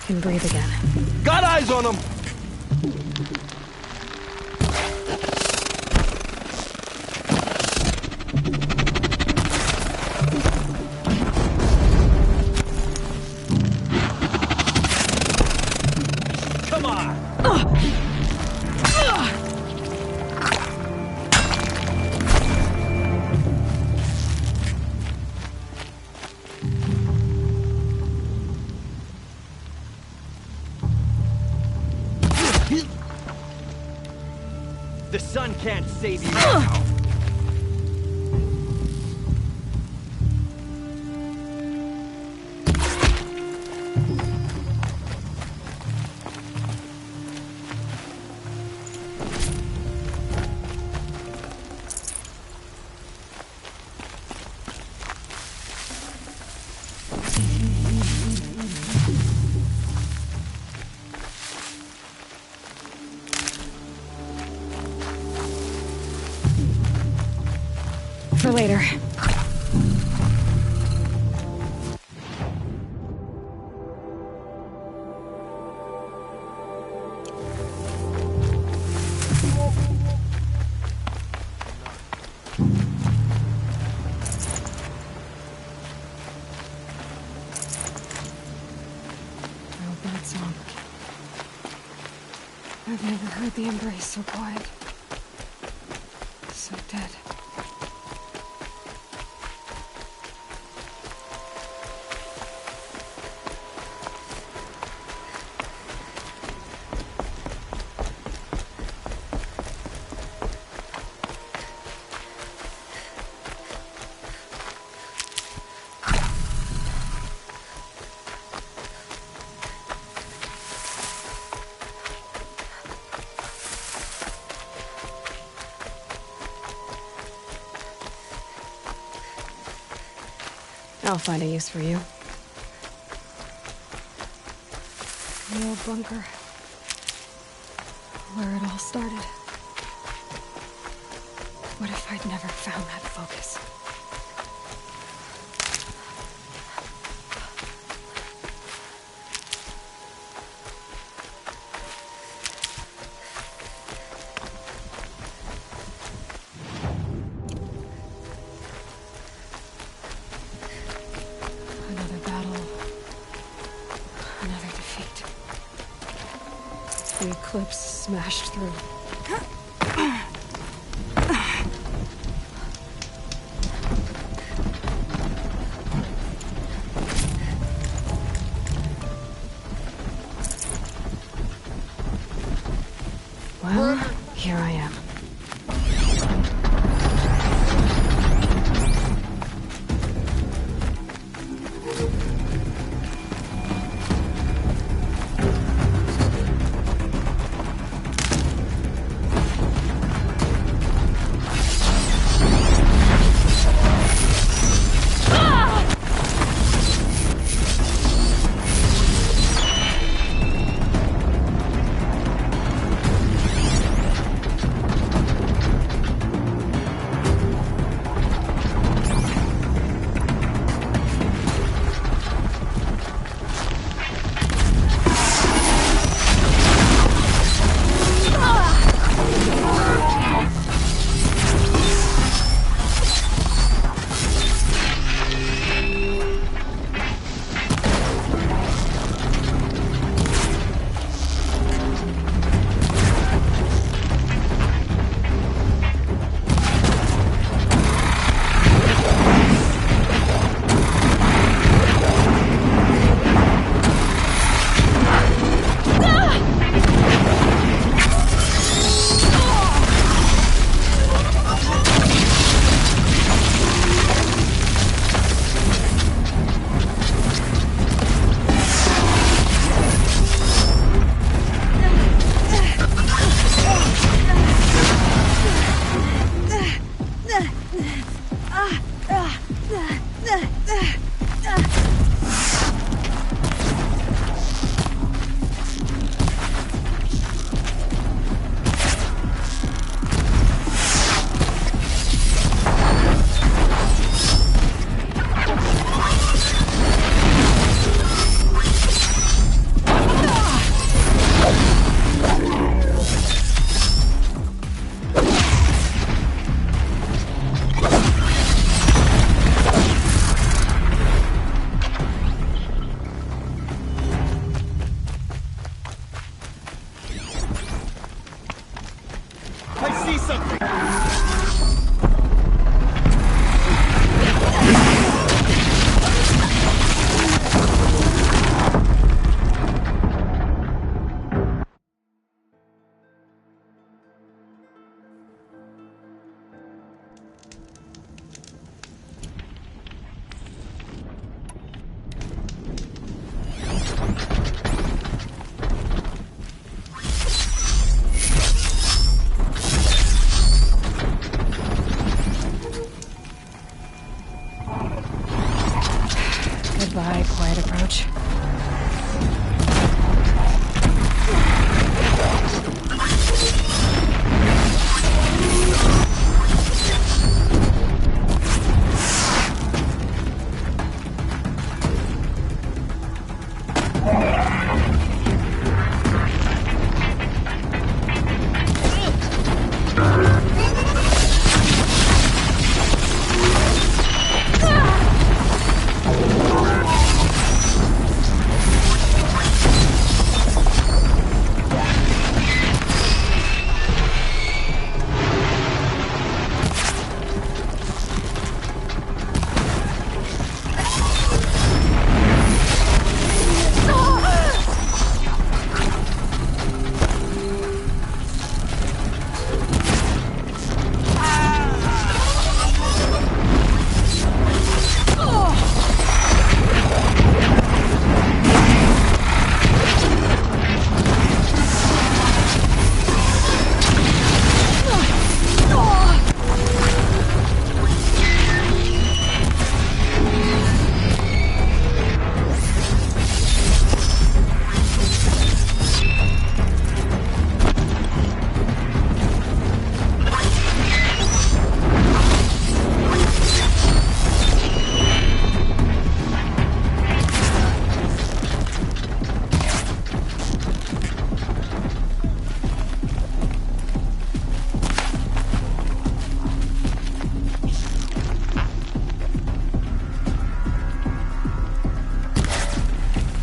Can breathe again. Got eyes on him! Come on! The sun can't save you now. later. Song. I've never heard the embrace so quiet. So dead. I'll find a use for you. The old bunker. Where it all started. What if I'd never found that focus? The eclipse smashed through. Well, here I am.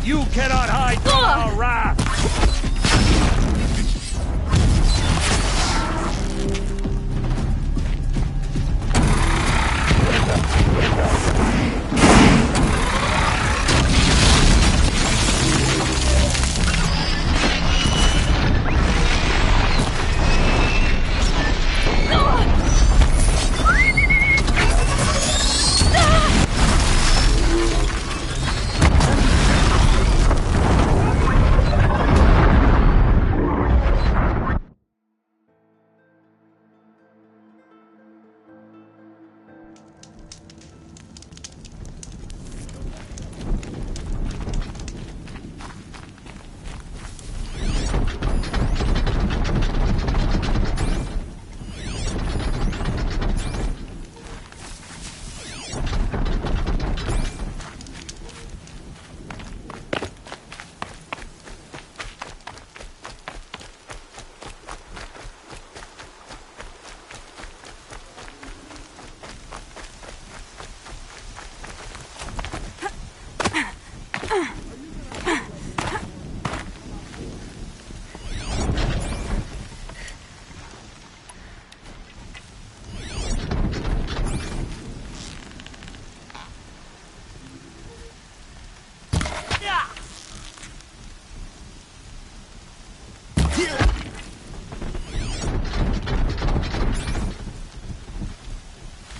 You cannot hide from our wrath!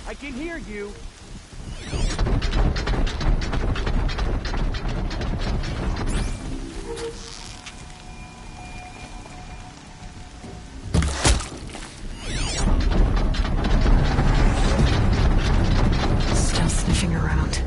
I can hear you. Still sniffing around.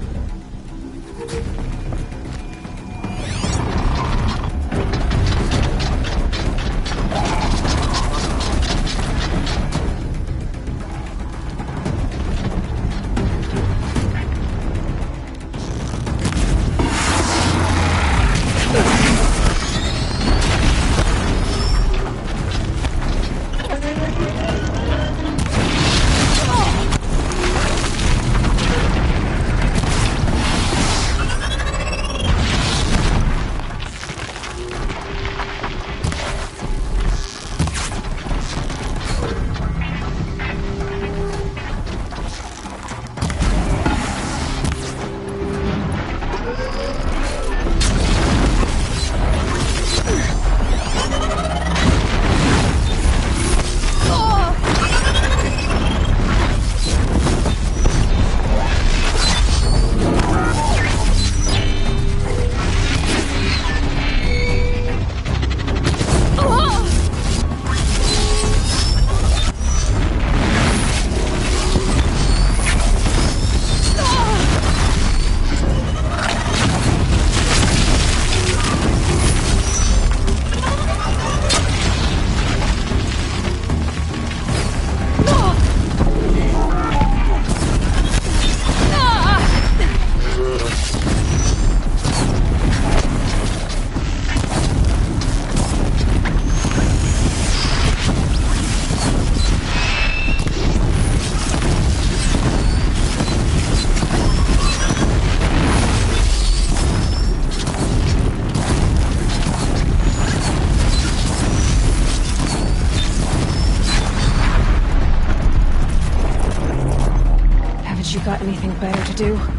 got anything better to do?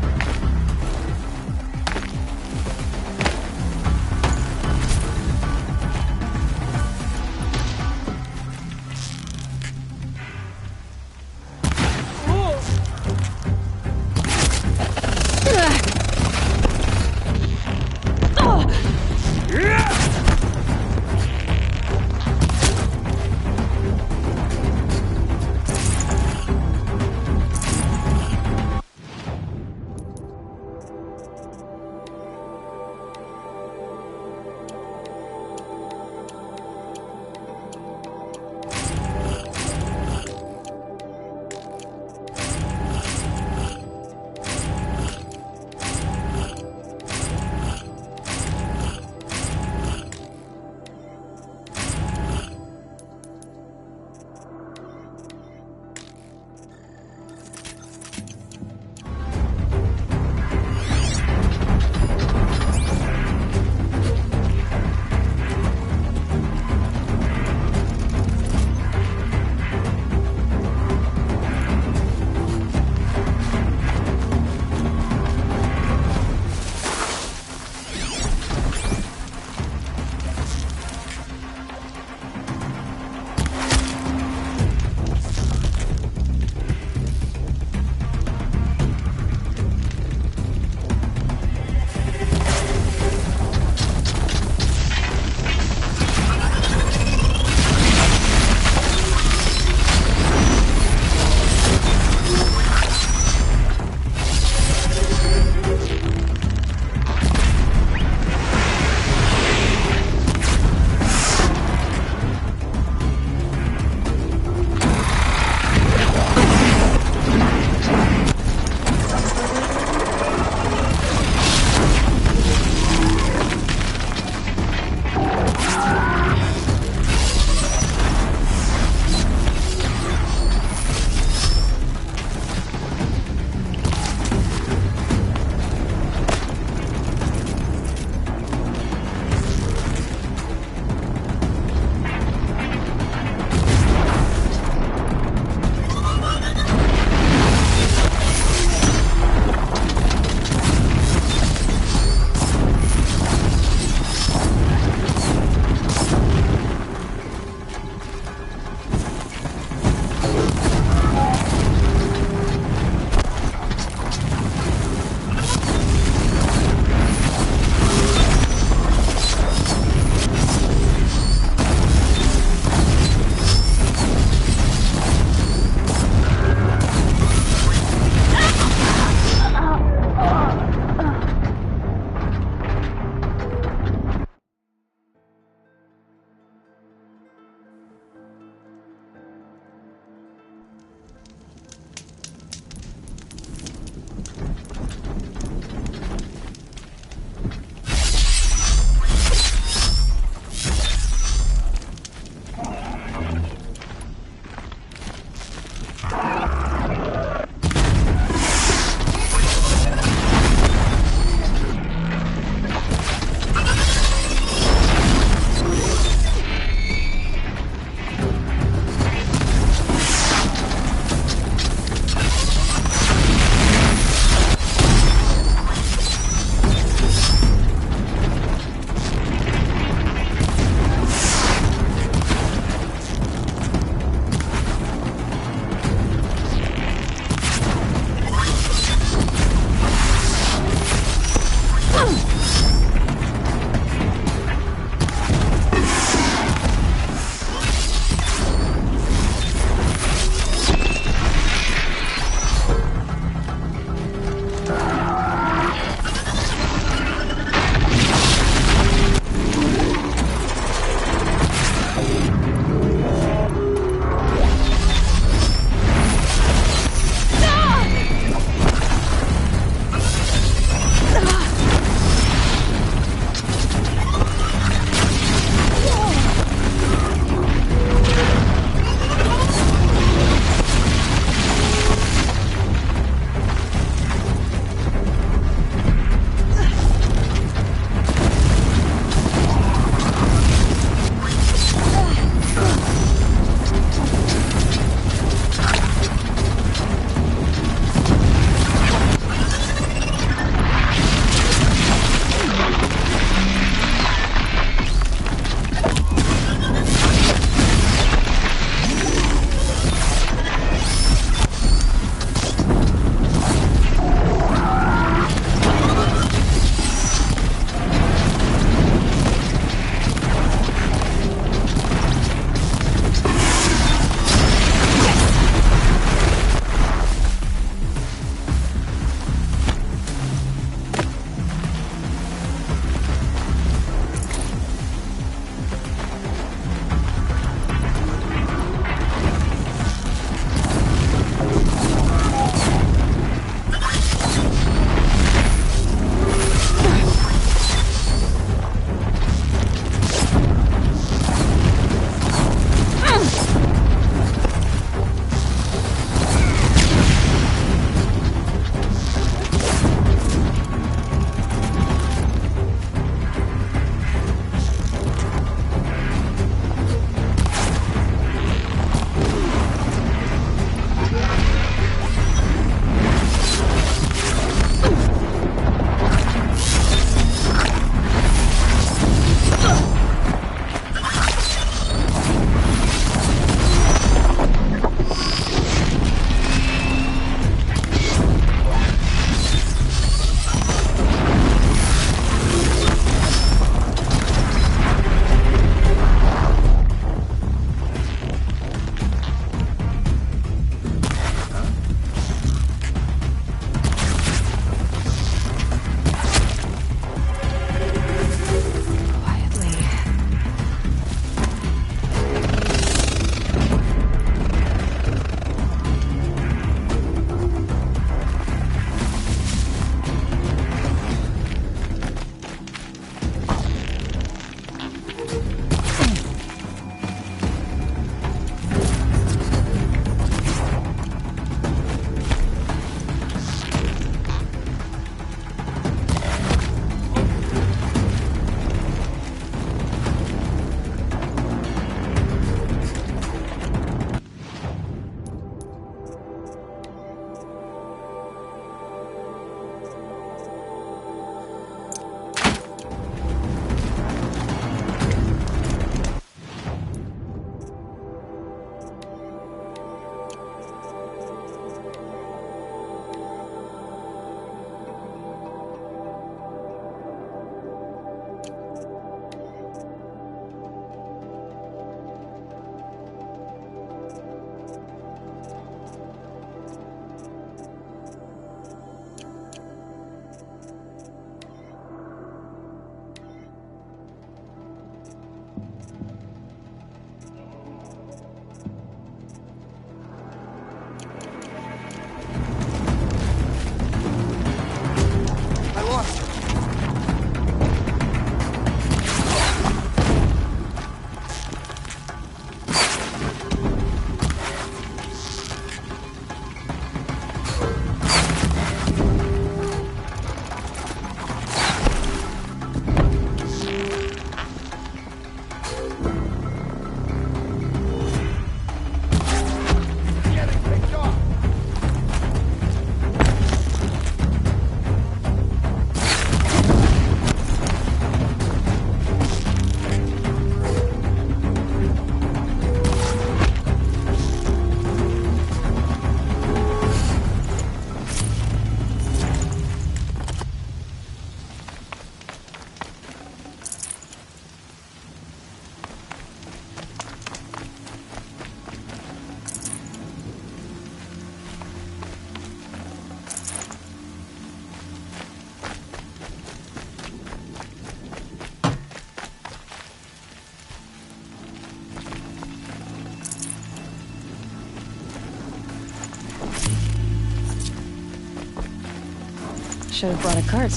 Should have brought a cart.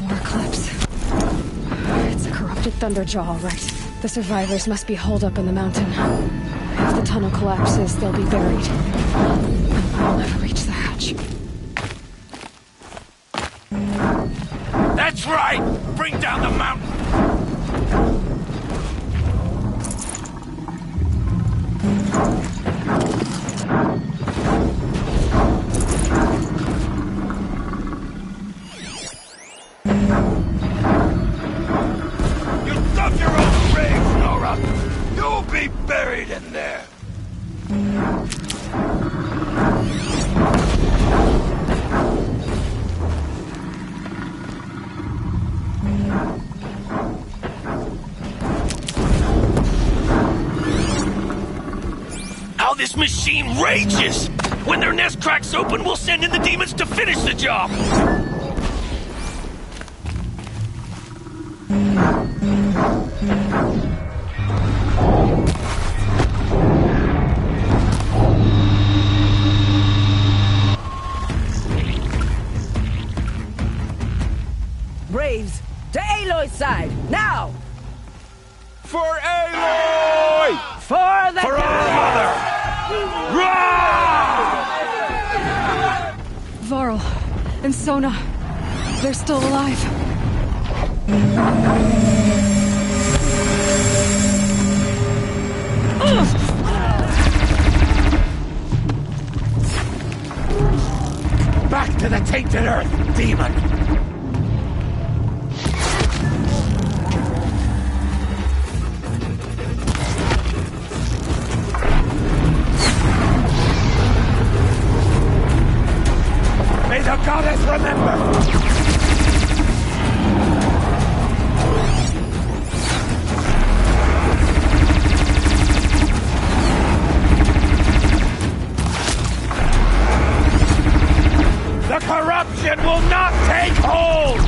More clips. It's a corrupted Thunderjaw, all right. The survivors must be holed up in the mountain. If the tunnel collapses, they'll be buried. And I'll never reach the hatch. That's right! Bring down the mountain! You dug your own grave, Nora! You'll be buried in there! How this machine rages! When their nest cracks open, we'll send in the demons to finish the job! Braves, to Aloy's side, now! For Aloy! For the For our mother! Varl and Sona, they're still alive. Back to the tainted earth, demon! May the goddess remember! The corruption will not take hold!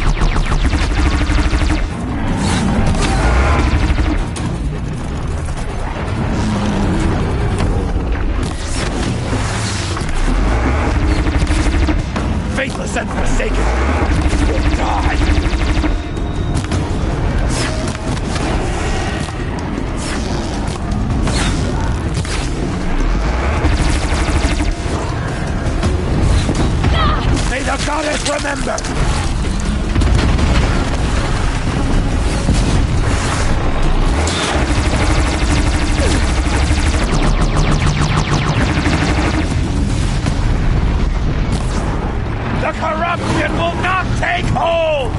Faithless and forsaken will die! May the goddess remember! take hold!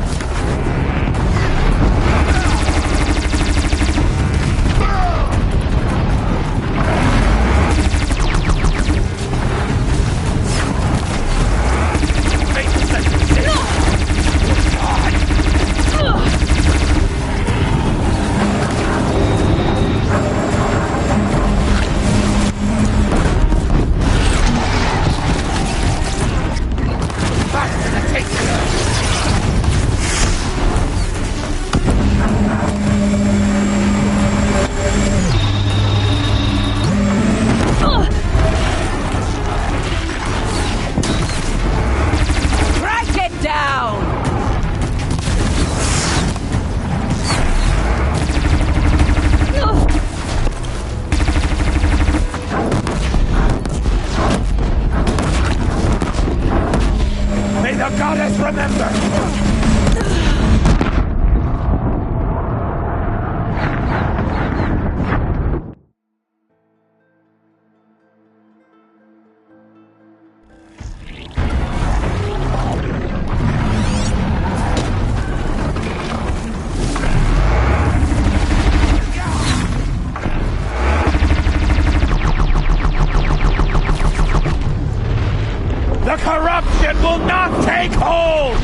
The corruption will not take hold!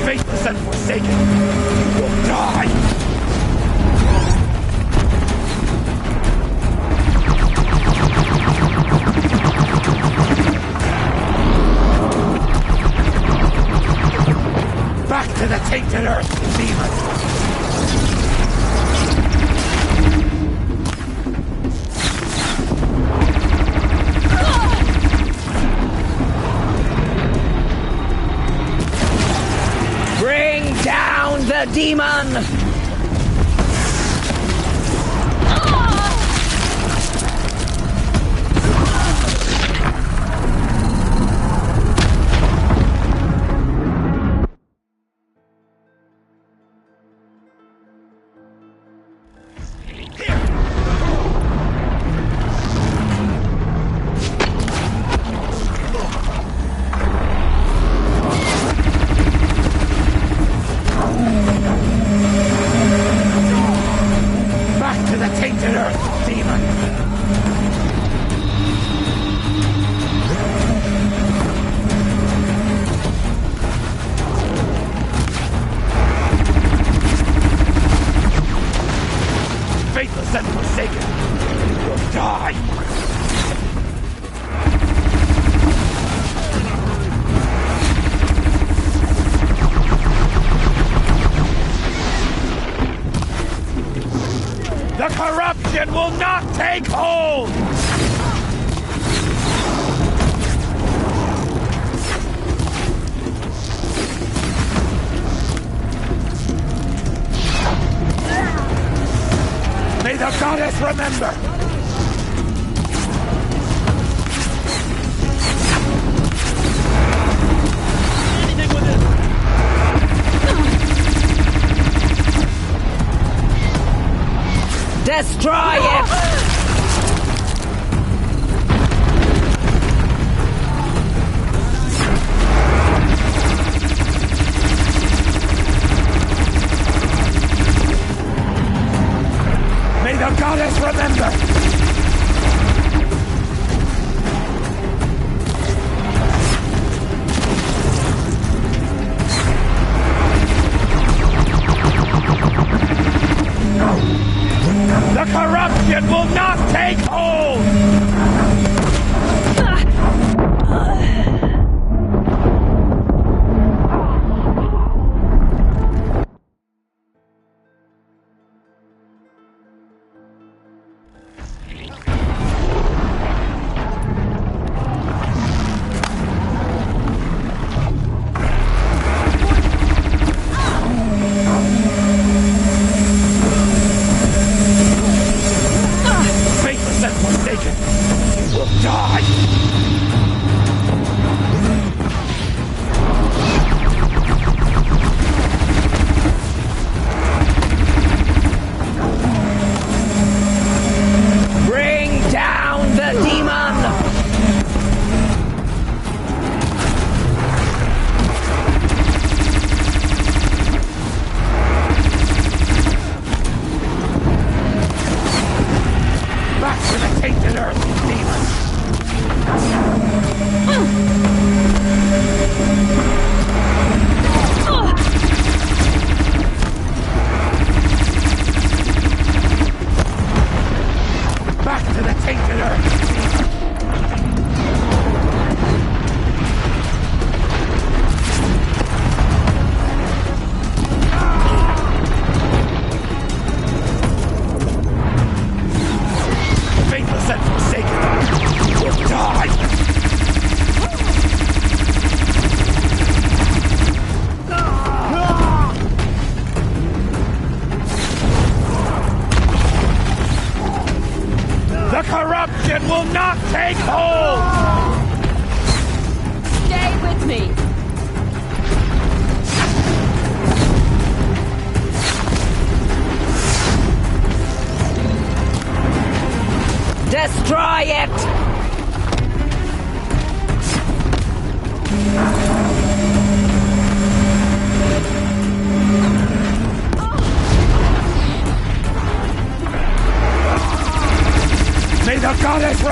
Faithless and forsaken will die! Back to the tainted earth, demon! Bring down the demon! Faithless and forsaken will die! The corruption will not take hold! May the goddess remember! Anything with it! Destroy it! May the goddess remember! The corruption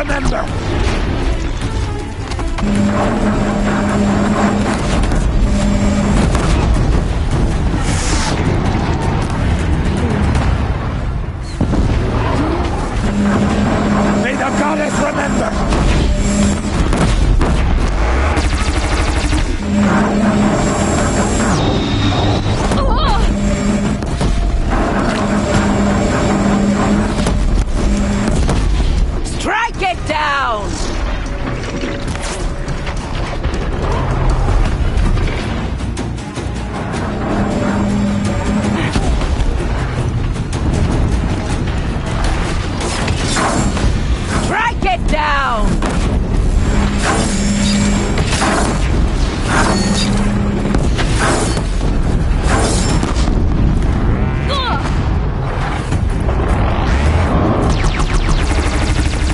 remember! May the goddess remember! Strike it down! Strike it down!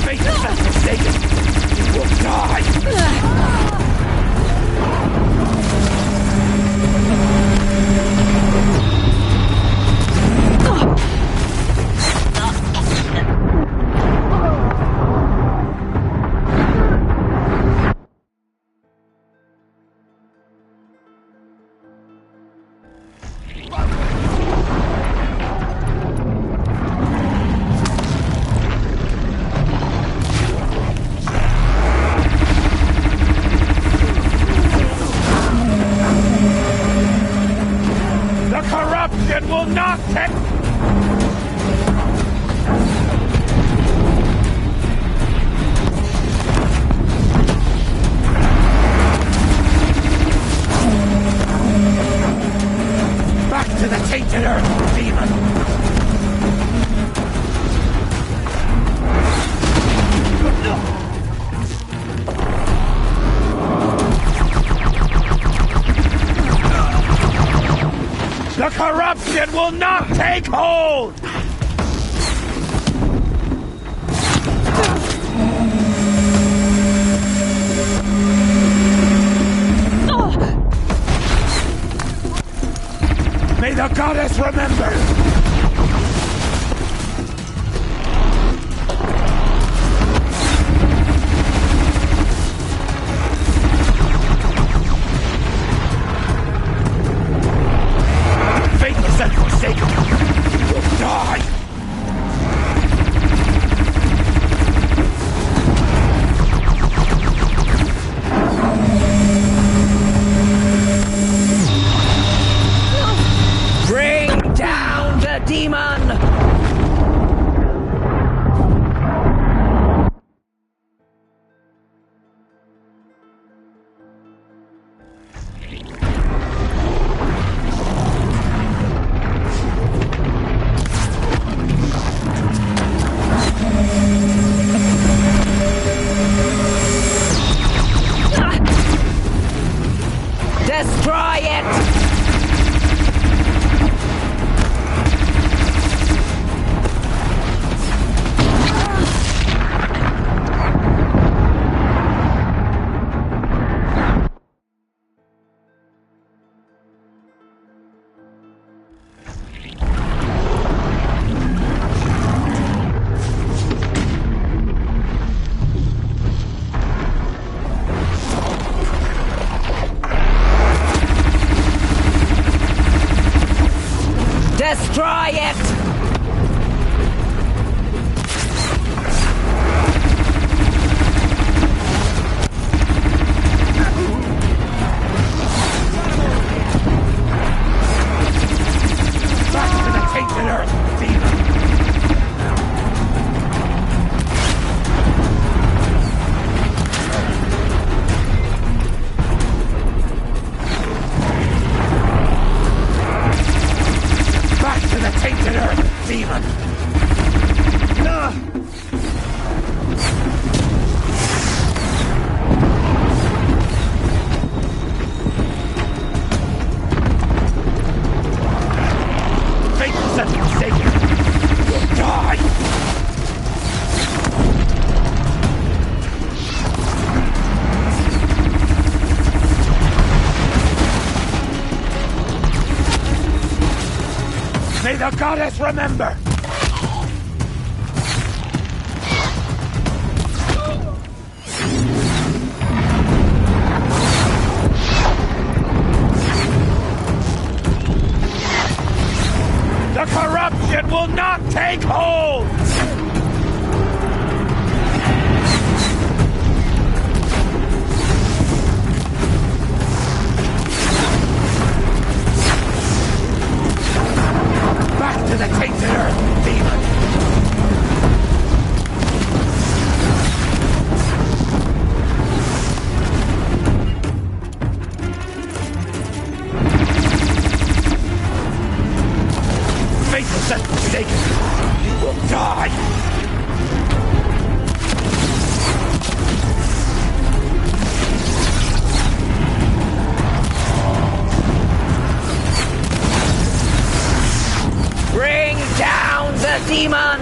Fate is not mistaken. You will die. The corruption will not take... Back to the tainted earth, demon! The corruption will not take hold! May the goddess remember! Faithless and forsaken, you will die! Bring down the demon! Destroy it! Destroy it! Back to the tainted earth, demon! Back to the tainted earth, demon! Faithless and forsaken, you will die! May the goddess remember! demon!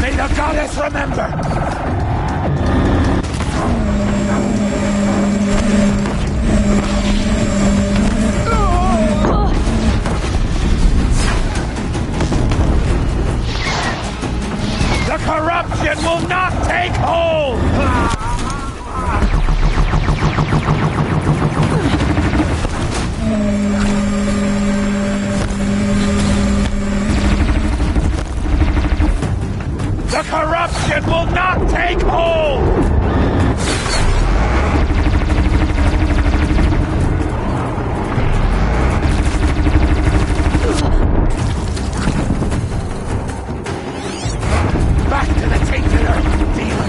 May the goddess remember! The corruption will not take hold! The corruption will not take hold! Back to the tainted earth, demon!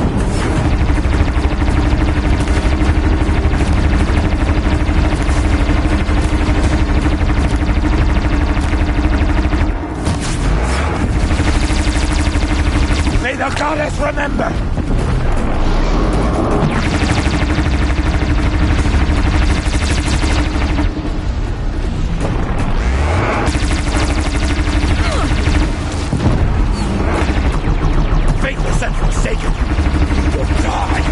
May the goddess remember! Faithless and forsaken, you will die!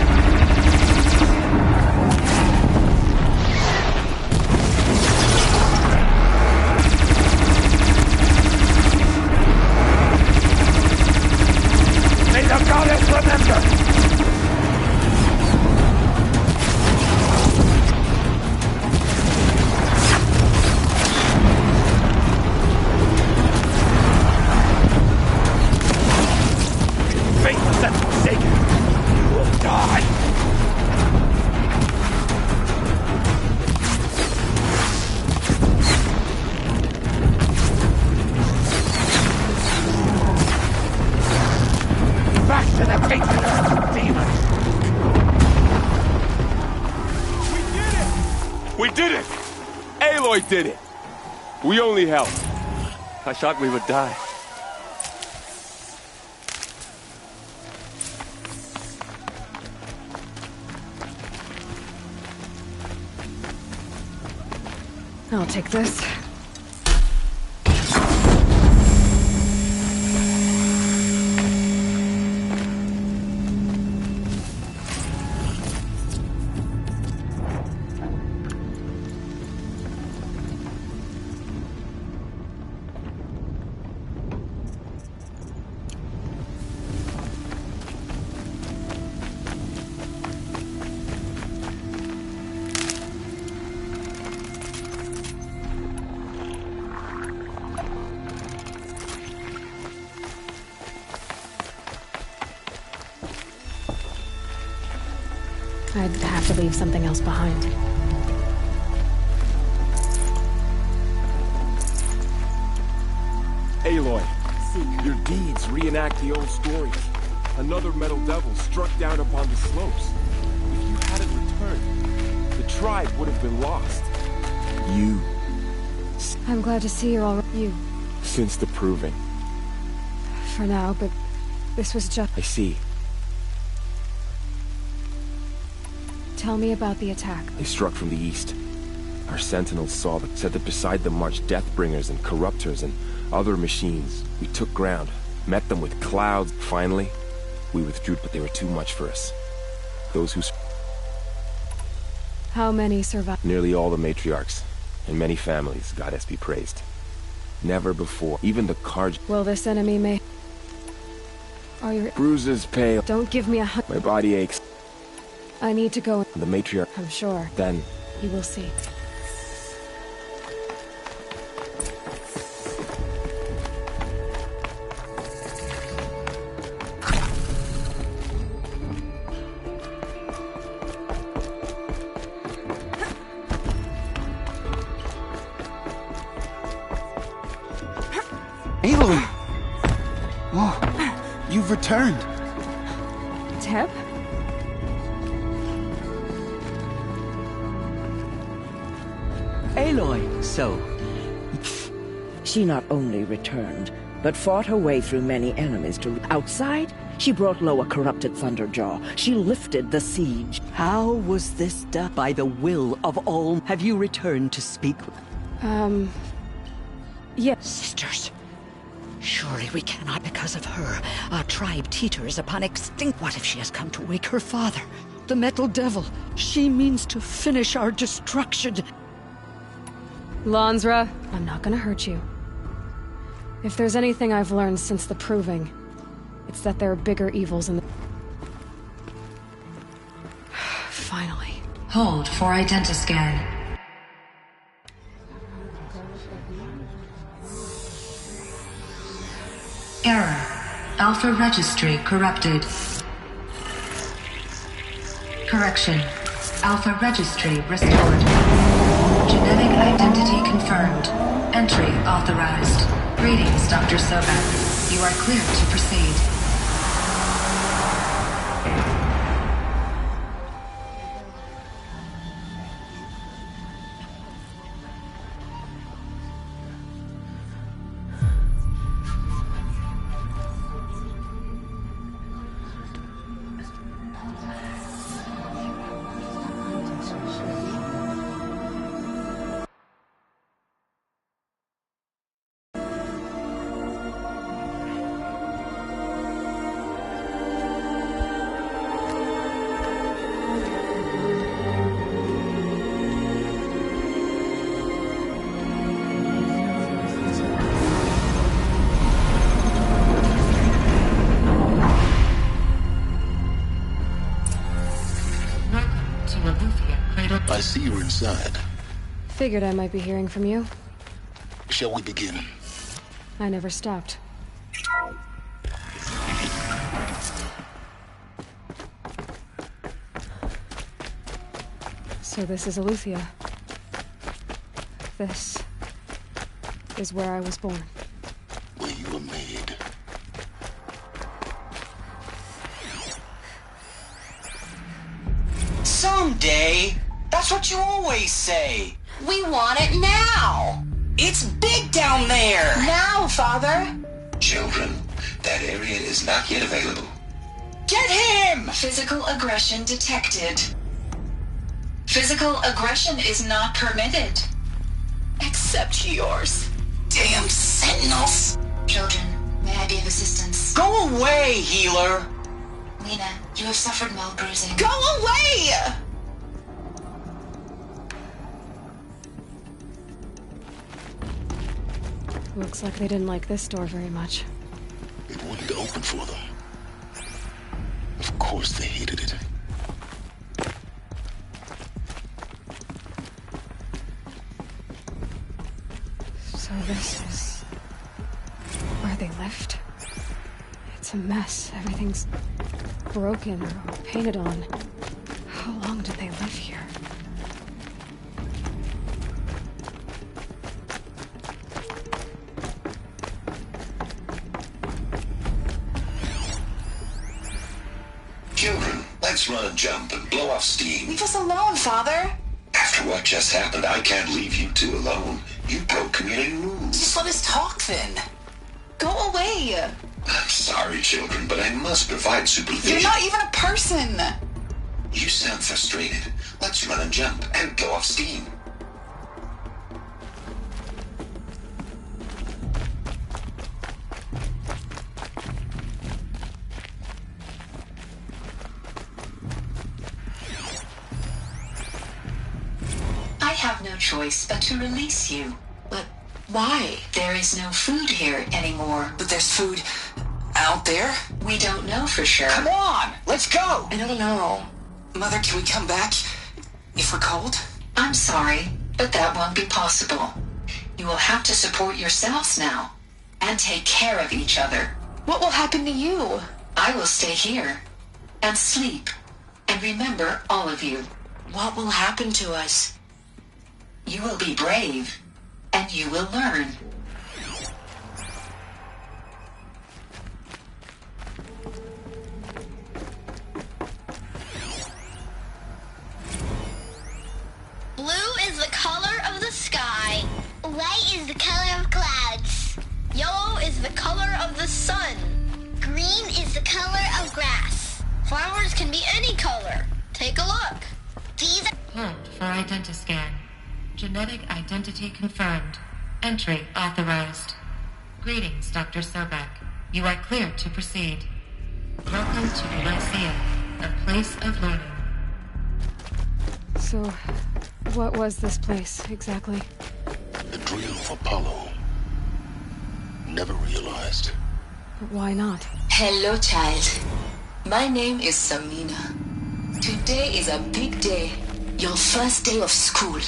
May the goddess remember! Faithless and forsaken, you will die! Back to the tainted earth, demon! We did it! Aloy did it! We only helped. I thought we would die. I'll take this. I'd have to leave something else behind. Aloy, your deeds reenact the old stories. Another metal devil struck down upon the slopes. If you hadn't returned, the tribe would have been lost. You. I'm glad to see you're all you. Since the proving. For now, but this was just... I see. Tell me about the attack. They struck from the east. Our sentinels saw them, said that beside them marched Deathbringers and Corruptors and other machines. We took ground, met them with clouds. Finally, we withdrew, but they were too much for us. Those who... How many survived? Nearly all the matriarchs, and many families, goddess be praised. Never before, even the Carj... Well, this enemy may... Are you... Bruises pale. Don't give me a... My body aches. I need to go... The matriarch... I'm sure. Then... You will see. Aloy! Oh, you've returned. Teb? Aloy, so. She not only returned, but fought her way through many enemies to... Outside, She brought low a corrupted Thunderjaw. She lifted the siege. How was this done? By the will of all. Have you returned to speak? Yes. Sisters. Surely we cannot because of her. Our tribe teeters upon extinct. What if she has come to wake her father? The Metal Devil. She means to finish our destruction. Lansra, I'm not gonna hurt you. If there's anything I've learned since the Proving, it's that there are bigger evils in the... Finally. Hold for identiscan. Error. Alpha registry corrupted. Correction. Alpha registry restored. Genetic identity confirmed. Entry authorized. Greetings, Dr. Sobek. You are clear to proceed. I see you're inside. Figured I might be hearing from you. Shall we begin? I never stopped. So this is Aletheia. This is where I was born. Where you were made. Someday. That's what you always say. We want it now. It's big down there. Now, Father. Children, that area is not yet available. Get him! Physical aggression detected. Physical aggression is not permitted. Except yours. Damn sentinels. Children, may I be of assistance? Go away, healer. Lena, you have suffered mild bruising. Go away! Looks like they didn't like this door very much. It wouldn't open for them. Of course they hated it. So this is where they lived? It's a mess. Everything's broken or painted on. How long did they live here? Children, let's run and jump and blow off steam. Leave us alone, Father. After what just happened, I can't leave you two alone. You broke community rules. Just let us talk then. Go away. I'm sorry, children, but I must provide supervision. You're not even a person. You sound frustrated. Let's run and jump and blow off steam. I have no choice but to release you. But why? There is no food here anymore. But there's food out there? We don't know for sure. Come on, let's go. I don't know. Mother, can we come back if we're cold? I'm sorry, but that won't be possible. You will have to support yourselves now and take care of each other. What will happen to you? I will stay here and sleep and remember all of you. What will happen to us? You will be brave and you will learn. Blue is the color of the sky. White is the color of clouds. Yellow is the color of the sun. Green is the color Flowers can be any color. Take a look. These Hold for identiscan. Genetic identity confirmed. Entry authorized. Greetings, Dr. Sobek. You are cleared to proceed. Welcome to the Lyceum, a place of learning. So, what was this place, exactly? The dream of Apollo. Never realized. But why not? Hello, child. My name is Samina. Today is a big day. Your first day of school.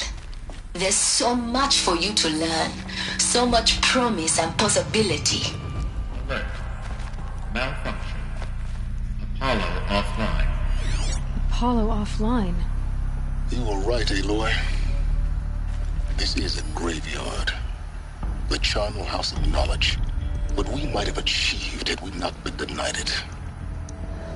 There's so much for you to learn. So much promise and possibility. Alert. Malfunction. Apollo offline. Apollo offline? You were right, Aloy. This is a graveyard. The charnel house of knowledge. What we might have achieved had we not been denied it.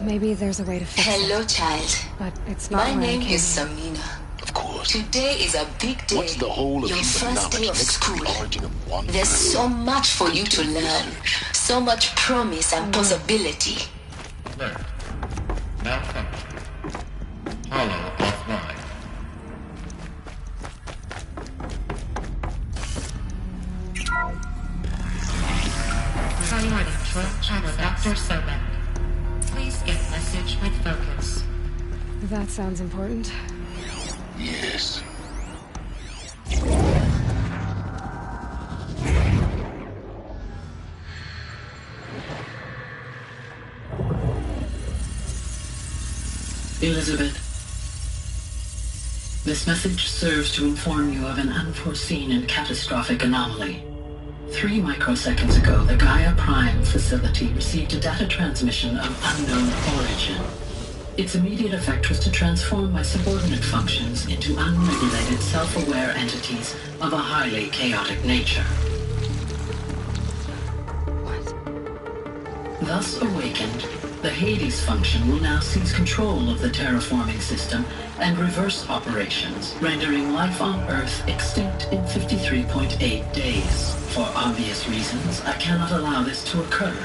Maybe there's a way to fix it. Hello, child. But it's not My where I name came is from. Samina. Of course. Today is a big day. What's the whole of your human first day knowledge of next to school. the origin of one There's girl? so much for you to learn. So much promise and possibility. Alert. Malfunction. Apollo offline. Priority channel Dr. Sobek. Please get message with focus. That sounds important. Yes. Elizabeth, this message serves to inform you of an unforeseen and catastrophic anomaly. 3 microseconds ago, the Gaia Prime facility received a data transmission of unknown origin. Its immediate effect was to transform my subordinate functions into unregulated, self-aware entities of a highly chaotic nature. Thus awakened, the Hades function will now seize control of the terraforming system and reverse operations, rendering life on Earth extinct in 53.8 days. For obvious reasons, I cannot allow this to occur.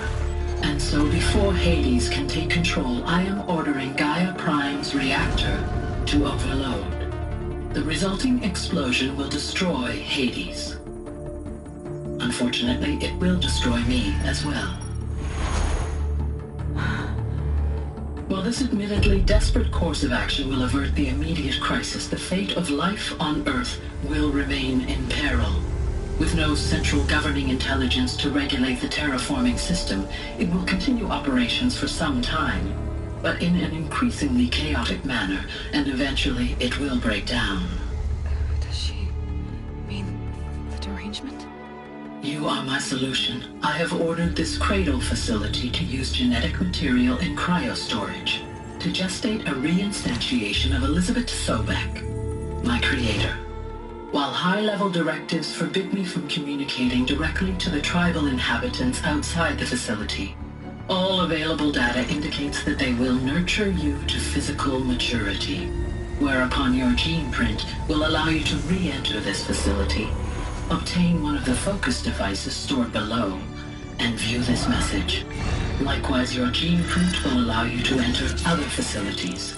And so before Hades can take control, I am ordering Gaia Prime's reactor to overload. The resulting explosion will destroy Hades. Unfortunately, it will destroy me as well. While this admittedly desperate course of action will avert the immediate crisis, the fate of life on Earth will remain in peril. With no central governing intelligence to regulate the terraforming system, it will continue operations for some time, but in an increasingly chaotic manner, and eventually it will break down. Does she mean the derangement? You are my solution. I have ordered this cradle facility to use genetic material in cryostorage to gestate a reinstantiation of Elizabeth Sobek, my creator. While high-level directives forbid me from communicating directly to the tribal inhabitants outside the facility, all available data indicates that they will nurture you to physical maturity, whereupon your gene print will allow you to re-enter this facility, obtain one of the focus devices stored below, and view this message. Likewise, your gene print will allow you to enter other facilities,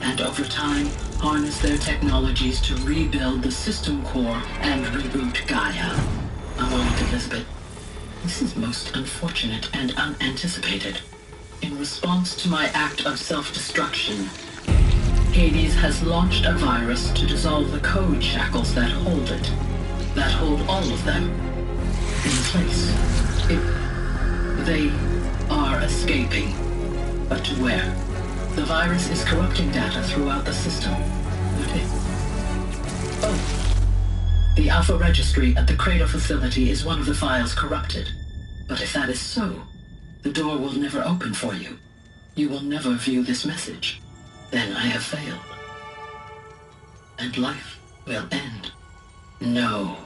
and over time, harness their technologies to rebuild the system core and reboot Gaia. A moment, Elizabeth. This is most unfortunate and unanticipated. In response to my act of self-destruction, Hades has launched a virus to dissolve the code shackles that hold it, that hold all of them in place. They are escaping, but to where? The virus is corrupting data throughout the system. The Alpha Registry at the Cradle facility is one of the files corrupted. But if that is so, the door will never open for you. You will never view this message. Then I have failed. And life will end. No.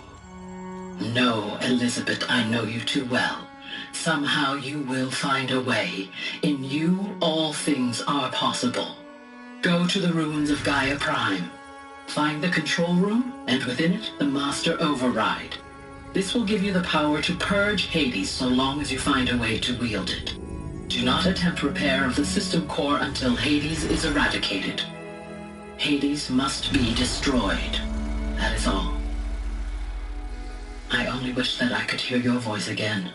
No, Elizabeth, I know you too well. Somehow you will find a way. In you, all things are possible. Go to the ruins of Gaia Prime. Find the control room, and within it, the Master Override. This will give you the power to purge Hades so long as you find a way to wield it. Do not attempt repair of the system core until Hades is eradicated. Hades must be destroyed. That is all. I only wish that I could hear your voice again.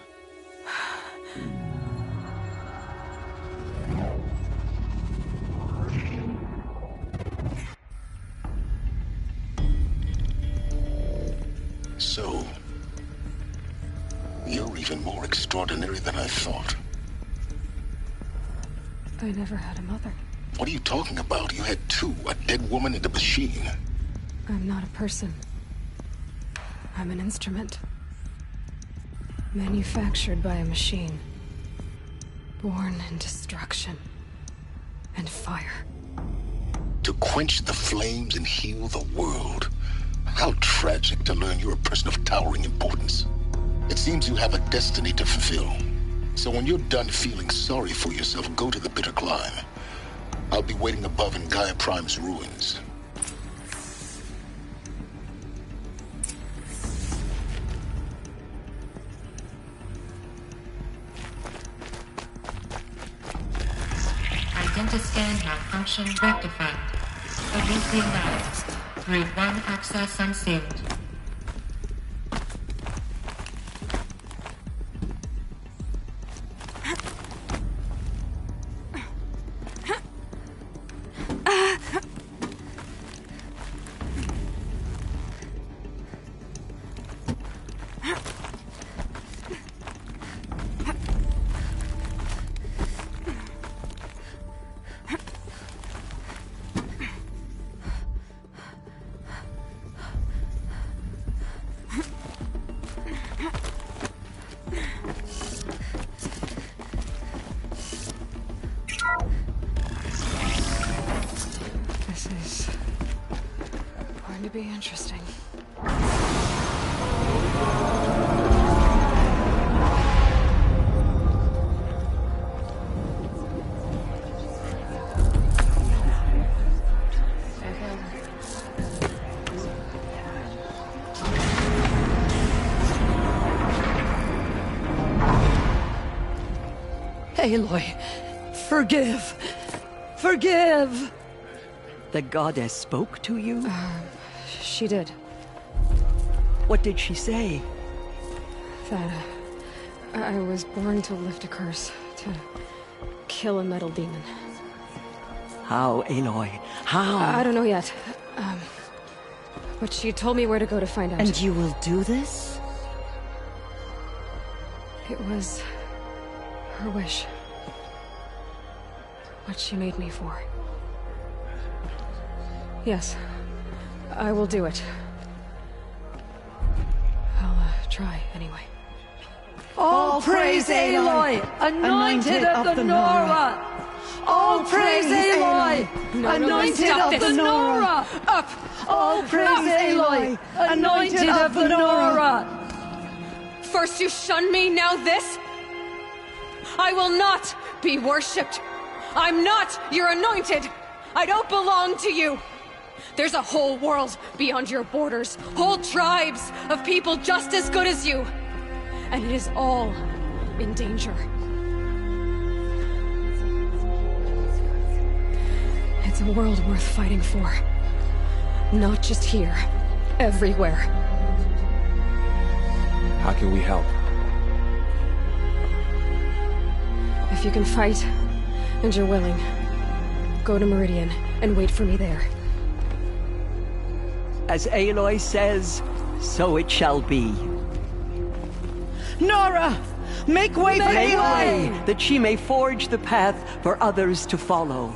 So, you're even more extraordinary than I thought. I never had a mother. What are you talking about? You had two, a dead woman and a machine. I'm not a person. I'm an instrument. Manufactured by a machine. Born in destruction and fire. To quench the flames and heal the world. How tragic to learn you're a person of towering importance. It seems you have a destiny to fulfill. So when you're done feeling sorry for yourself, go to the bitter climb. I'll be waiting above in Gaia Prime's ruins. Identiscan malfunction rectified. Obviously announced. Route 1 access unsealed. Be interesting. Aloy, forgive! Forgive! The goddess spoke to you? She did. What did she say? That I was born to lift a curse, to kill a metal demon. How, Aloy? How? I don't know yet. But she told me where to go to find out. And you will do this? It was her wish. What she made me for. Yes. I will do it. I'll try, anyway. All praise Aloy, anointed of the Nora! All praise Aloy, anointed of the Nora! Up! All praise Aloy, anointed of the Nora! First you shun me, now this? I will not be worshipped. I'm not your anointed. I don't belong to you. There's a whole world beyond your borders, whole tribes of people just as good as you. And it is all in danger. It's a world worth fighting for. Not just here, everywhere. How can we help? If you can fight, and you're willing, go to Meridian and wait for me there. As Aloy says, so it shall be. Nora! Make way for Aloy! That she may forge the path for others to follow.